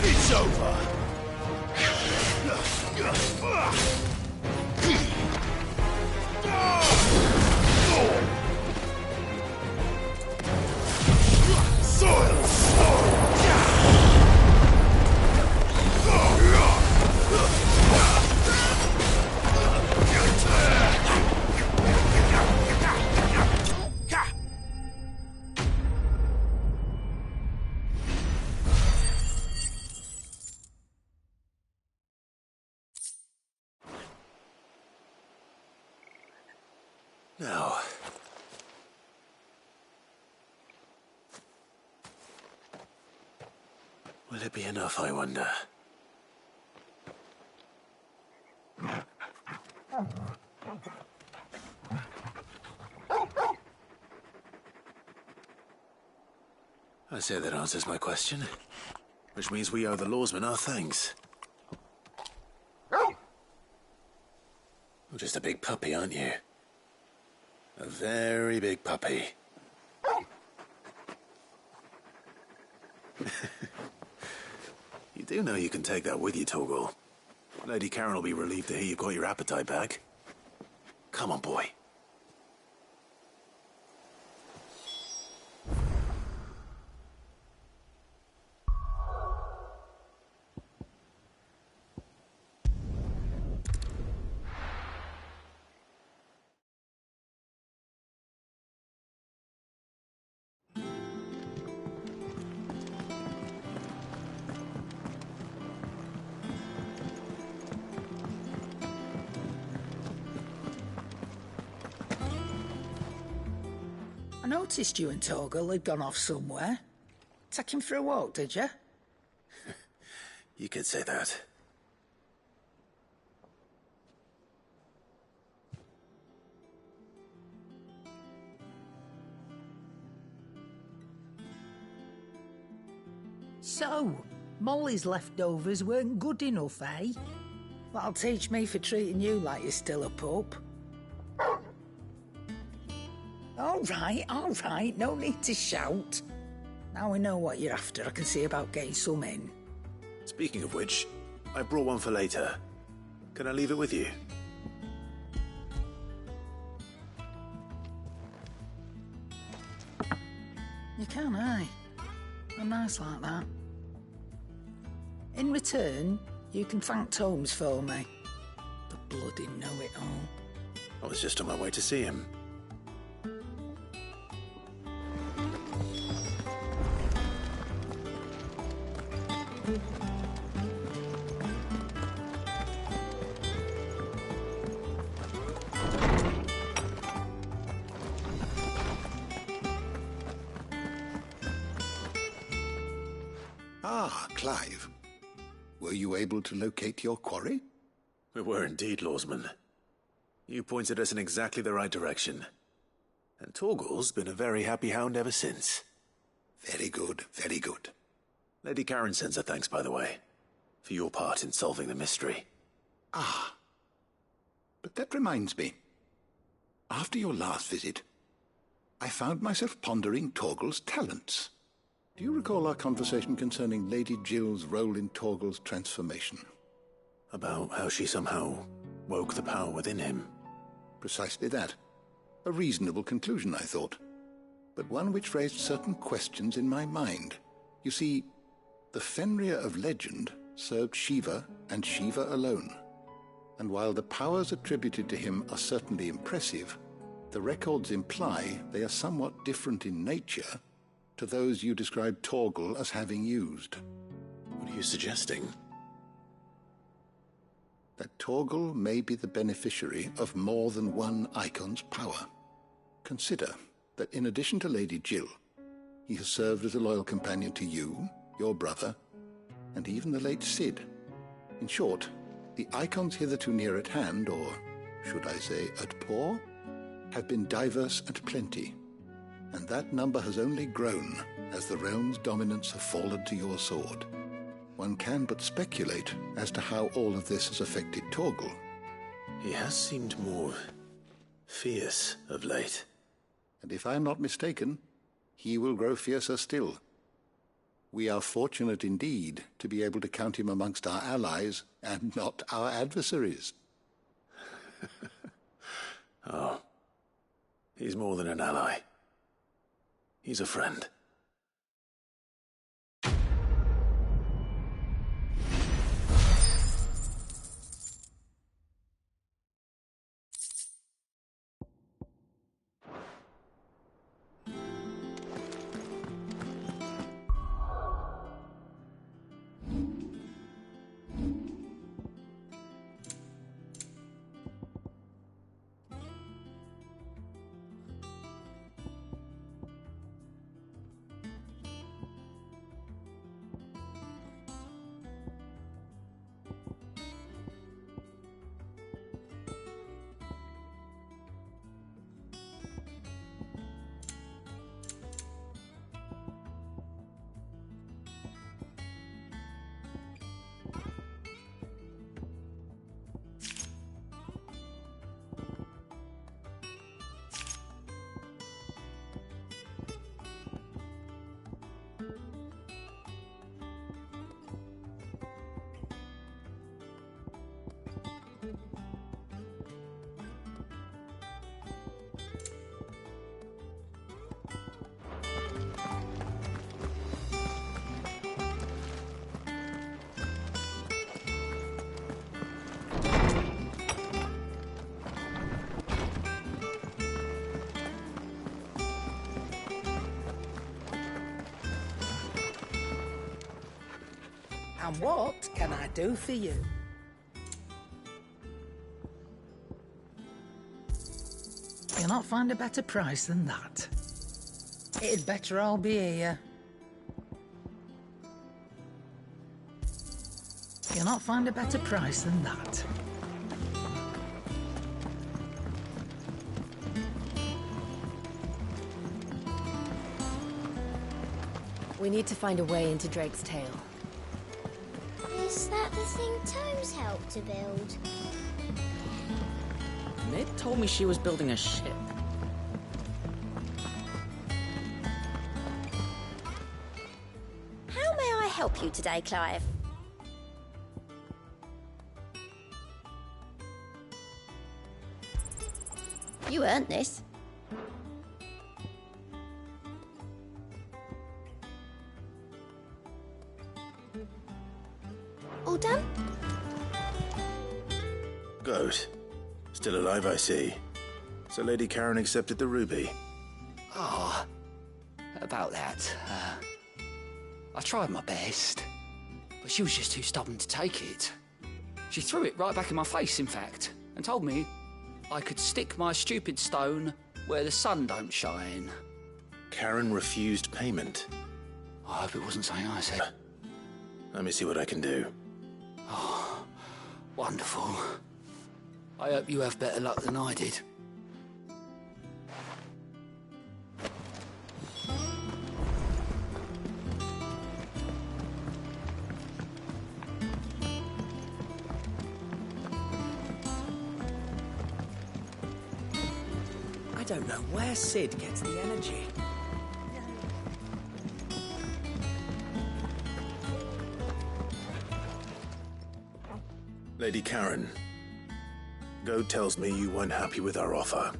Speaker 13: It's over.
Speaker 5: Now, Will it be enough, I wonder? I say that answers my question. Which means we owe the lawsman our thanks. You're just a big puppy, aren't you? A very big puppy. You do know you can take that with you, Torgal. Lady Karen will be relieved to hear you've got your appetite back. Come on, boy.
Speaker 15: I noticed you and Torgal had gone off somewhere. Take him for a walk, did you?
Speaker 5: You could say that.
Speaker 15: So, Molly's leftovers weren't good enough, eh? That'll teach me for treating you like you're still a pup. All right, no need to shout. Now we know what you're after, I can see about getting some in.
Speaker 5: Speaking of which, I brought one for later. Can I leave it with you?
Speaker 15: You can, aye. I'm nice like that. In return, you can thank Tomes for me. The bloody know-it-all.
Speaker 5: I was just on my way to see him.
Speaker 6: Ah, Clive. Were you able to locate your quarry?
Speaker 5: We were indeed, Lawsman. You pointed us in exactly the right direction. And Torgal's been a very happy hound ever since.
Speaker 6: Very good, very good.
Speaker 5: Lady Karen sends her thanks, by the way, for your part in solving the mystery.
Speaker 6: Ah. But that reminds me. After your last visit, I found myself pondering Torgal's talents. Do you recall our conversation concerning Lady Jill's role in Torgal's transformation?
Speaker 5: About how she somehow woke the power within him.
Speaker 6: Precisely that. A reasonable conclusion, I thought. But one which raised certain questions in my mind. You see, the Fenrir of legend served Shiva and Shiva alone. And while the powers attributed to him are certainly impressive, the records imply they are somewhat different in nature to those you described Torgal as having used.
Speaker 5: What are you suggesting?
Speaker 6: That Torgal may be the beneficiary of more than one icon's power. Consider that in addition to Lady Jill, he has served as a loyal companion to you, your brother, and even the late Cid. In short, the icons hitherto near at hand, or should I say at paw, have been diverse and plenty, and that number has only grown as the realm's dominance have fallen to your sword. One can but speculate as to how all of this has affected Torgal.
Speaker 5: He has seemed more fierce of late.
Speaker 6: And if I am not mistaken, he will grow fiercer still. We are fortunate indeed to be able to count him amongst our allies and not our adversaries.
Speaker 5: Oh, he's more than an ally. He's a friend.
Speaker 15: And what can I do for you? You'll not find a better price than that. It'd better all be here. You'll not find a better price than that.
Speaker 14: We need to find a way into Drake's Tail.
Speaker 8: Is that the thing Tomes helped to build?
Speaker 9: Ned told me she was building a ship.
Speaker 8: How may I help you today, Clive? You earned this. All done?
Speaker 22: Good. Still alive, I see. So Lady Karen accepted the ruby.
Speaker 11: Ah, about that. I tried my best, but she was just too stubborn to take it. She threw it right back in my face, in fact, and told me I could stick my stupid stone where the sun don't shine.
Speaker 22: Karen refused payment.
Speaker 11: I hope it wasn't something I said.
Speaker 22: Let me see what I can do.
Speaker 11: Oh, wonderful. I hope you have better luck than I did.
Speaker 9: I don't know where Sid gets the energy.
Speaker 22: Lady Karen, Goad tells me you weren't happy with our offer.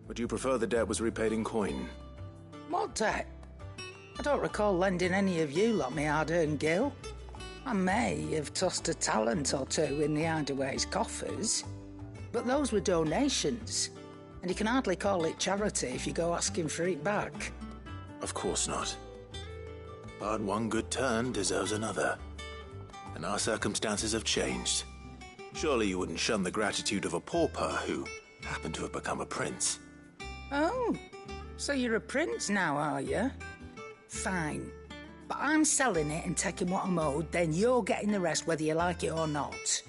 Speaker 22: Would you prefer the debt was repaid in coin?
Speaker 15: What debt? I don't recall lending any of you lot me hard-earned gil. I may have tossed a talent or two in the Hideaway's coffers, but those were donations, and you can hardly call it charity if you go asking for it back.
Speaker 22: Of course not. But one good turn deserves another. And our circumstances have changed. Surely you wouldn't shun the gratitude of a pauper who happened to have become a prince.
Speaker 15: Oh, so you're a prince now, are you? Fine. But I'm selling it and taking what I'm owed, then you're getting the rest whether you like it or not.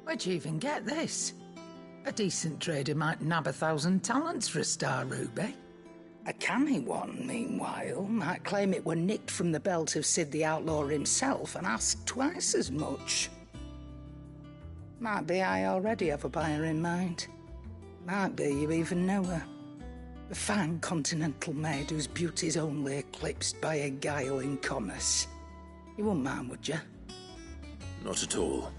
Speaker 15: Where'd you even get this? A decent trader might nab 1,000 talents for a star ruby. A canny one, meanwhile, might claim it were nicked from the belt of Sid the Outlaw himself and ask twice as much. Might be I already have a buyer in mind. Might be you even know her. A fine continental maid whose beauty's only eclipsed by a guile in commerce. You wouldn't mind, would you?
Speaker 22: Not at all.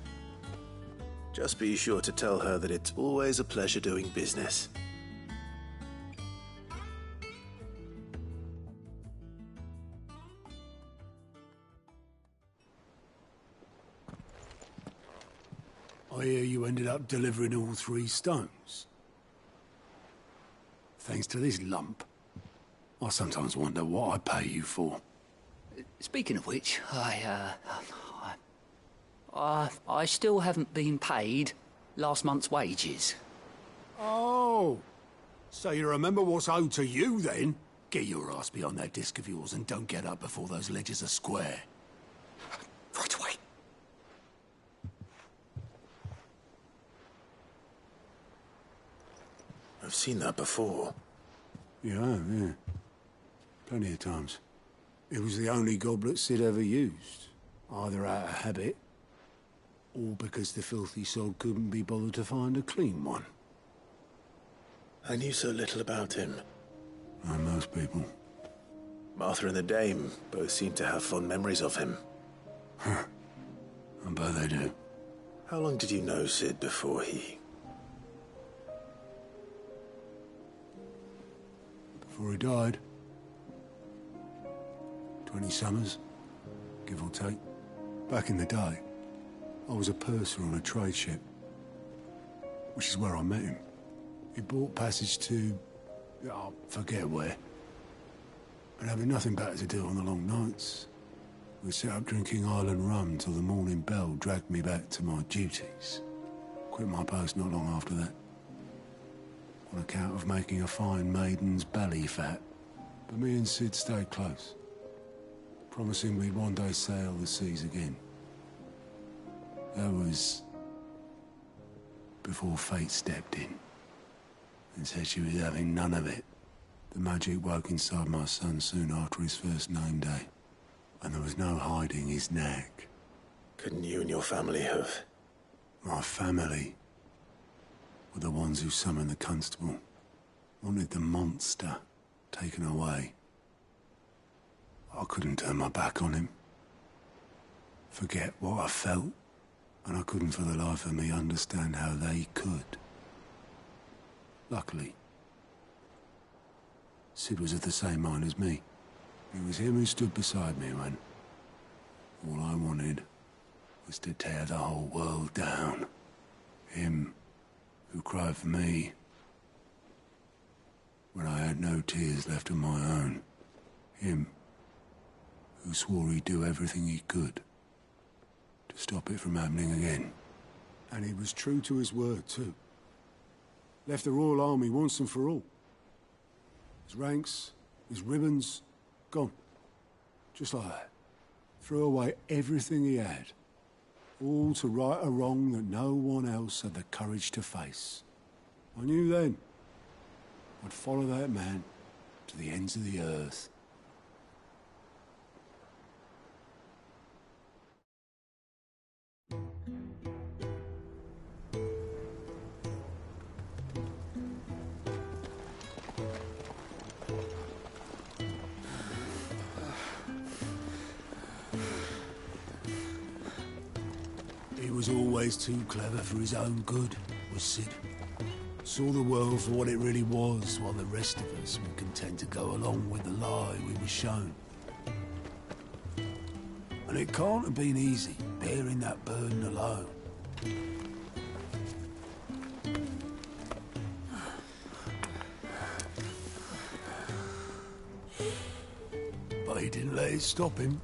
Speaker 22: Just be sure to tell her that it's always a pleasure doing business.
Speaker 12: I hear you ended up delivering all 3 stones. Thanks to this lump. I sometimes wonder what I pay you for.
Speaker 11: Speaking of which, I still haven't been paid last month's wages.
Speaker 12: Oh, so you remember what's owed to you then? Get your ass behind that disc of yours and don't get up before those ledgers are square.
Speaker 11: Right away.
Speaker 22: I've seen that before.
Speaker 12: Yeah. Plenty of times. It was the only goblet Sid ever used. Either out of habit, or because the filthy soul couldn't be bothered to find a clean one.
Speaker 22: I knew so little about him.
Speaker 12: Like most people.
Speaker 22: Martha and the Dame both seem to have fond memories of him.
Speaker 12: I bet they do.
Speaker 22: How long did you know Sid before he...
Speaker 12: Before he died. 20 summers, give or take. Back in the day, I was a purser on a trade ship, which is where I met him. He bought passage to Oh, forget where. And having nothing better to do on the long nights, we set up drinking island rum till the morning bell dragged me back to my duties. Quit my post not long after that, on account of making a fine maiden's belly fat. But me and Sid stayed close, promising we'd one day sail the seas again. That was before fate stepped in and said she was having none of it. The magic woke inside my son soon after his first name day, and there was no hiding his knack.
Speaker 22: Couldn't you and your family have?
Speaker 12: My family were the ones who summoned the constable, wanted the monster taken away. I couldn't turn my back on him, forget what I felt, and I couldn't for the life of me understand how they could. Luckily, Sid was of the same mind as me. It was him who stood beside me when all I wanted was to tear the whole world down. Him who cried for me when I had no tears left of my own. Him who swore he'd do everything he could to stop it from happening again. And he was true to his word, too. Left the Royal Army once and for all. His ranks, his ribbons, gone. Just like that. Threw away everything he had. All to right a wrong that no one else had the courage to face. I knew then I'd follow that man to the ends of the earth. He was always too clever for his own good, was Sid. Saw the world for what it really was, while the rest of us were content to go along with the lie we were shown. And it can't have been easy, bearing that burden alone. But he didn't let it stop him.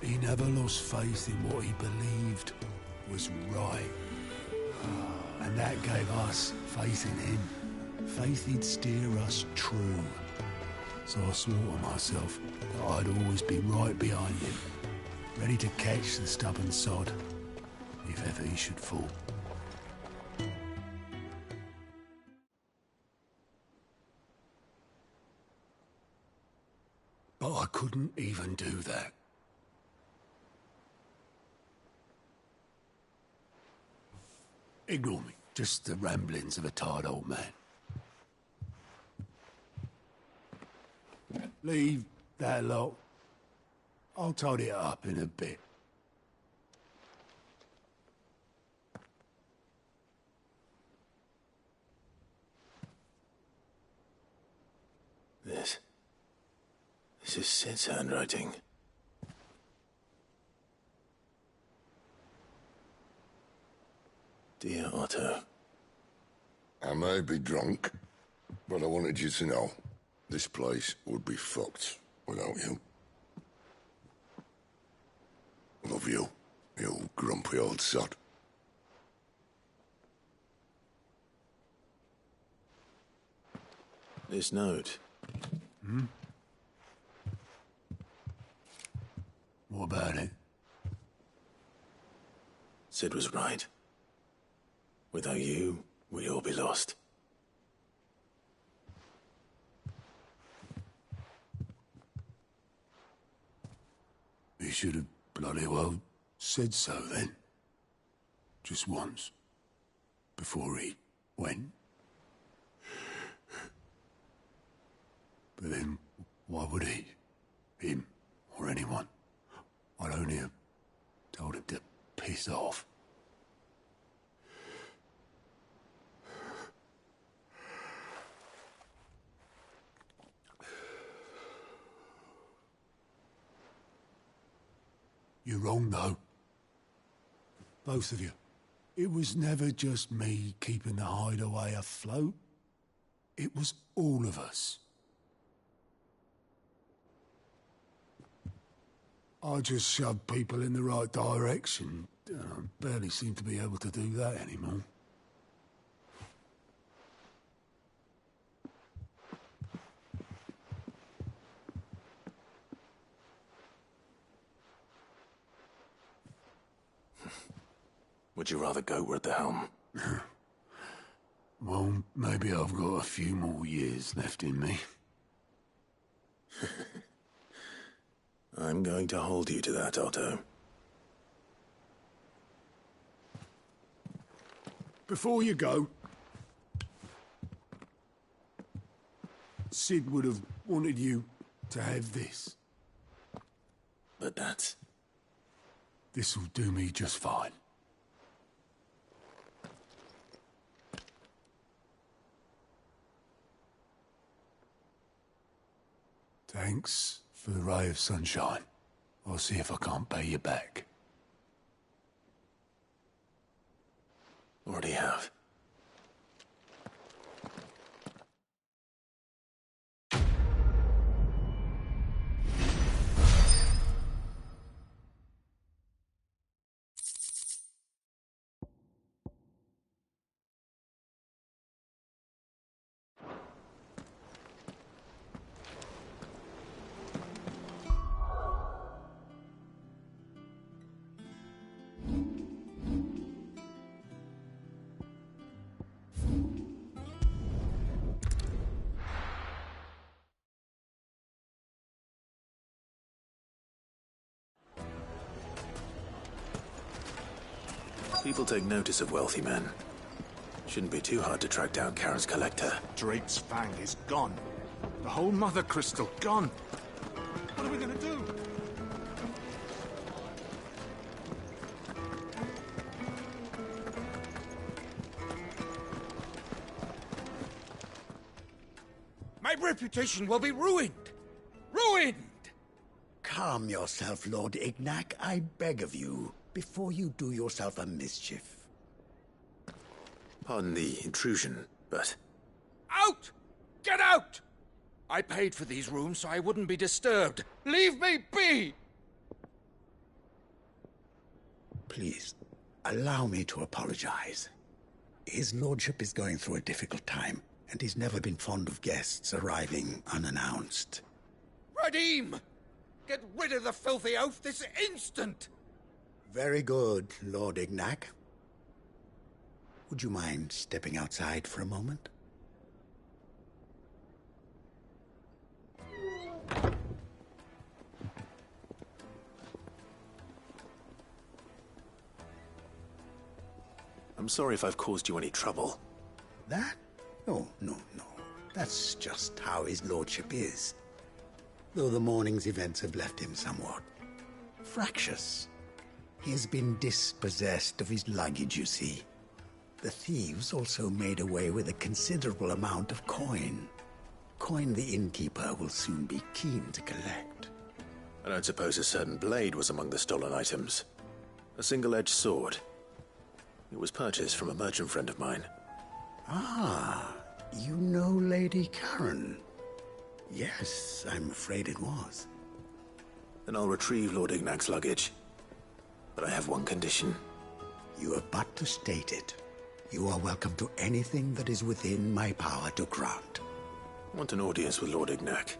Speaker 12: He never lost faith in what he believed was right. And that gave us faith in him. Faith he'd steer us true. So I swore to myself that I'd always be right behind him, ready to catch the stubborn sod, if ever he should fall. But I couldn't even do that. Ignore me. Just the ramblings of a tired old man. Leave that lot. I'll tidy it up in a bit.
Speaker 22: This is Sid's handwriting. Dear Otto.
Speaker 2: I may be drunk, but I wanted you to know this place would be fucked without you. Love you, you grumpy old sod.
Speaker 22: This note.
Speaker 12: Hmm? What about it?
Speaker 22: Sid was right. Without you, we'd all be lost.
Speaker 12: He should have bloody well said so then. Just once. Before he went. But then, why would he? Him, or anyone? I'd only have told him to piss off. You're wrong, though. Both of you. It was never just me keeping the hideaway afloat. It was all of us. I just shoved people in the right direction. I barely seem to be able to do that anymore.
Speaker 5: Would you rather go at the helm?
Speaker 12: Well, maybe I've got a few more years left in me.
Speaker 5: I'm going to hold you to that, Otto.
Speaker 12: Before you go, Sid would have wanted you to have this.
Speaker 5: But that's...
Speaker 12: This'll do me just fine. Thanks for the ray of sunshine. I'll see if I can't pay you back.
Speaker 5: Already have. People take notice of wealthy men. Shouldn't be too hard to track down Karen's collector.
Speaker 4: Drake's Fang is gone. The whole Mother Crystal gone. What are we gonna do?
Speaker 7: My reputation will be ruined! Ruined!
Speaker 1: Calm yourself, Lord Ignac, I beg of you, before you do yourself a mischief.
Speaker 5: Pardon the intrusion, but...
Speaker 7: Out! Get out! I paid for these rooms so I wouldn't be disturbed. Leave me be!
Speaker 1: Please, allow me to apologize. His lordship is going through a difficult time, and he's never been fond of guests arriving unannounced.
Speaker 7: Radim! Get rid of the filthy oaf this instant!
Speaker 1: Very good, Lord Ignac. Would you mind stepping outside for a moment?
Speaker 5: I'm sorry if I've caused you any trouble.
Speaker 1: That? Oh, no. That's just how his lordship is. Though the morning's events have left him somewhat fractious. He has been dispossessed of his luggage, you see. The thieves also made away with a considerable amount of coin. Coin the innkeeper will soon be keen to collect.
Speaker 5: I don't suppose a certain blade was among the stolen items. A single-edged sword. It was purchased from a merchant friend of mine.
Speaker 1: Ah, you know Lady Karen. Yes, I'm afraid it was.
Speaker 5: Then I'll retrieve Lord Ignac's luggage. But I have one condition.
Speaker 1: You have but to state it. You are welcome to anything that is within my power to grant.
Speaker 5: I want an audience with Lord Ignac.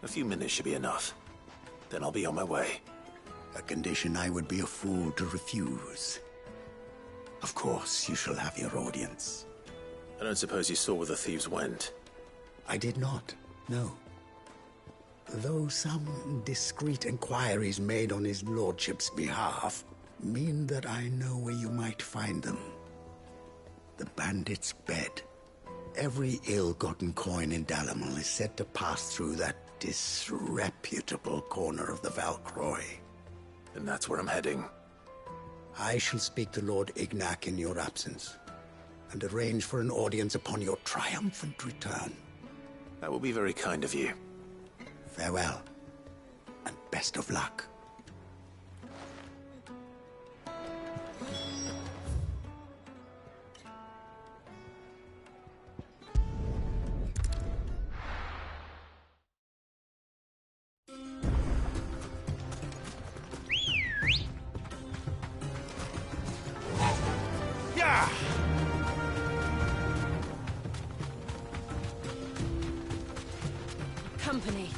Speaker 5: A few minutes should be enough. Then I'll be on my way.
Speaker 1: A condition I would be a fool to refuse. Of course, you shall have your audience.
Speaker 5: I don't suppose you saw where the thieves went?
Speaker 1: I did not, no. Though some discreet inquiries made on his lordship's behalf mean that I know where you might find them. The bandit's bed. Every ill-gotten coin in Dalamil is said to pass through that disreputable corner of the Valcroy.
Speaker 5: And that's where I'm heading.
Speaker 1: I shall speak to Lord Ignac in your absence, and arrange for an audience upon your triumphant return.
Speaker 5: That will be very kind of you.
Speaker 1: Farewell, and best of luck.
Speaker 17: Company.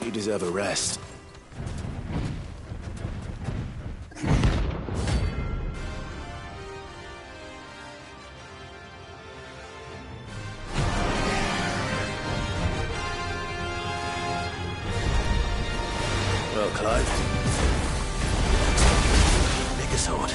Speaker 5: You deserve a rest. Well, Clive. Make a sword.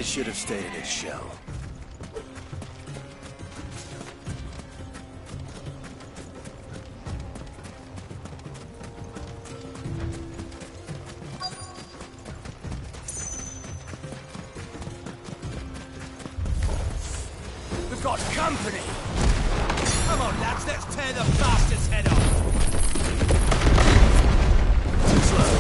Speaker 22: It should have stayed in its shell.
Speaker 13: We've got company! Come on, lads, let's tear the bastard's head off!
Speaker 22: Too slow.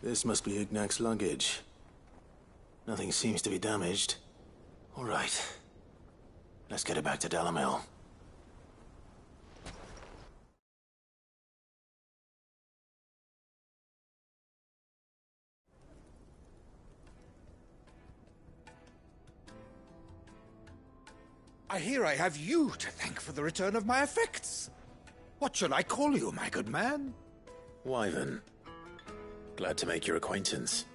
Speaker 22: This must be Ignac's luggage. Nothing seems to be damaged. All right. Let's get it back to Dalamel.
Speaker 7: I hear I have you to thank for the return of my effects. What shall I call you, my good man?
Speaker 22: Wyvern. Glad to make your acquaintance.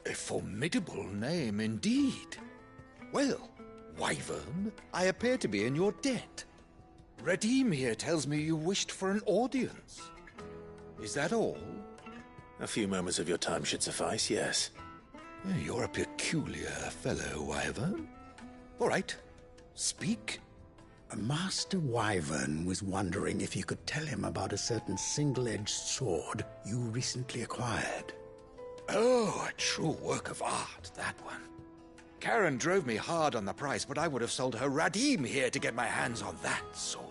Speaker 7: A formidable name indeed. Well, Wyvern, I appear to be in your debt. Redeem here tells me you wished for an audience. Is that all?
Speaker 22: A few moments of your time should suffice, yes.
Speaker 7: You're a peculiar fellow, Wyvern. All right, speak.
Speaker 1: Master Wyvern was wondering if you could tell him about a certain single-edged sword you recently acquired.
Speaker 7: Oh, a true work of art, that one. Karen drove me hard on the price, but I would have sold her Radim here to get my hands on that sword.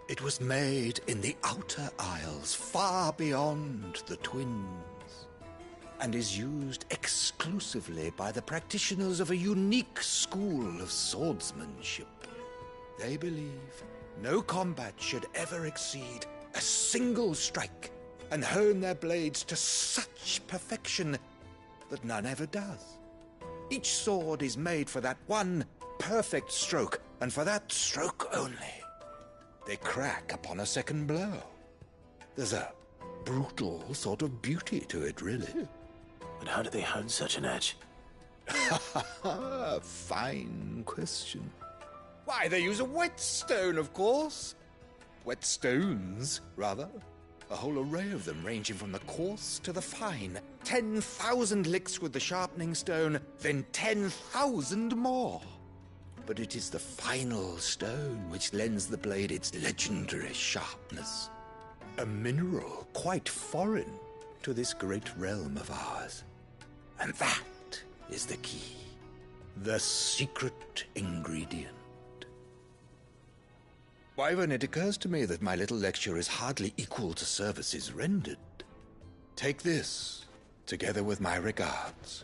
Speaker 7: It was made in the Outer Isles, far beyond the Twins, and is used exclusively by the practitioners of a unique school of swordsmanship. They believe no combat should ever exceed a single strike, and hone their blades to such perfection that none ever does. Each sword is made for that one perfect stroke, and for that stroke only. They crack upon a second blow. There's a brutal sort of beauty to it, really.
Speaker 22: But how do they hone such an edge?
Speaker 7: Fine question. Why, they use a whetstone, of course. Whetstones, rather. A whole array of them, ranging from the coarse to the fine. 10,000 licks with the sharpening stone, then 10,000 more. But it is the final stone which lends the blade its legendary sharpness. A mineral quite foreign to this great realm of ours. And that is the key. The secret ingredient. Wyvern, it occurs to me that my little lecture is hardly equal to services rendered. Take this, together with my regards.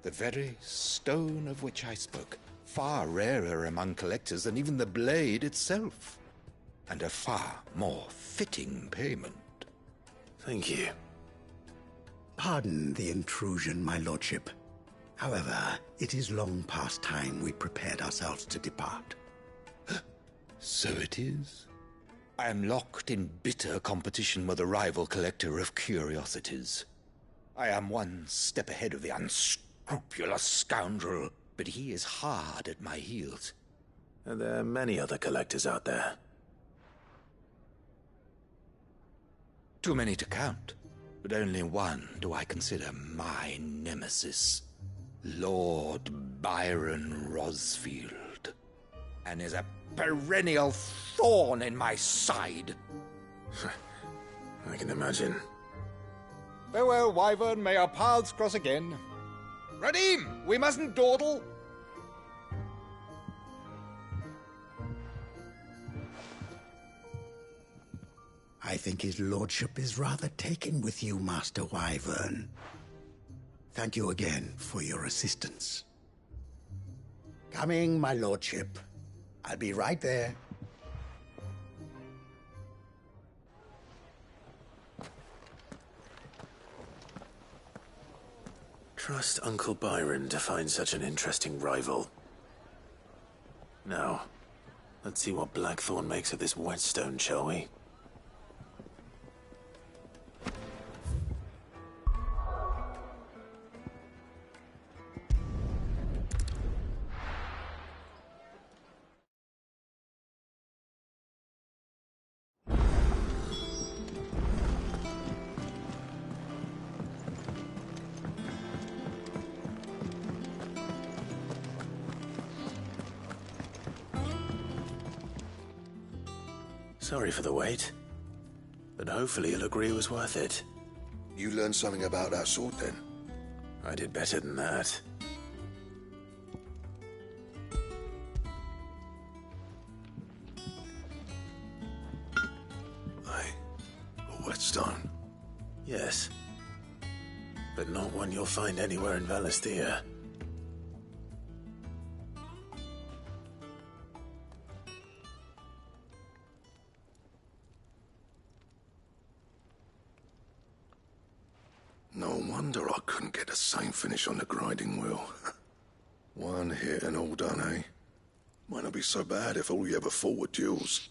Speaker 7: The very stone of which I spoke, far rarer among collectors than even the blade itself, and a far more fitting payment.
Speaker 22: Thank you.
Speaker 1: Pardon the intrusion, my lordship. However, it is long past time we prepared ourselves to depart.
Speaker 7: So it is. I am locked in bitter competition with a rival collector of curiosities. I am one step ahead of the unscrupulous scoundrel, but he is hard at my heels.
Speaker 5: And there are many other collectors out there.
Speaker 7: Too many to count, but only one do I consider my nemesis. Lord Byron Rosfield, and is a perennial thorn in my side.
Speaker 5: I can imagine.
Speaker 7: Farewell, Wyvern. May our paths cross again. Radim, we mustn't dawdle.
Speaker 1: I think his lordship is rather taken with you, Master Wyvern. Thank you again for your assistance. Coming, my lordship. I'll be right there.
Speaker 5: Trust Uncle Byron to find such an interesting rival. Now, let's see what Blackthorn makes of this whetstone, shall we? Sorry for the wait, but hopefully you'll agree it was worth it.
Speaker 2: You learned something about that sword, then?
Speaker 5: I did better than that.
Speaker 2: A whetstone?
Speaker 5: Yes, but not one you'll find anywhere in Valisthea.
Speaker 2: No wonder I couldn't get the same finish on the grinding wheel. One hit and all done, eh? Might not be so bad if all you ever fought were duels.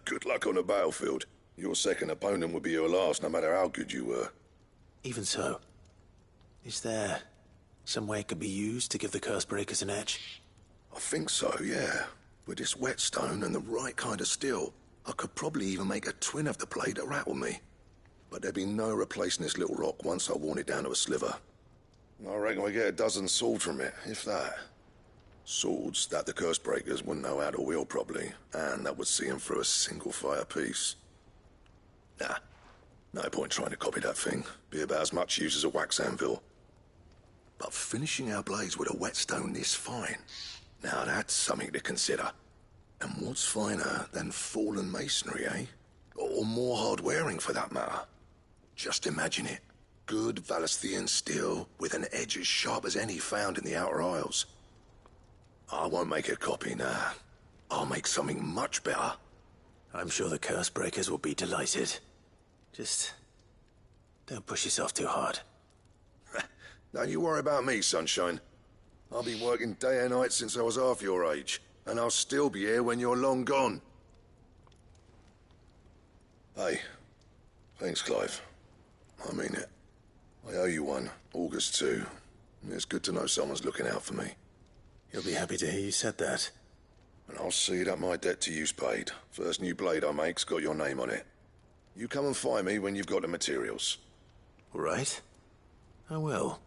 Speaker 2: Good luck on the battlefield. Your second opponent would be your last, no matter how good you were.
Speaker 5: Even so, is there some way it could be used to give the Cursebreakers an edge?
Speaker 2: I think so, yeah. With this whetstone and the right kind of steel, I could probably even make a twin of the blade to rattle me. But there'd be no replacing this little rock once I worn it down to a sliver. I reckon we get a dozen swords from it, if that. Swords that the Cursebreakers wouldn't know how to wield properly, and that would see them through a single fire piece. Nah, no point trying to copy that thing. Be about as much use as a wax anvil. But finishing our blades with a whetstone this fine, now that's something to consider. And what's finer than fallen masonry, eh? Or more hard-wearing, for that matter. Just imagine it. Good Valisthean steel with an edge as sharp as any found in the Outer Isles. I won't make a copy, nah. I'll make something much better.
Speaker 5: I'm sure the Cursebreakers will be delighted. Just don't push yourself too hard.
Speaker 2: Don't you worry about me, sunshine. I'll be working day and night since I was half your age, and I'll still be here when you're long gone. Hey, thanks, Clive. I mean it. I owe you one, August too. It's good to know someone's looking out for me.
Speaker 5: He'll be happy to hear you said that.
Speaker 2: And I'll see that my debt to you's paid. First new blade I make's got your name on it. You come and find me when you've got the materials.
Speaker 5: All right. I will.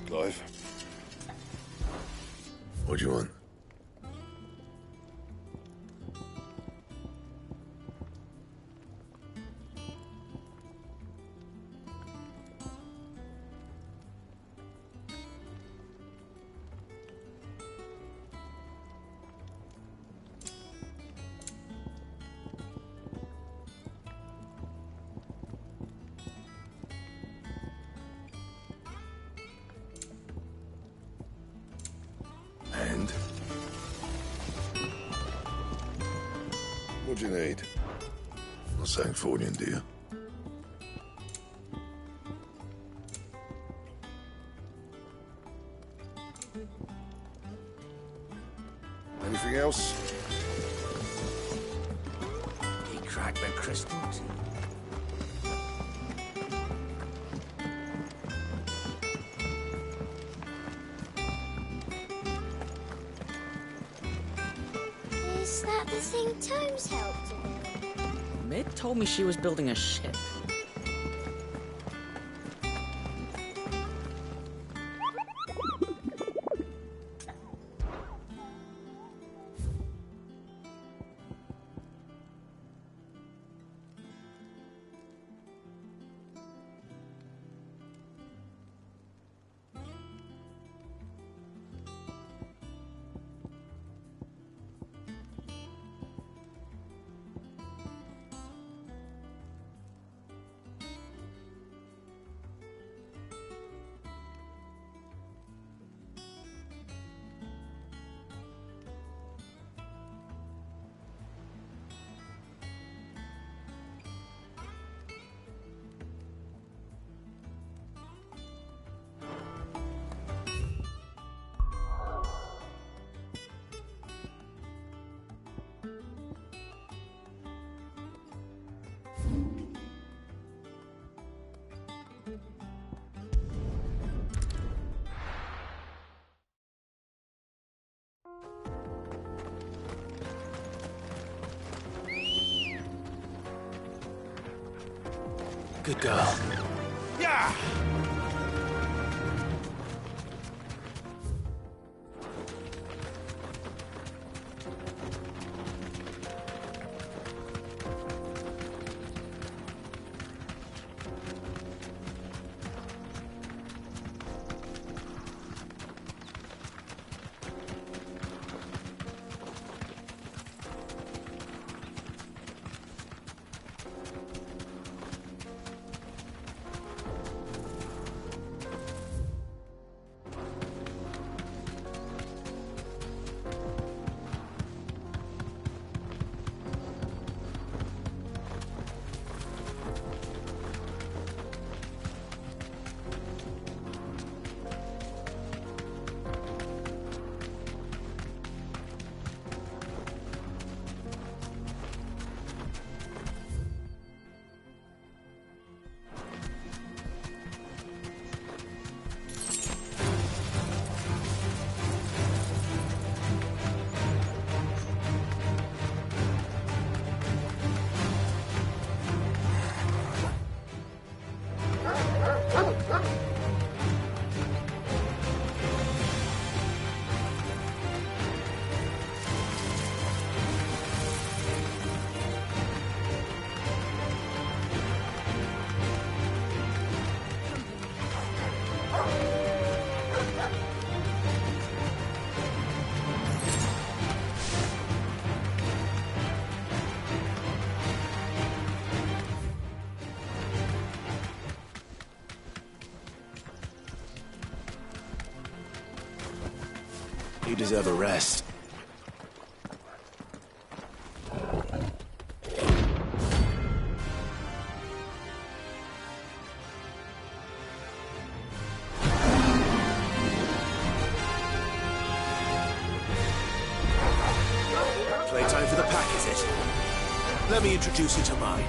Speaker 2: Clive? What do you want? do you need? Not saying fortune, do you? Anything else?
Speaker 13: He cracked the crystal too.
Speaker 8: Is that the thing Tomes helped to build?
Speaker 13: Mid told me she was building a ship.
Speaker 4: Good girl.
Speaker 13: Yeah!
Speaker 4: You deserve a rest.
Speaker 16: Playtime for the pack, is it? Let me introduce you to mine.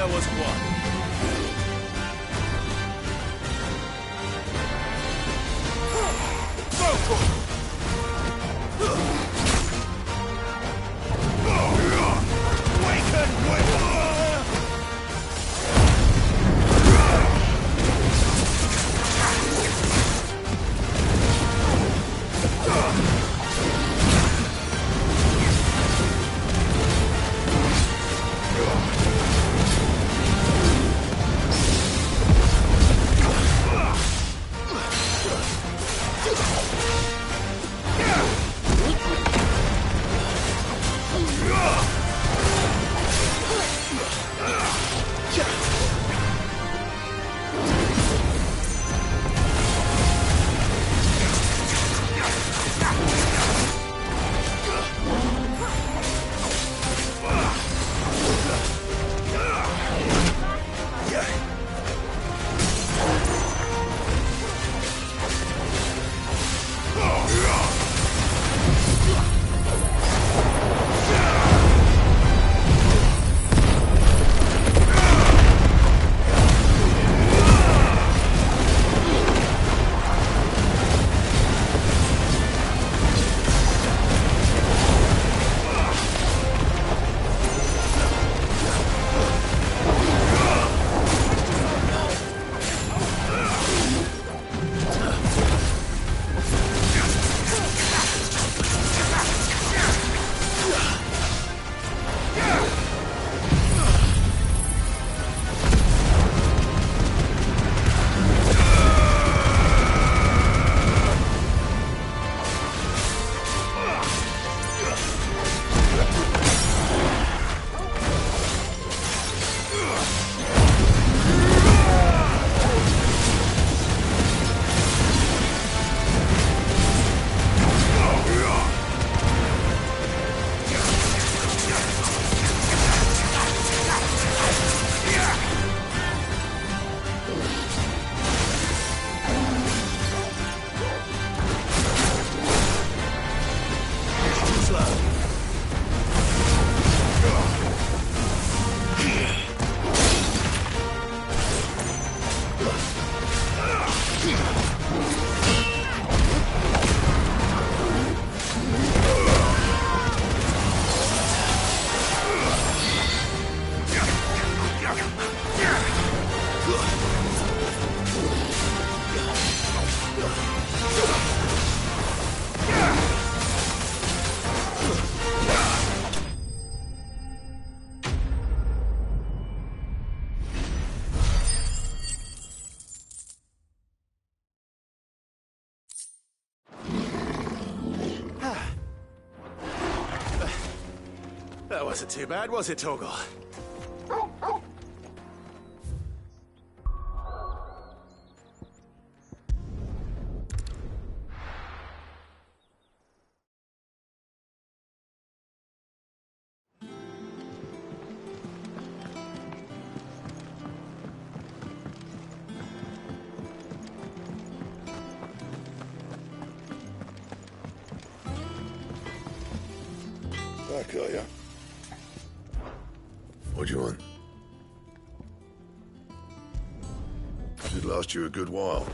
Speaker 4: there was one. That wasn't too bad, was it, Torgal?
Speaker 2: Back, are ya? What do you want? Should last you a good while.